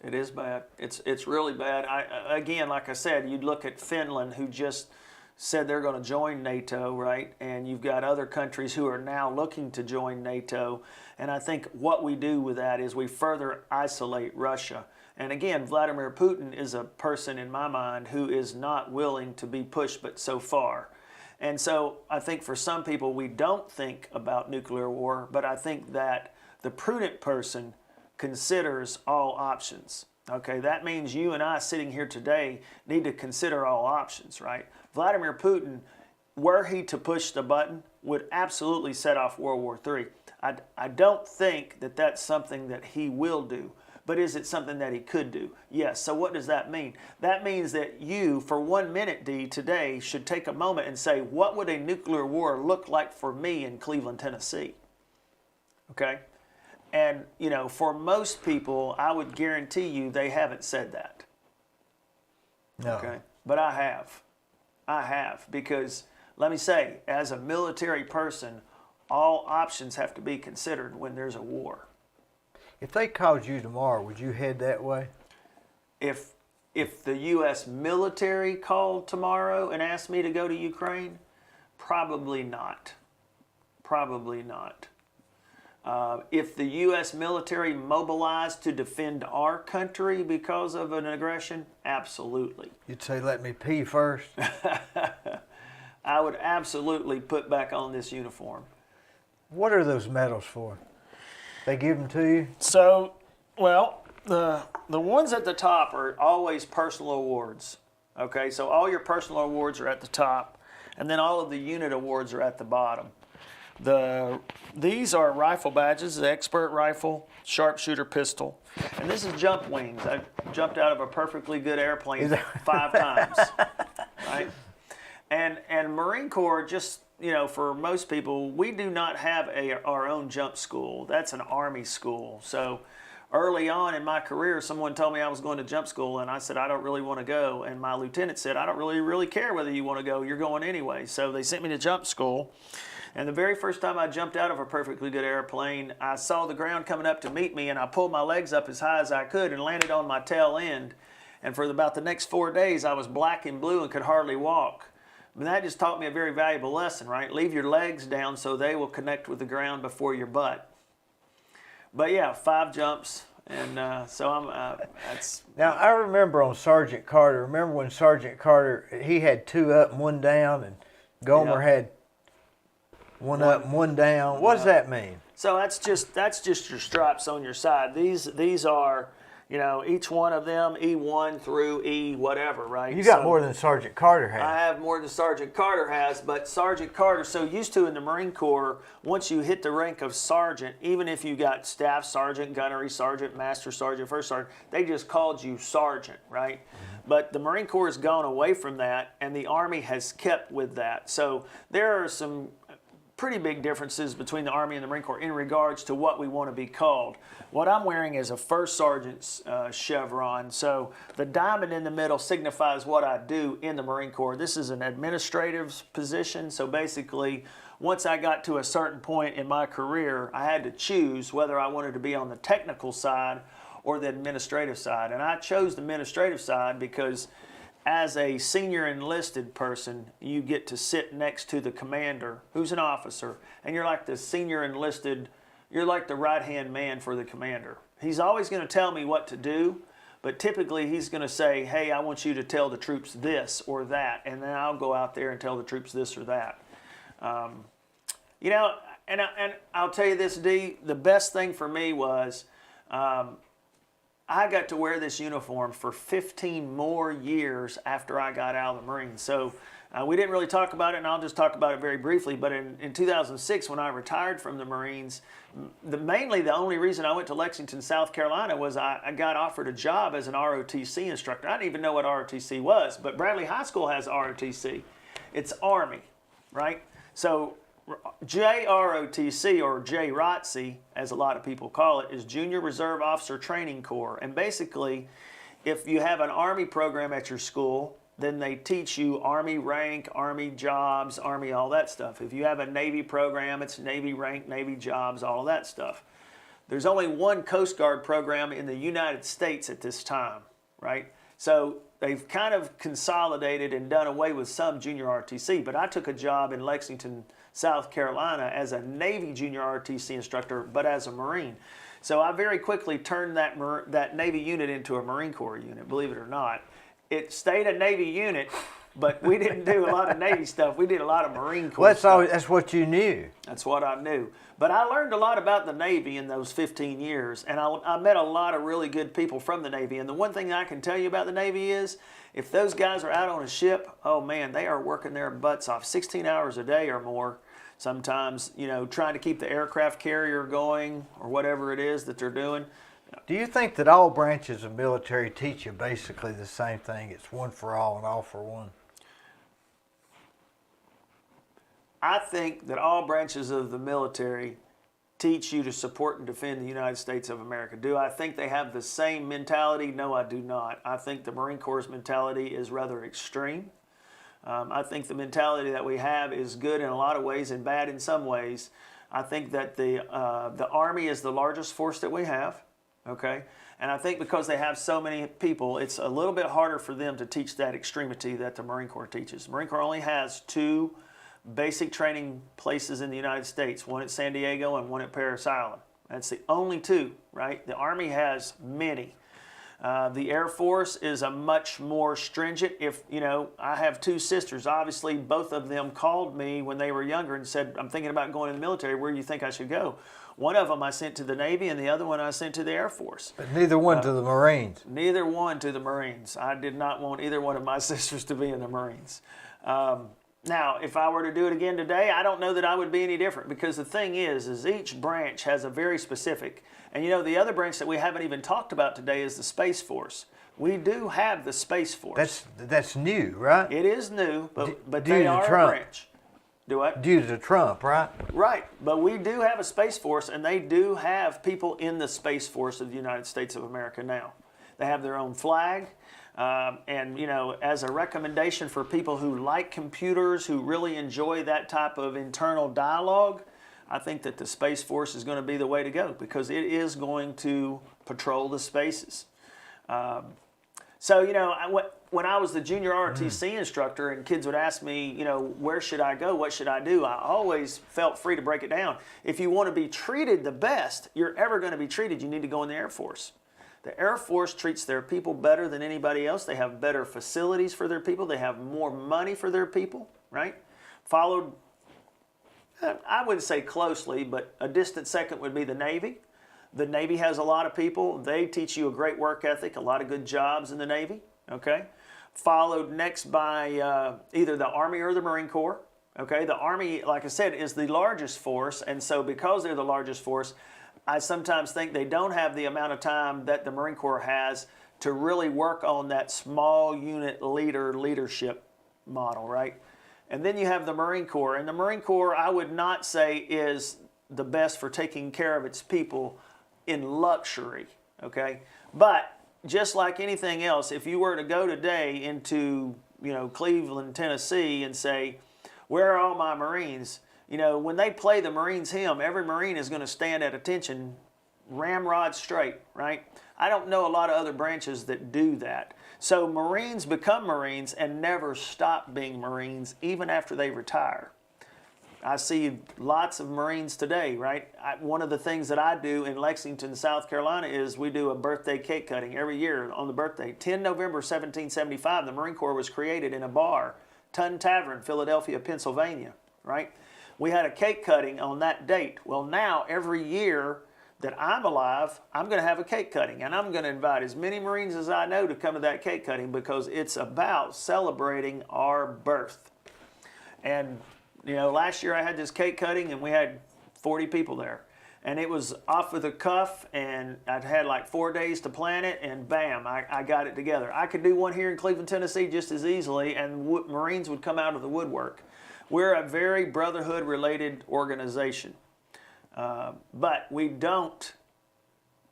It is bad. It's really bad. Again, like I said, you'd look at Finland, who just said they're going to join NATO, right? And you've got other countries who are now looking to join NATO. And I think what we do with that is we further isolate Russia. And again, Vladimir Putin is a person in my mind who is not willing to be pushed but so far. And so I think for some people we don't think about nuclear war, but I think that the prudent person considers all options. Okay, that means you and I sitting here today need to consider all options, right? Vladimir Putin, were he to push the button, would absolutely set off World War III. I don't think that that's something that he will do. But is it something that he could do? Yes. So what does that mean? That means that you, for 1 minute, Dee, today, should take a moment and say, what would a nuclear war look like for me in Cleveland, Tennessee? Okay? And, you know, for most people, I would guarantee you they haven't said that. No. Okay? But I have. I have. Because, let me say, as a military person, all options have to be considered when there's a war. If they called you tomorrow, would you head that way? If the U.S. military called tomorrow and asked me to go to Ukraine, probably not. Probably not. If the U.S. military mobilized to defend our country because of an aggression, absolutely. You'd say, let me pee first? I would absolutely put back on this uniform. What are those medals for? They give them to you? So, well, the ones at the top are always personal awards. Okay, so all your personal awards are at the top, and then all of the unit awards are at the bottom. These are rifle badges: the expert rifle, sharpshooter pistol, and this is jump wings. I jumped out of a perfectly good airplane 5 times, right? And Marine Corps, just, you know, for most people, we do not have our own jump school. That's an Army school. So early on in my career, someone told me I was going to jump school, and I said, I don't really want to go. And my lieutenant said, I don't really care whether you want to go. You're going anyway. So they sent me to jump school. And the very first time I jumped out of a perfectly good airplane, I saw the ground coming up to meet me, and I pulled my legs up as high as I could and landed on my tail end. And for about the next 4 days, I was black and blue and could hardly walk. And that just taught me a very valuable lesson, right? Leave your legs down so they will connect with the ground before your butt. But yeah, 5 jumps, and so I'm. That's. Now I remember on Sergeant Carter. Remember when Sergeant Carter, he had 2 up and 1 down, and Gomer had 1 up and 1 down. What does that mean? So that's just your stripes on your side. These are, you know, each one of them, E1 through E whatever, right? You got more than Sergeant Carter had. I have more than Sergeant Carter has, but Sergeant Carter, so used to in the Marine Corps, once you hit the rank of sergeant, even if you got staff sergeant, gunnery sergeant, master sergeant, first sergeant, they just called you sergeant, right? But the Marine Corps has gone away from that, and the Army has kept with that. So there are some pretty big differences between the Army and the Marine Corps in regards to what we want to be called. What I'm wearing is a first sergeant's chevron, so the diamond in the middle signifies what I do in the Marine Corps. This is an administrative position, so basically once I got to a certain point in my career, I had to choose whether I wanted to be on the technical side or the administrative side, and I chose the administrative side because as a senior enlisted person, you get to sit next to the commander, who's an officer, and you're like the senior enlisted, you're like the right-hand man for the commander. He's always going to tell me what to do, but typically he's going to say, hey, I want you to tell the troops this or that, and then I'll go out there and tell the troops this or that. You know, and I'll tell you this, Dee, the best thing for me was I got to wear this uniform for 15 more years after I got out of the Marines. So we didn't really talk about it, and I'll just talk about it very briefly. But in 2006, when I retired from the Marines, mainly the only reason I went to Lexington, South Carolina was I got offered a job as an ROTC instructor. I didn't even know what ROTC was, but Bradley High School has ROTC. It's Army, right? So JROTC, or JROTC, as a lot of people call it, is Junior Reserve Officer Training Corps. And basically, if you have an Army program at your school, then they teach you Army rank, Army jobs, Army all that stuff. If you have a Navy program, it's Navy rank, Navy jobs, all of that stuff. There's only one Coast Guard program in the United States at this time, right? So they've kind of consolidated and done away with some junior ROTC, but I took a job in Lexington, South Carolina as a Navy junior ROTC instructor, but as a Marine. So I very quickly turned that Navy unit into a Marine Corps unit, believe it or not. It stayed a Navy unit, but we didn't do a lot of Navy stuff. We did a lot of Marine Corps stuff. That's what you knew. That's what I knew. But I learned a lot about the Navy in those 15 years, and I met a lot of really good people from the Navy. And the one thing that I can tell you about the Navy is, if those guys are out on a ship, oh man, they are working their butts off 16 hours a day or more. Sometimes, you know, trying to keep the aircraft carrier going or whatever it is that they're doing. Do you think that all branches of military teach you basically the same thing? It's one for all and all for one? I think that all branches of the military teach you to support and defend the United States of America. Do I think they have the same mentality? No, I do not. I think the Marine Corps' mentality is rather extreme. I think the mentality that we have is good in a lot of ways and bad in some ways. I think that the Army is the largest force that we have, okay? And I think because they have so many people, it's a little bit harder for them to teach that extremity that the Marine Corps teaches. The Marine Corps only has 2 basic training places in the United States, one at San Diego and one at Parris Island. That's the only 2, right? The Army has many. The Air Force is a much more stringent. If, you know, I have 2 sisters. Obviously, both of them called me when they were younger and said, I'm thinking about going in the military. Where do you think I should go? One of them I sent to the Navy and the other one I sent to the Air Force. But neither one to the Marines. Neither one to the Marines. I did not want either one of my sisters to be in the Marines. Now, if I were to do it again today, I don't know that I would be any different, because the thing is each branch has a very specific, and you know, the other branch that we haven't even talked about today is the Space Force. We do have the Space Force. That's new, right? It is new, but due they to are Trump. a branch. Do what? Due to Trump, right? Right, but we do have a Space Force, and they do have people in the Space Force of the United States of America now. They have their own flag. And, you know, as a recommendation for people who like computers, who really enjoy that type of internal dialogue, I think that the Space Force is going to be the way to go, because it is going to patrol the spaces. So, you know, when I was the junior ROTC instructor and kids would ask me, you know, where should I go? What should I do? I always felt free to break it down. If you want to be treated the best you're ever going to be treated, you need to go in the Air Force. The Air Force treats their people better than anybody else. They have better facilities for their people. They have more money for their people, right? Followed, I wouldn't say closely, but a distant second would be the Navy. The Navy has a lot of people. They teach you a great work ethic, a lot of good jobs in the Navy, okay? Followed next by either the Army or the Marine Corps, okay? The Army, like I said, is the largest force, and so because they're the largest force, I sometimes think they don't have the amount of time that the Marine Corps has to really work on that small unit leadership model, right? And then you have the Marine Corps. And the Marine Corps, I would not say is the best for taking care of its people in luxury, okay? But just like anything else, if you were to go today into, you know, Cleveland, Tennessee and say, where are all my Marines? You know, when they play the Marines hymn, every Marine is going to stand at attention, ramrod straight, right? I don't know a lot of other branches that do that. So Marines become Marines and never stop being Marines, even after they retire. I see lots of Marines today, right? One of the things that I do in Lexington, South Carolina is we do a birthday cake cutting every year on the birthday. 10 November 1775, the Marine Corps was created in a bar, Tun Tavern, Philadelphia, Pennsylvania, right? We had a cake cutting on that date. Well, now every year that I'm alive, I'm going to have a cake cutting, and I'm going to invite as many Marines as I know to come to that cake cutting, because it's about celebrating our birth. And, you know, last year I had this cake cutting and we had 40 people there. And it was off of the cuff, and I'd had like 4 days to plan it, and bam, I got it together. I could do one here in Cleveland, Tennessee just as easily, and Marines would come out of the woodwork. We're a very brotherhood-related organization, but we don't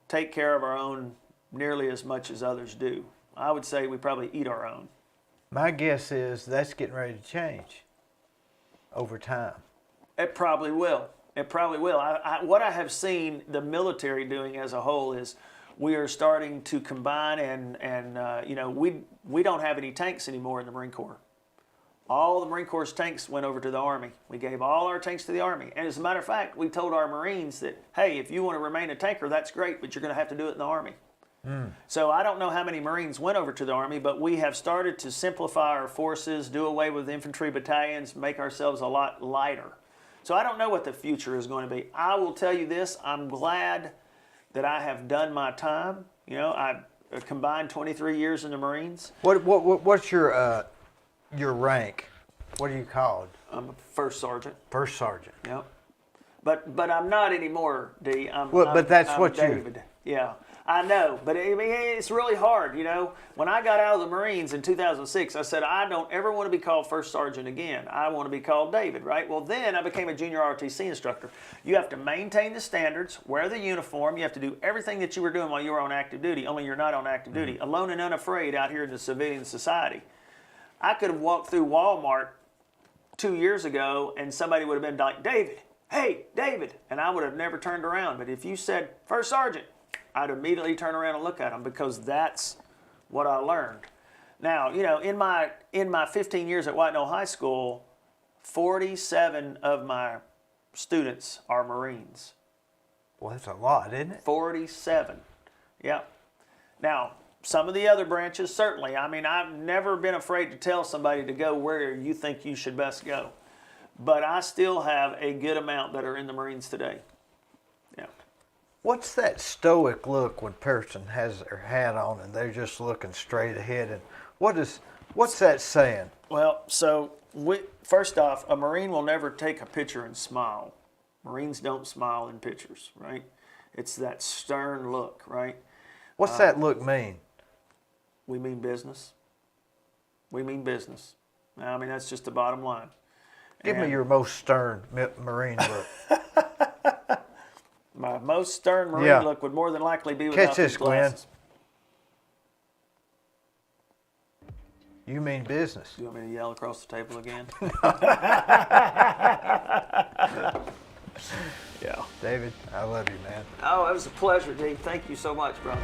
take care of our own nearly as much as others do. I would say we probably eat our own. My guess is that's getting ready to change over time. It probably will. It probably will. What I have seen the military doing as a whole is we are starting to combine, and you know, we don't have any tanks anymore in the Marine Corps. All the Marine Corps tanks went over to the Army. We gave all our tanks to the Army. And as a matter of fact, we told our Marines that, hey, if you want to remain a tanker, that's great, but you're going to have to do it in the Army. So I don't know how many Marines went over to the Army, but we have started to simplify our forces, do away with infantry battalions, make ourselves a lot lighter. So I don't know what the future is going to be. I will tell you this, I'm glad that I have done my time. You know, I combined 23 years in the Marines. What's your rank? What are you called? I'm a first sergeant. First sergeant. Yep. But I'm not anymore, Dee. But that's I'm what David. Yeah. I know, but I mean, it's really hard, you know. When I got out of the Marines in 2006, I said, I don't ever want to be called First Sergeant again. I want to be called David, right? Well, then I became a junior ROTC instructor. You have to maintain the standards, wear the uniform. You have to do everything that you were doing while you were on active duty, only you're not on active duty. Alone and unafraid out here in the civilian society. I could have walked through Walmart 2 years ago and somebody would have been like, David, hey, David, and I would have never turned around. But if you said, First Sergeant, I'd immediately turn around and look at them because that's what I learned. Now, you know, in my 15 years at White Knoll High School, 47 of my students are Marines. Well, that's a lot, isn't it? 47, yeah. Now, some of the other branches, certainly. I mean, I've never been afraid to tell somebody to go where you think you should best go. But I still have a good amount that are in the Marines today. Yeah. What's that stoic look when a person has their hat on and they're just looking straight ahead? And what's that saying? Well, so first off, a Marine will never take a picture and smile. Marines don't smile in pictures, right? It's that stern look, right? What's that look mean? We mean business. We mean business. I mean, that's just the bottom line. Give me your most stern Marine look. My most stern Marine look would more than likely be without these glasses. Glenn. You mean business. You want me to yell across the table again? Yeah. David, I love you, man. Oh, it was a pleasure, Dee. Thank you so much, brother.